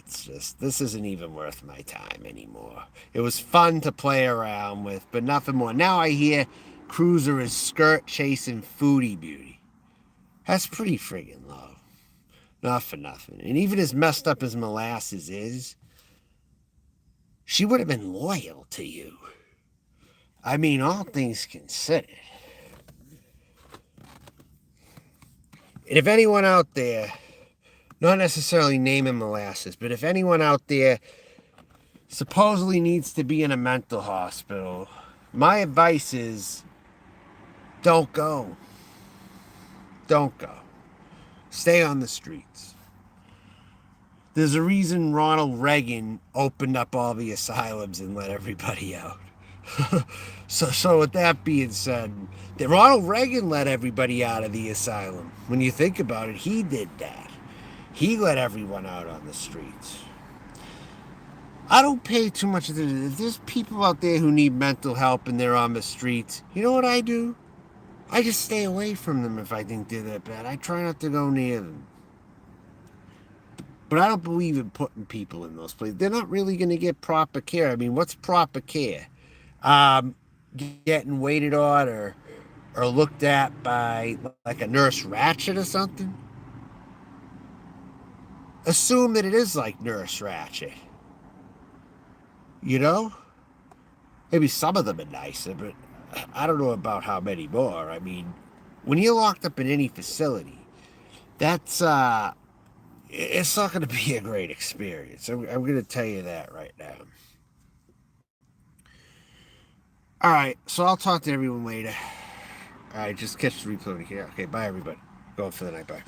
isn't even worth my time anymore. It was fun to play around with, but nothing more. Now I hear Cruiser is skirt chasing Foodie Beauty. That's pretty friggin' low. Not for nothing. And even as messed up as Molasses is, she would have been loyal to you. I mean, all things considered. And if anyone out there, not necessarily naming Molasses, but if anyone out there supposedly needs to be in a mental hospital, my advice is don't go. Don't go. Stay on the streets. There's a reason Ronald Reagan opened up all the asylums and let everybody out. So with that being said, Ronald Reagan let everybody out of the asylum. When you think about it, he did that. He let everyone out on the streets. I don't pay too much attention. If there's people out there who need mental help and they're on the streets, you know what I do? I just stay away from them if I think they're that bad. I try not to go near them. But I don't believe in putting people in those places. They're not really going to get proper care. I mean, what's proper care? Getting waited on or looked at by like a Nurse Ratched or something? Assume that it is like Nurse Ratched. You know? Maybe some of them are nicer, but I don't know about how many more. I mean, when you're locked up in any facility, that's it's not going to be a great experience. I'm going to tell you that right now. All right, so I'll talk to everyone later. All right, just catch the replay here. Okay, bye everybody. Going for the night. Bye.